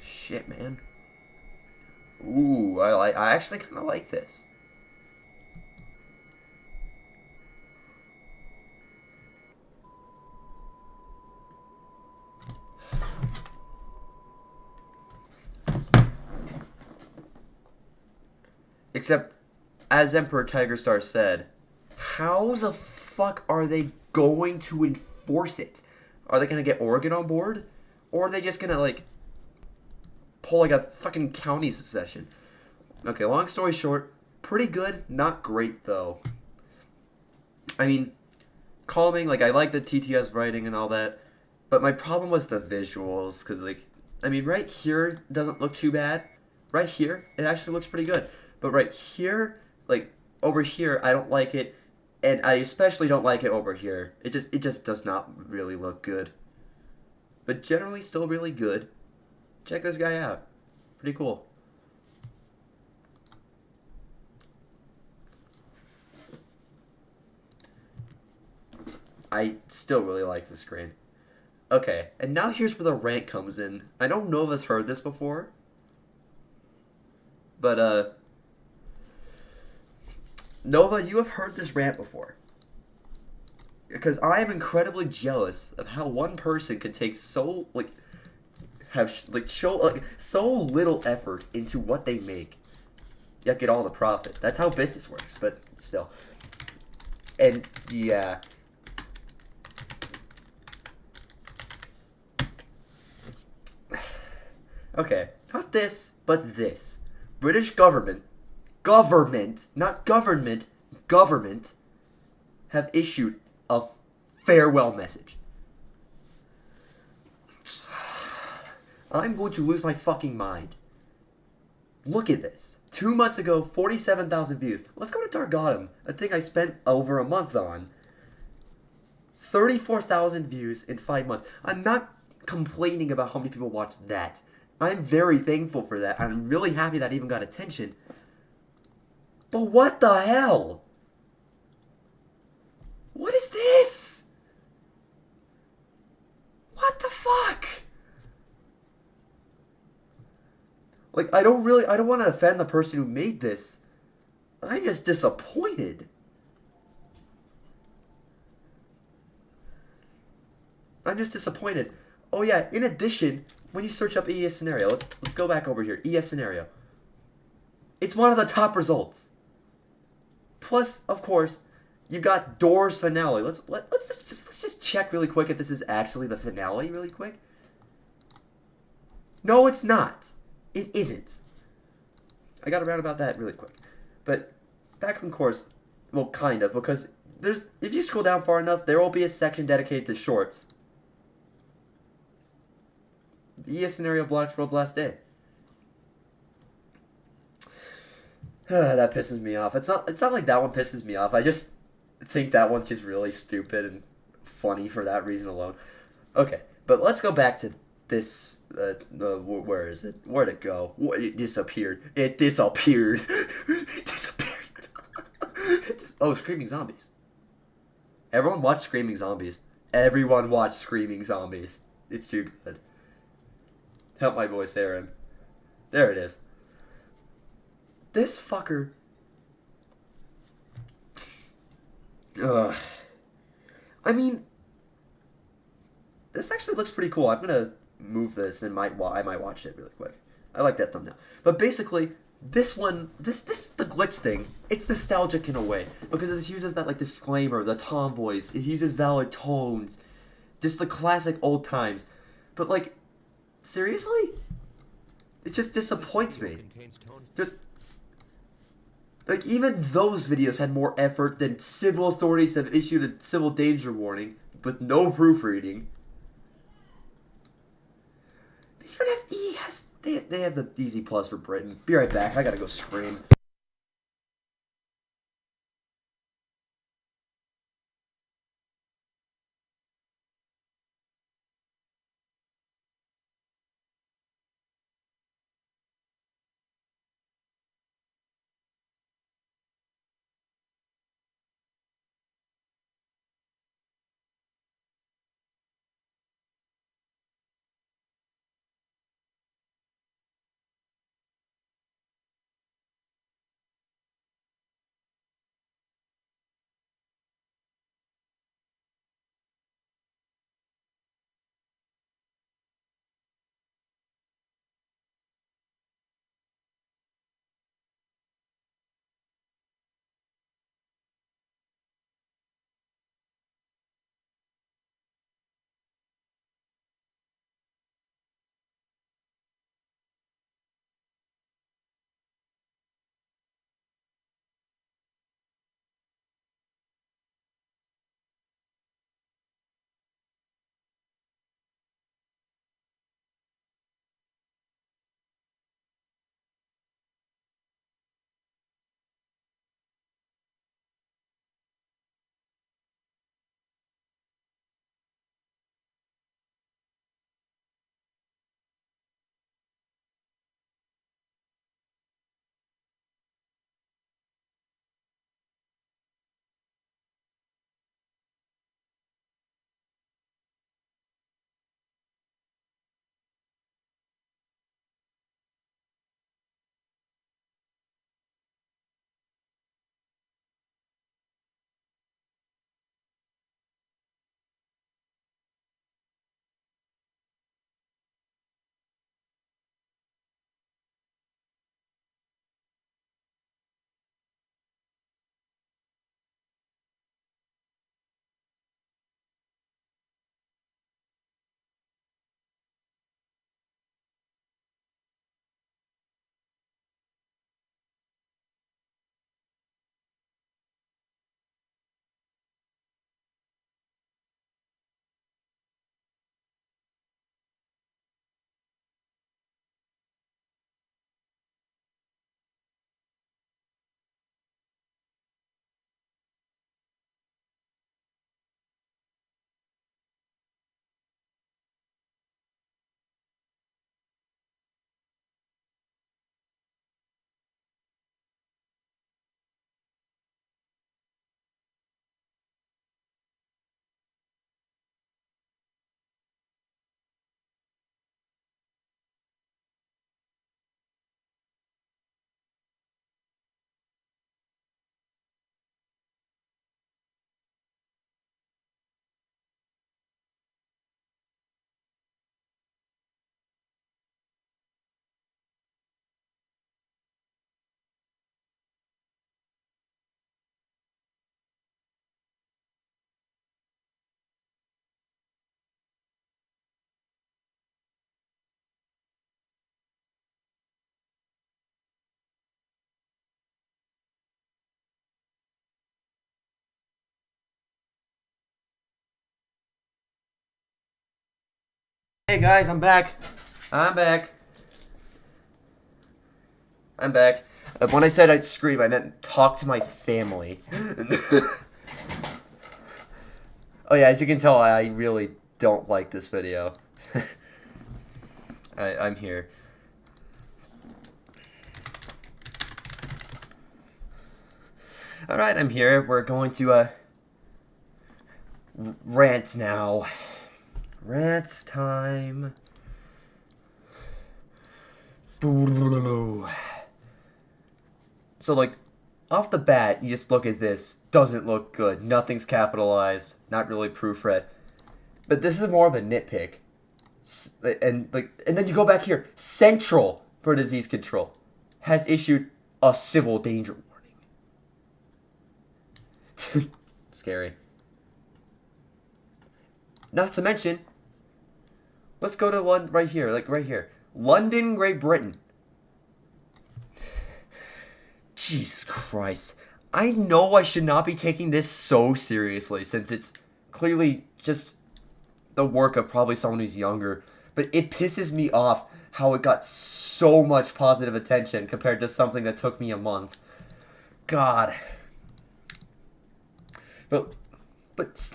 Shit, man. Ooh, I actually kind of like this. Except, as Emperor Tiger Star said, how the fuck are they going to enforce it? Are they gonna get Oregon on board? Or are they just gonna, like, pull, like, a fucking county secession? Okay, long story short, pretty good, not great, though. I mean, calming, like, I like the TTS writing and all that, but my problem was the visuals, because, like, I mean, right here doesn't look too bad. Right here, it actually looks pretty good. But right here, like, over here, I don't like it. And I especially don't like it over here. It just does not really look good. But generally still really good. Check this guy out. Pretty cool. I still really like the screen. Okay, and now here's where the rant comes in. I don't know if I've heard this before. But, Nova, you have heard this rant before. Because I am incredibly jealous of how one person could take so, like, show, like, so little effort into what they make, yet get all the profit. That's how business works, but still. And, yeah. Okay, not this, but this. British government, not government, government, have issued a farewell message. I'm going to lose my fucking mind. Look at this. 2 months ago, 47,000 views. Let's go to Dark Autumn, a thing I spent over a month on. 34,000 views in 5 months. I'm not complaining about how many people watched that. I'm very thankful for that. I'm really happy that even got attention. But what the hell? What is this? What the fuck? Like, I don't want to offend the person who made this. I'm just disappointed. Oh yeah, in addition, when you search up ES scenario, let's go back over here. ES scenario. It's one of the top results. Plus, of course, you got Doors finale. Let's just check really quick if this is actually the finale really quick. No, it's not. It isn't. I got around about that really quick. But back on course, well, kind of, because if you scroll down far enough, there will be a section dedicated to shorts. ES scenario blocks World's Last Day. That pisses me off. It's not like that one pisses me off. I just think that one's just really stupid and funny for that reason alone. Okay, but let's go back to this. Where is it? Where'd it go? It disappeared. It disappeared. It disappeared. Oh, Screaming Zombies. Everyone watch Screaming Zombies. Everyone watch Screaming Zombies. It's too good. Help my voice, Aaron. There it is. This fucker. Ugh. I mean, this actually looks pretty cool. I'm gonna move this and I might watch it really quick. I like that thumbnail. But basically, this one, this the glitch thing, it's nostalgic in a way because it uses that like disclaimer, the tom voice. It uses valid tones, just the classic old times. But like, seriously, it just disappoints me. Just. Like, even those videos had more effort than civil authorities have issued a civil danger warning with no proofreading. They even have they have the Easy Plus for Britain. Be right back. I gotta go scream. Hey guys, I'm back. I'm back. I'm back. When I said I'd scream, I meant talk to my family. Oh yeah, as you can tell, I really don't like this video. I'm here. Alright, I'm here. We're going to, rant now. Rant time. So, like, off the bat, you just look at this. Doesn't look good. Nothing's capitalized. Not really proofread. But this is more of a nitpick. And then you go back here. Central for Disease Control has issued a civil danger warning. Scary. Not to mention, let's go to London right here, like right here. London, Great Britain. Jesus Christ. I know I should not be taking this so seriously since it's clearly just the work of probably someone who's younger. But it pisses me off how it got so much positive attention compared to something that took me a month. God. But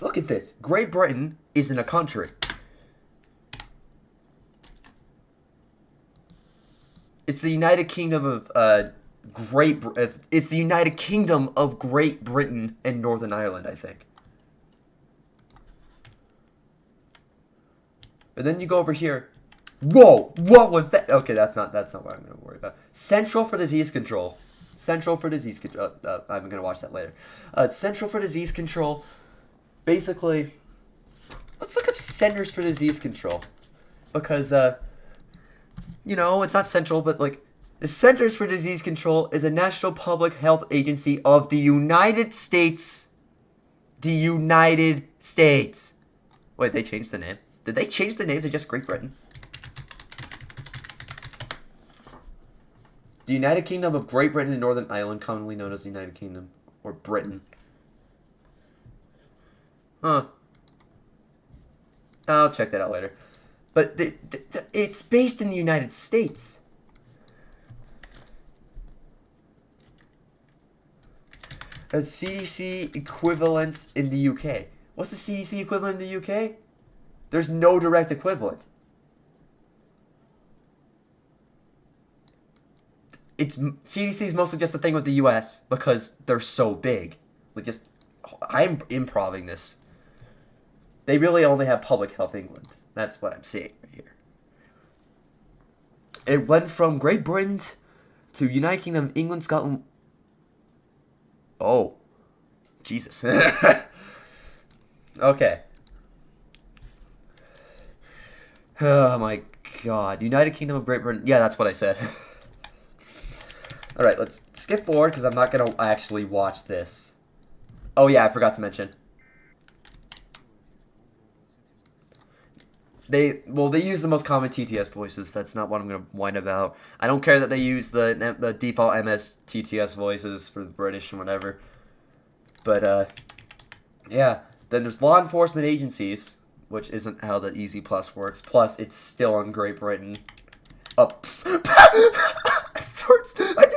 look at this. Great Britain isn't a country. It's the United Kingdom of it's the United Kingdom of Great Britain and Northern Ireland, I think. And then you go over here. Whoa! What was that? Okay, that's not what I'm gonna worry about. Central for Disease Control. Central for Disease Control. I'm gonna watch that later. Central for Disease Control. Basically, let's look up Centers for Disease Control, because you know, it's not central, but like the Centers for Disease Control is a national public health agency of the United States. The United States. Wait, they changed the name. Did they change the name to just Great Britain? The United Kingdom of Great Britain and Northern Ireland, commonly known as the United Kingdom, or Britain. Huh. I'll check that out later. But it's based in the United States. A CDC equivalent in the UK. What's the CDC equivalent in the UK? There's no direct equivalent. CDC is mostly just a thing with the US because they're so big. Like I'm improving this. They really only have Public Health England. That's what I'm seeing right here. It went from Great Britain to United Kingdom of England, Scotland. Oh. Jesus. Okay. Oh my god. United Kingdom of Great Britain. Yeah, that's what I said. Alright, let's skip forward because I'm not going to actually watch this. Oh yeah, I forgot to mention. They use the most common TTS voices. That's not what I'm going to whine about. I don't care that they use the default MS TTS voices for the British and whatever. But, yeah. Then there's law enforcement agencies, which isn't how the Easy Plus works. Plus, it's still in Great Britain. I didn't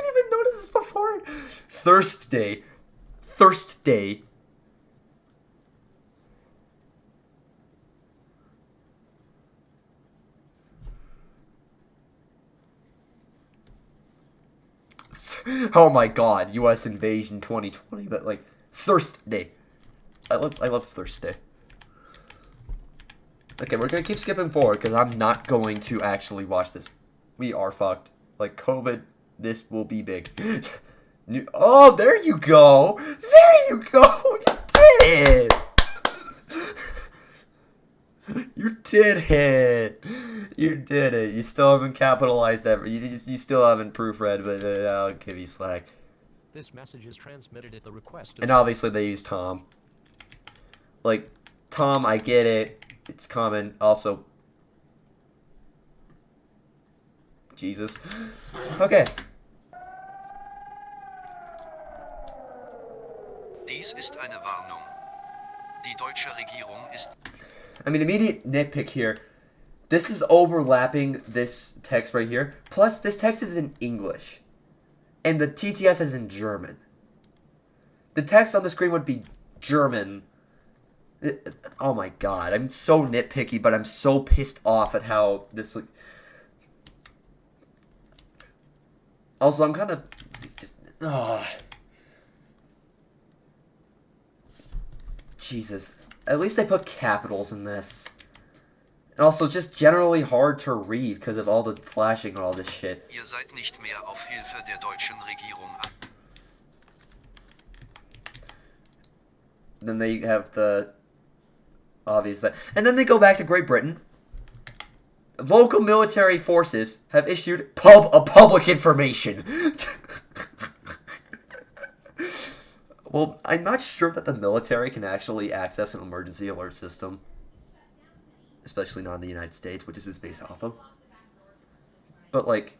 even notice this before. Thursday. Oh my god, US invasion 2020, but like Thursday. I love Thursday. Okay, we're gonna keep skipping forward because I'm not going to actually watch this. We are fucked. Like COVID, this will be big. Oh, there you go. There you go. You did it. You did it. You did it. You still haven't capitalized ever. You still haven't proofread, but I'll give you slack. This message is transmitted at the request of... And obviously they use Tom. Like, Tom, I get it. It's common. Also... Jesus. Okay. Dies ist eine Warnung. Die deutsche Regierung ist... I mean, immediate nitpick here. This is overlapping this text right here. Plus, this text is in English. And the TTS is in German. The text on the screen would be German. Oh my god. I'm so nitpicky, but I'm so pissed off at how this... Also, I'm kind of... Jesus. At least I put capitals in this. And also just generally hard to read because of all the flashing and all this shit. Ihr seid nicht mehr auf Hilfe der deutschen Regierung an. Then they have the obvious that. And then they go back to Great Britain. Local military forces have issued public information. Well, I'm not sure that the military can actually access an emergency alert system. Especially not in the United States, which this is based off of. But, like,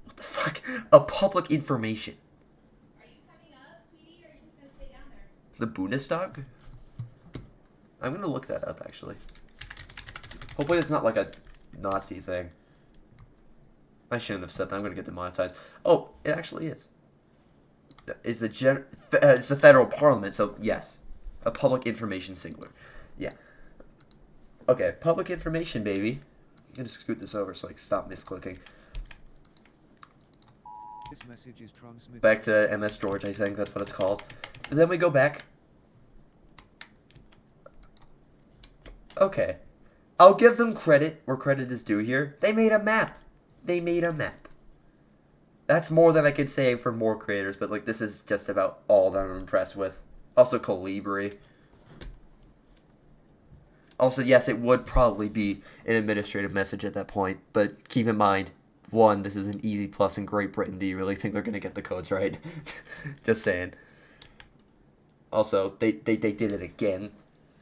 what the fuck? A public information. The Bundestag? I'm gonna look that up, actually. Hopefully it's not like a Nazi thing. I shouldn't have said that. I'm gonna get demonetized. Oh, it actually is. It's the federal parliament, so yes. A public information singular. Yeah. Okay, public information, baby. I'm gonna scoot this over so I can stop misclicking. This message is transmitted. Back to MS George, I think that's what it's called. And then we go back. Okay. I'll give them credit where credit is due here. They made a map. They made a map. That's more than I could say for more creators, but like this is just about all that I'm impressed with. Also Calibri. Also, yes, it would probably be an administrative message at that point, but keep in mind, one, this is an easy plus in Great Britain. Do you really think they're going to get the codes right? Just saying. Also, they did it again.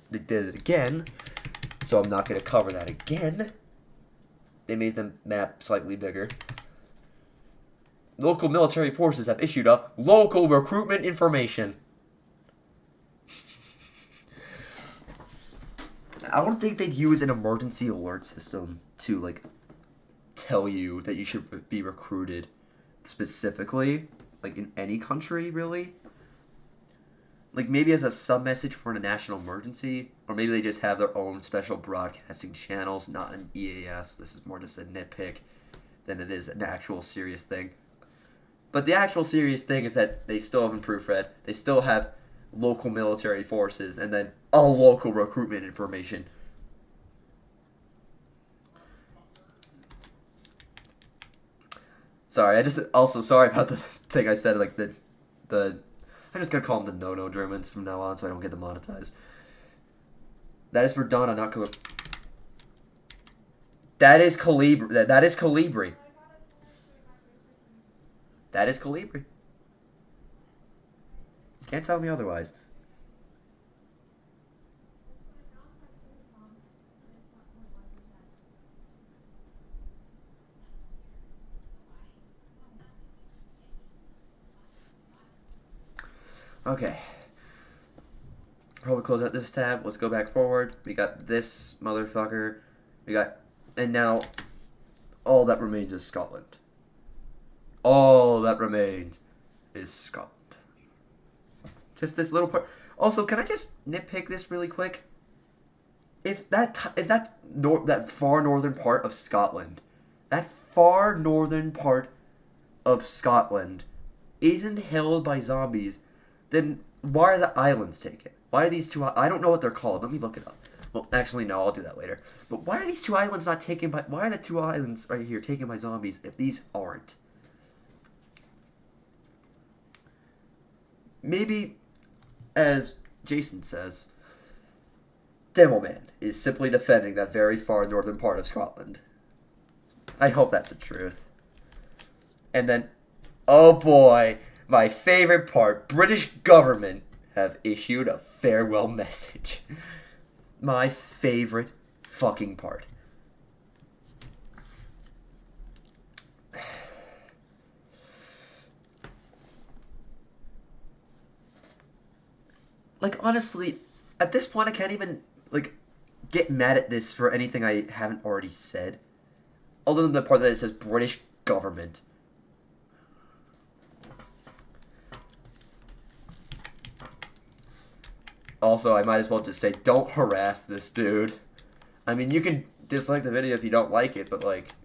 They did it again, so I'm not going to cover that again. They made the map slightly bigger. Local military forces have issued a local recruitment information. I don't think they'd use an emergency alert system to, like, tell you that you should be recruited specifically, like, in any country, really. Like, maybe as a sub-message for a national emergency, or maybe they just have their own special broadcasting channels, not an EAS. This is more just a nitpick than it is an actual serious thing. But the actual serious thing is that they still haven't proofread. They still have local military forces, and then a local recruitment information. Sorry, sorry about the thing I said, like the I'm just gonna call them the no-no Germans from now on so I don't get demonetized. That is for Donna, not Calibri. That is Calibri. That is Calibri. That is Calibri. Can't tell me otherwise. Okay. Probably close out this tab. Let's go back forward. We got this motherfucker. And now, all that remains is Scotland. All that remains is Scotland. Just this little part. Also, can I just nitpick this really quick? If that far northern part of Scotland, isn't held by zombies, then why are the islands taken? Why are these two? I don't know what they're called. Let me look it up. Well, actually, no, I'll do that later. But why are these two islands not taken by? Why are the two islands right here taken by zombies if these aren't? Maybe, as Jason says, Demoman is simply defending that very far northern part of Scotland. I hope that's the truth. And then, oh boy, my favorite part, British government have issued a farewell message. My favorite fucking part. Like, honestly, at this point I can't even, like, get mad at this for anything I haven't already said. Other than the part that it says British government. Also, I might as well just say, don't harass this dude. I mean, you can dislike the video if you don't like it, but like...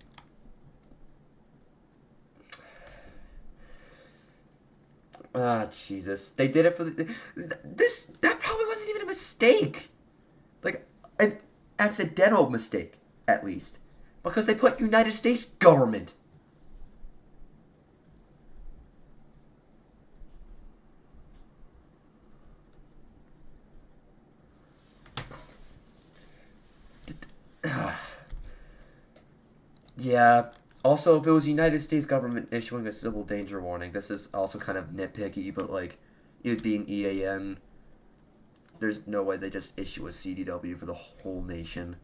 Ah, Jesus. They did it for the... That probably wasn't even a mistake. Like, an accidental mistake, at least. Because they put United States government. Yeah. Also, if it was United States government issuing a civil danger warning, this is also kind of nitpicky, but like, it being EAN, there's no way they just issue a CDW for the whole nation.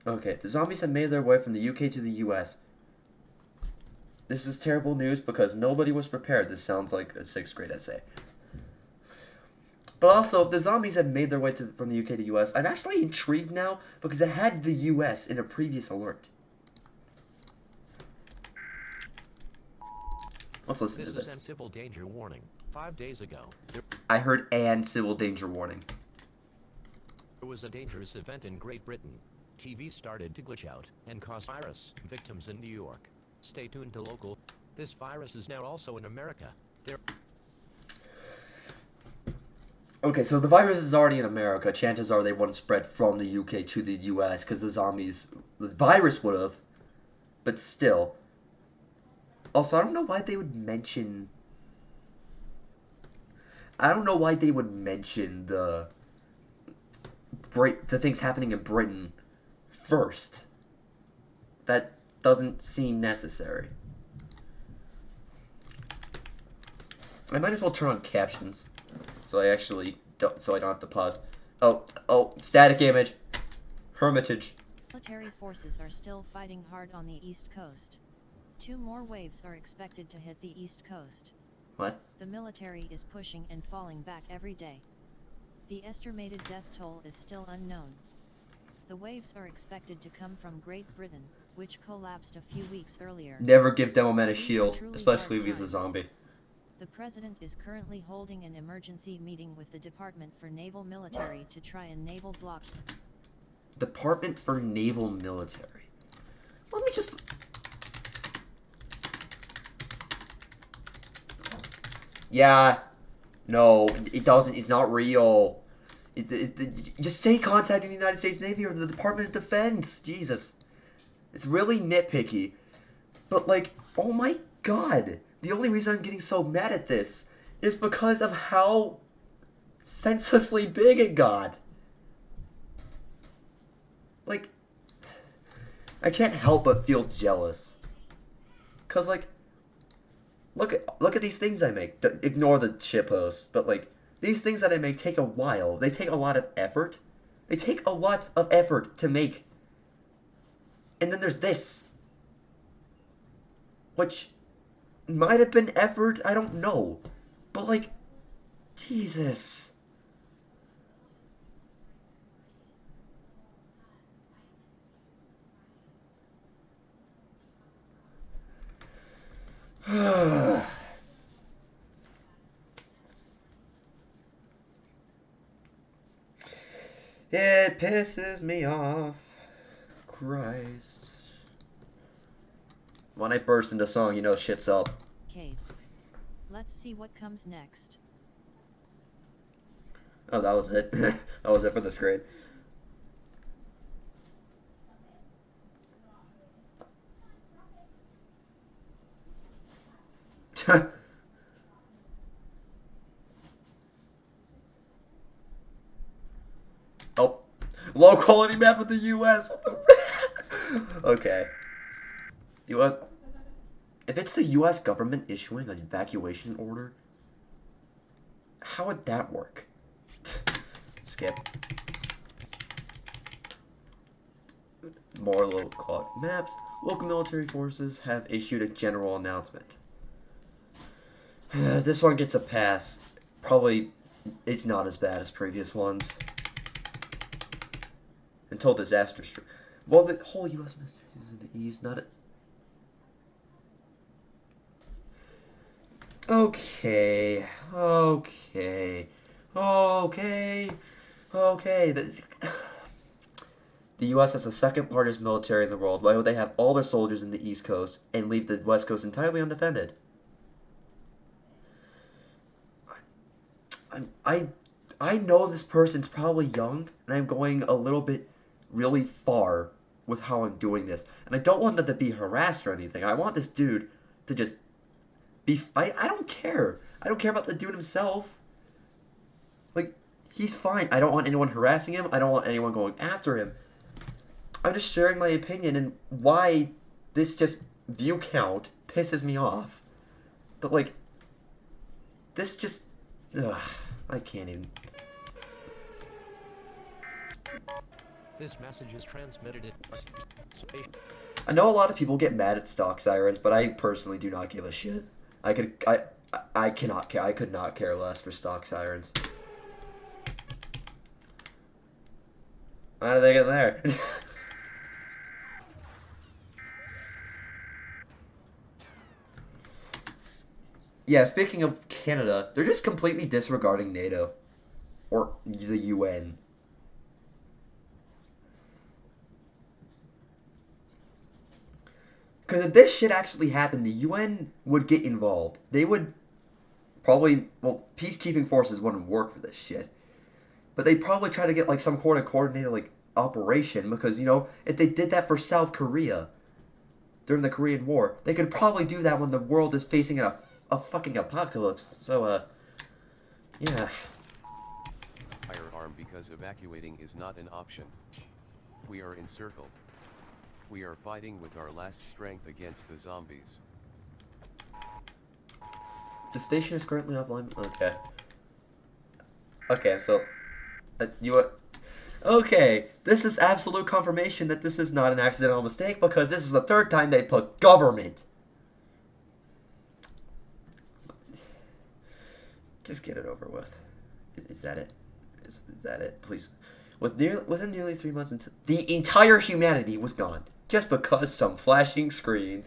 Okay, the zombies have made their way from the UK to the US. This is terrible news because nobody was prepared. This sounds like a 6th grade essay. But also, if the zombies have made their way from the UK to the US, I'm actually intrigued now because it had the US in a previous alert. Let's listen to this. This is a civil danger warning. 5 days ago, I heard "and civil danger warning." there was a dangerous event in Great Britain. TV started to glitch out and cause virus victims in New York. Stay tuned to local. This virus is now also in America. Okay, so the virus is already in America. Chances are they wouldn't spread from the UK to the US because the virus would have. But still. Also, I don't know why they would mention... the things happening in Britain first. That doesn't seem necessary. I might as well turn on captions. So I don't have to pause. Oh, static image. Hermitage. Military forces are still fighting hard on the East Coast. 2 more waves are expected to hit the East Coast. What? The military is pushing and falling back every day. The estimated death toll is still unknown. The waves are expected to come from Great Britain, which collapsed a few weeks earlier. Never give Demoman a shield, especially if he's a zombie. The president is currently holding an emergency meeting with the Department for Naval Military to try and naval block. Department for Naval Military. Let me just... Yeah. No, it doesn't. It's not real. Just say contacting the United States Navy or the Department of Defense. Jesus. It's really nitpicky. But, like, oh my god. The only reason I'm getting so mad at this is because of how senselessly big it got. Like, I can't help but feel jealous. Cause like, look at these things I make. Ignore the shitpost, but like, these things that I make take a while. They take a lot of effort. They take a lot of effort to make. And then there's this, which might have been effort, I don't know. But like, Jesus. It pisses me off. Christ. When I burst into song, you know shit's up. Cade. Let's see what comes next. Oh, that was it. That was it for this grade. Oh, low quality map of the U.S. What the? Okay. U.S. If it's the U.S. government issuing an evacuation order, how would that work? Skip. More low quality maps. Local military forces have issued a general announcement. This one gets a pass. Probably, it's not as bad as previous ones. Until disaster strike. Well, the whole U.S. military is in the East, not a... Okay. The U.S. has the second largest military in the world. Why would they have all their soldiers in the East Coast and leave the West Coast entirely undefended? I know this person's probably young, and I'm going a little bit really far with how I'm doing this. And I don't want them to be harassed or anything. I want this dude to just be... I don't care. I don't care about the dude himself. Like, he's fine. I don't want anyone harassing him. I don't want anyone going after him. I'm just sharing my opinion and why this just view count pisses me off. But, like, this just... Ugh, I can't even... This message is transmitted at... I know a lot of people get mad at stock sirens, but I personally do not give a shit. I could not care less for stock sirens. How did they get there? Yeah, speaking of Canada, they're just completely disregarding NATO. Or the UN. Because if this shit actually happened, the UN would get involved. They would probably... Well, peacekeeping forces wouldn't work for this shit. But they'd probably try to get, like, some sort of coordinated, like, operation. Because, you know, if they did that for South Korea during the Korean War, they could probably do that when the world is facing a fucking apocalypse. So, yeah. Firearm because evacuating is not an option. We are encircled. We are fighting with our last strength against the zombies. The station is currently offline. Okay. Okay, so... Okay, this is absolute confirmation that this is not an accidental mistake because this is the third time they put government. Just get it over with. Is that it? Is that it? Please. Within nearly 3 months, the entire humanity was gone. Just because some flashing screen.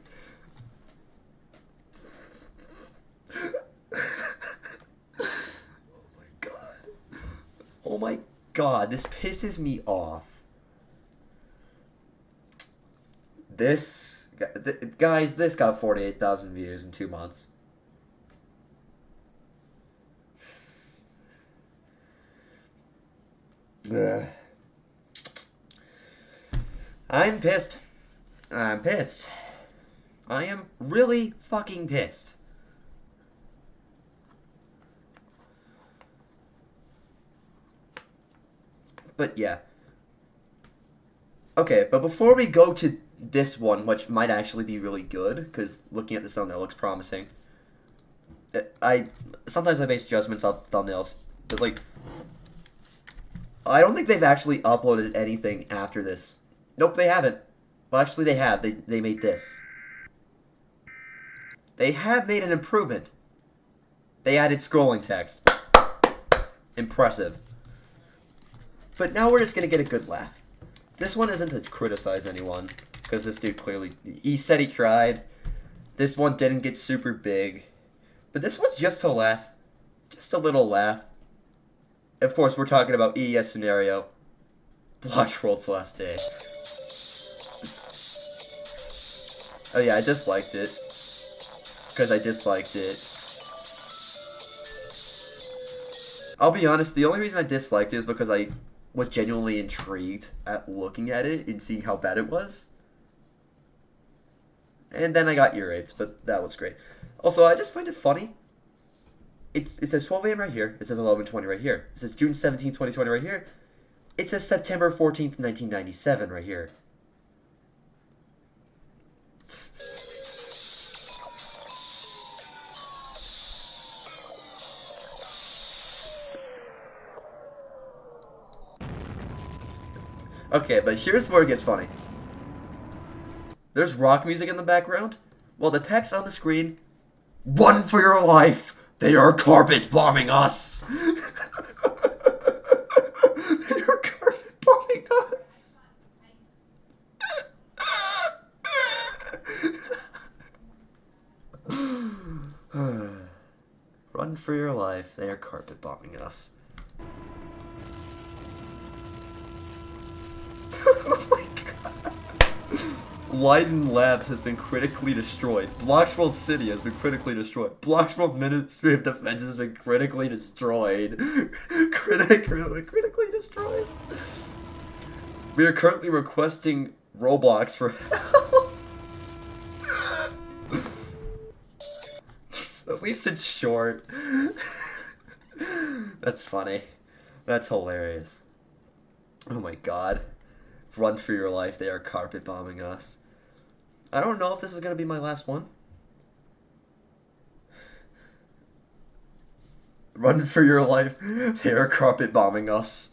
Oh my god, this pisses me off. Guys, this got 48,000 views in 2 months. Ugh. I'm pissed. I'm pissed. I am really fucking pissed. But yeah. Okay, but before we go to this one, which might actually be really good, because looking at the thumbnail looks promising. Sometimes I base judgments off thumbnails, but like, I don't think they've actually uploaded anything after this. Nope, they haven't. Well, actually, they have. They made this. They have made an improvement. They added scrolling text. Impressive. But now we're just gonna get a good laugh. This one isn't to criticize anyone, because this dude clearly... He said he tried. This one didn't get super big. But this one's just to laugh. Just a little laugh. Of course, we're talking about EES scenario. Blox World's last day. Oh yeah, I disliked it. Because I disliked it. I'll be honest, the only reason I disliked it is because I was genuinely intrigued at looking at it and seeing how bad it was. And then I got ear raped, but that was great. Also, I just find it funny. It says 12 a.m. right here. It says 11:20 right here. It says June 17, 2020 right here. It says September 14th, 1997 right here. Okay, but here's where it gets funny. There's rock music in the background. Well, the text on the screen, run for your life. They are carpet bombing us! They are carpet bombing us! Run for your life. They are carpet bombing us. Oh my god. Leiden Labs has been critically destroyed. Bloxworld City has been critically destroyed. Bloxworld Ministry of Defense has been critically destroyed. Critically destroyed. We are currently requesting Roblox for help. At least it's short. That's funny. That's hilarious. Oh my god. Run for your life. They are carpet bombing us. I don't know if this is going to be my last one. Run for your life. They are carpet bombing us.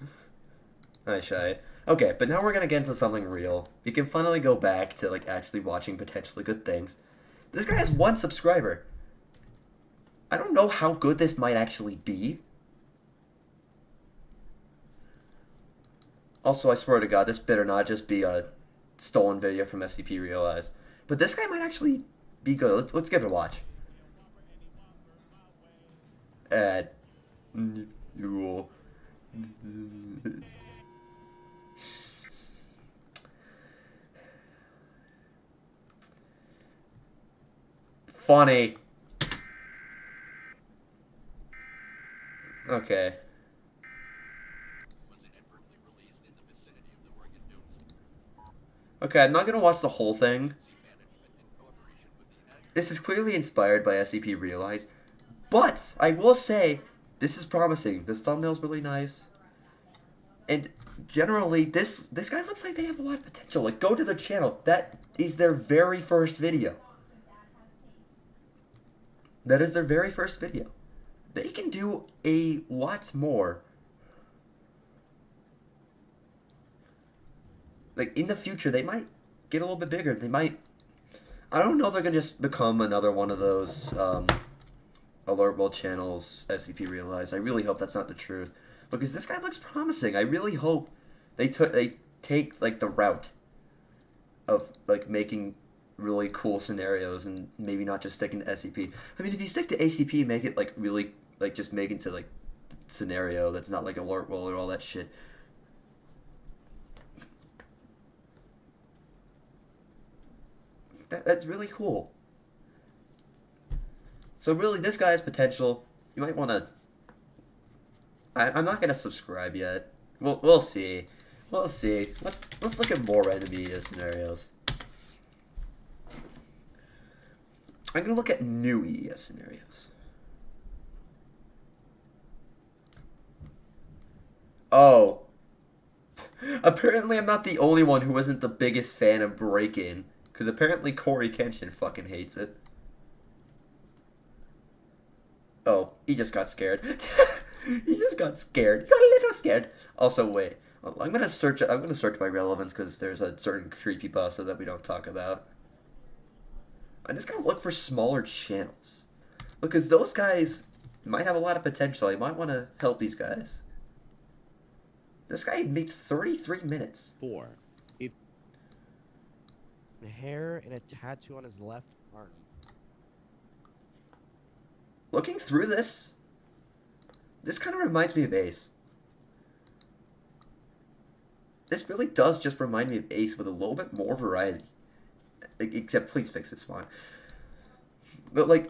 Hi, Shy. Okay, but now we're going to get into something real. You can finally go back to like actually watching potentially good things. This guy has 1 subscriber. I don't know how good this might actually be. Also, I swear to God, this better not just be a stolen video from SCP Realize. But this guy might actually be good. Let's give it a watch. Funny. Okay. Okay, I'm not gonna watch the whole thing. This is clearly inspired by SCP Realize, but I will say this is promising. This thumbnail's really nice, and generally, this guy looks like they have a lot of potential. Like, go to their channel. That is their very first video. That is their very first video. They can do a lot more. Like, in the future, they might get a little bit bigger. They might... I don't know if they're going to just become another one of those Alert World channels, SCP Realize. I really hope that's not the truth. Because this guy looks promising. I really hope they take, like, the route of, like, making really cool scenarios and maybe not just sticking to SCP. I mean, if you stick to ACP, make it, like, really, like, just make it to, like, scenario that's not, like, Alert World or all that shit. That's really cool. So really, this guy has potential. You might want to... I'm not going to subscribe yet. We'll see. We'll see. Let's look at more random media scenarios. I'm going to look at new EES scenarios. Oh. Apparently I'm not the only one who wasn't the biggest fan of Break-In. Because apparently Corey Kenshin fucking hates it. Oh, he just got scared. He just got scared. He got a little scared. Also, wait. I'm gonna search by relevance because there's a certain creepypasta that we don't talk about. I'm just gonna look for smaller channels. Because those guys might have a lot of potential. I might want to help these guys. This guy made 33 minutes. 4. Hair and a tattoo on his left arm. Looking through this kind of reminds me of Ace. This really does just remind me of Ace with a little bit more variety. Except, please fix this font. But, like,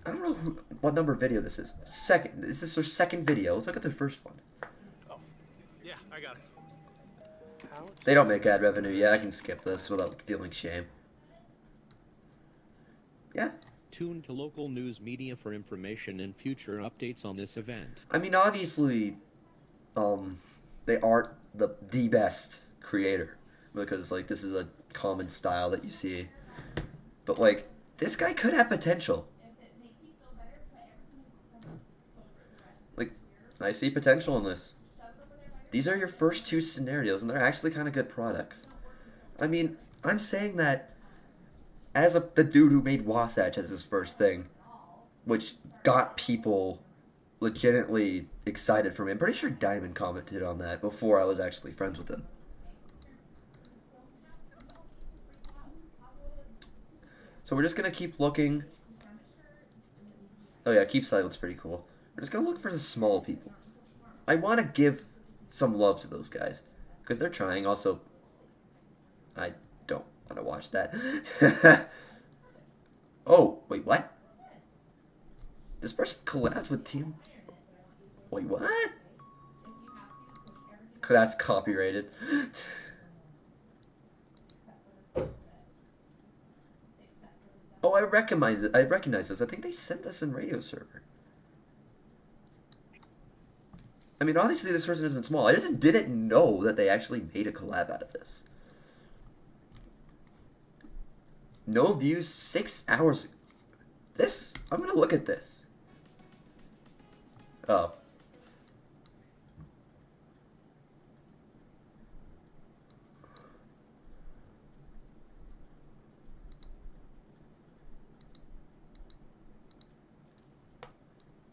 I don't know what number video this is. This is their second video. Let's look at the first one. Oh, yeah, I got it. They don't make ad revenue. Yeah, I can skip this without feeling shame. Yeah. Tune to local news media for information and future updates on this event. I mean, obviously, they aren't the best creator because, like, this is a common style that you see. But, like, this guy could have potential. Like, I see potential in this. These are your first 2 scenarios, and they're actually kind of good products. I mean, I'm saying that as the dude who made Wasatch as his first thing. which got people legitimately excited for me. I'm pretty sure Diamond commented on that before I was actually friends with him. So we're just going to keep looking. Oh yeah, keep silence pretty cool. We're just going to look for the small people. I want to give some love to those guys because they're trying. Also, I don't want to watch that. Oh, wait, what? This person collabs with Team... Wait, what? That's copyrighted. Oh, I recognize it. I recognize this. I think they sent this in Radio Server. I mean, obviously this person isn't small. I just didn't know that they actually made a collab out of this. No views, 6 hours. This? I'm gonna look at this. Oh.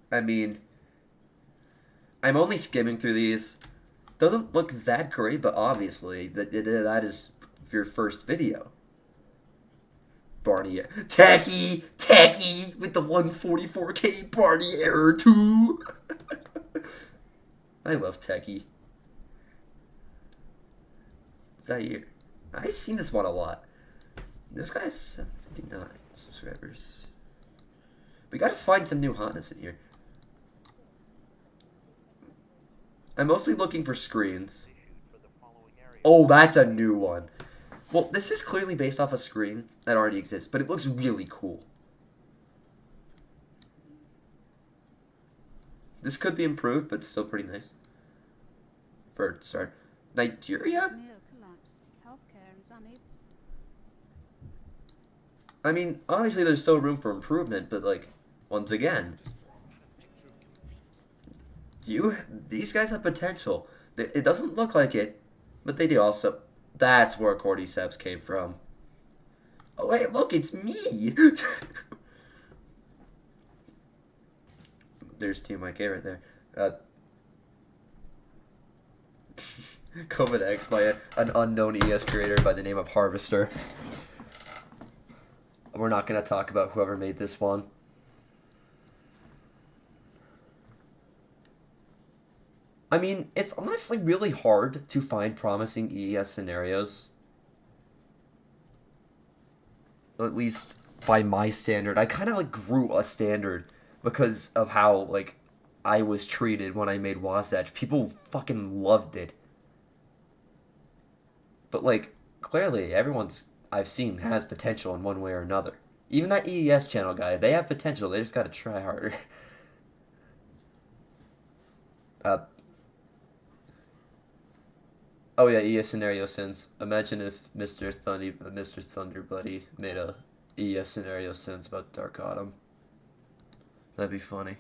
I mean, I'm only skimming through these. Doesn't look that great, but obviously that is your first video. Barney, Tacky with the 144K Barney error too. I love Tacky. Zaire, I've seen this one a lot. This guy has 759 subscribers. We gotta find some new hotness in here. I'm mostly looking for screens. Oh, that's a new one. Well, this is clearly based off a screen that already exists, but it looks really cool. This could be improved, but still pretty nice. For a start. Nigeria? I mean, obviously there's still room for improvement, but like, once again, these guys have potential. It doesn't look like it, but they do also. That's where Cordyceps came from. Oh wait, look, it's me! There's Team Mike right there. COVID X by an unknown ES creator by the name of Harvester. We're not going to talk about whoever made this one. I mean, it's honestly really hard to find promising EES scenarios. At least by my standard. I kind of like grew a standard because of how like I was treated when I made Wasatch. People fucking loved it. But like, clearly everyone's I've seen has potential in one way or another. Even that EES channel guy, they have potential. They just gotta try harder. Oh yeah, ES scenario sins. Imagine if Mr. Thunderbuddy made a ES scenario sins about Dark Autumn. That'd be funny.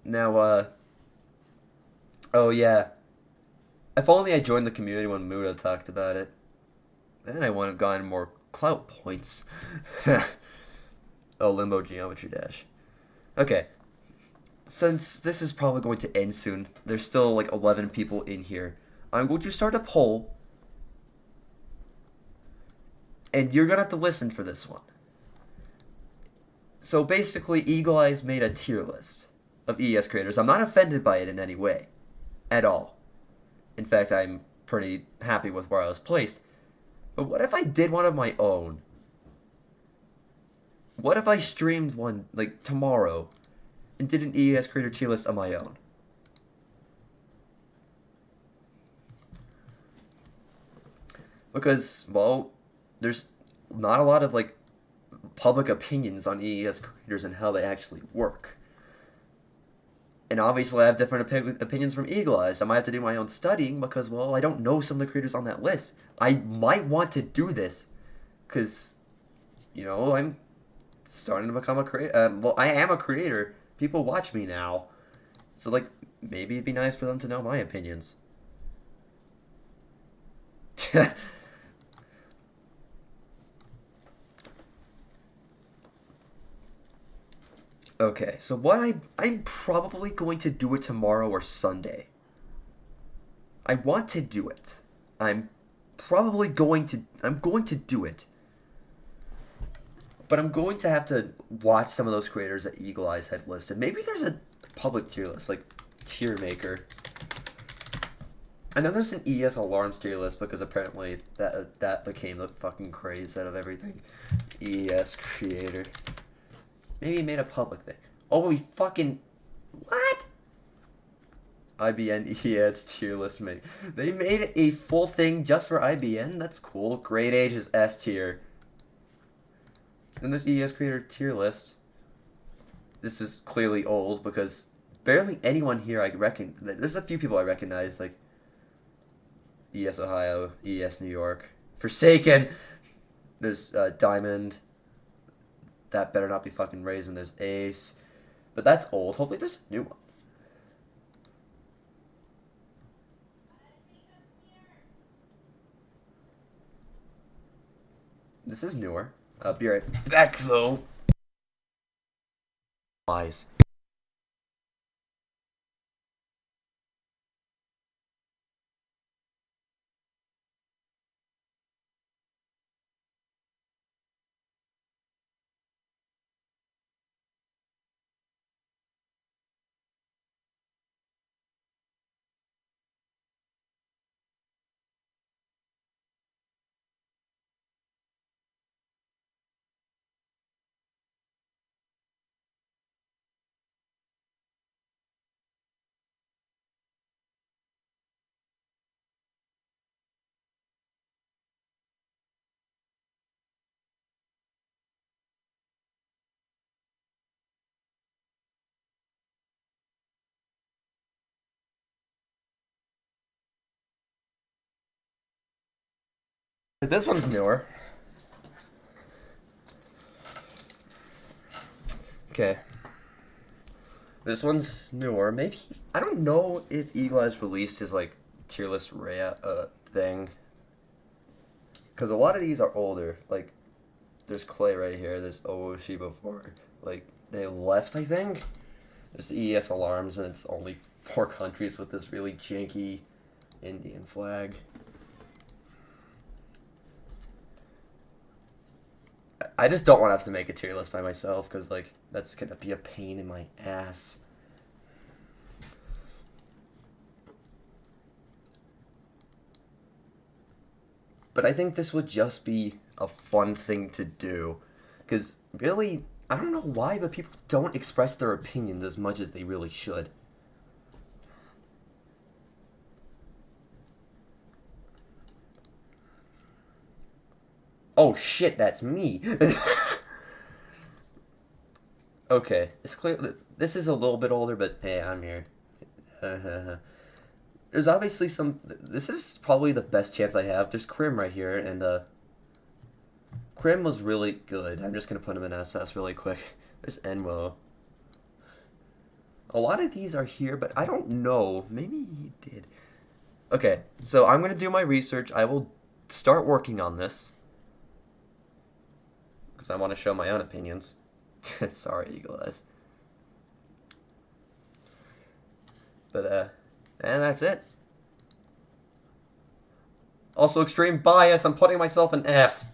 Now, oh yeah. If only I joined the community when Muda talked about it. Then I would have gotten more clout points. Oh, Limbo Geometry Dash. Okay. Since this is probably going to end soon, there's still like 11 people in here. I'm going to start a poll. And you're going to have to listen for this one. So basically, Eagle Eyes made a tier list of ES creators. I'm not offended by it in any way. At all. In fact, I'm pretty happy with where I was placed. But what if I did one of my own? What if I streamed one, like, tomorrow, and did an ES creator tier list on my own? Because, well, there's not a lot of, like, public opinions on ES creators and how they actually work. And obviously I have different opinions from Eagle Eyes. I might have to do my own studying because, well, I don't know some of the creators on that list. I might want to do this because, you know, I'm starting to become a creator. Well, I am a creator. People watch me now. So, like, maybe it'd be nice for them to know my opinions. Okay, so what I'm probably going to do it tomorrow or Sunday. I want to do it. I'm going to do it. But I'm going to have to watch some of those creators that Eagle Eyes had listed. Maybe there's a public tier list, like Tier Maker. I know there's an ES Alarms tier list because apparently that became the fucking craze out of everything. ES creator. Maybe he made a public thing. Oh, we fucking... What? IBN, yeah, it's tier list, mate. They made a full thing just for IBN? That's cool. Great Age is S tier. And there's ES creator tier list. This is clearly old because barely anyone here I reckon... There's a few people I recognize, like ES Ohio, ES New York. Forsaken! There's Diamond. That better not be fucking Raisin. There's Ace. But that's old. Hopefully there's a new one. This is newer. I'll be right back though. Lies. This one's newer. Okay. This one's newer. Maybe, I don't know if Eagle Eyes released his, like, tier list thing. Because a lot of these are older. Like, there's Clay right here. There's Owoshi before. Like, they left, I think. There's the ES Alarms, and it's only 4 countries with this really janky Indian flag. I just don't want to have to make a tier list by myself, because, like, that's going to be a pain in my ass. But I think this would just be a fun thing to do. Because, really, I don't know why, but people don't express their opinions as much as they really should. Oh shit, that's me. Okay, it's clear. This is a little bit older, but hey, I'm here. There's obviously some. This is probably the best chance I have. There's Krim right here, and Krim was really good. I'm just gonna put him in SS really quick. There's Enwo. A lot of these are here, but I don't know. Maybe he did. Okay, so I'm gonna do my research. I will start working on this. Because I want to show my own opinions. Sorry, Eagle Eyes. But, and that's it. Also, extreme bias. I'm putting myself in F.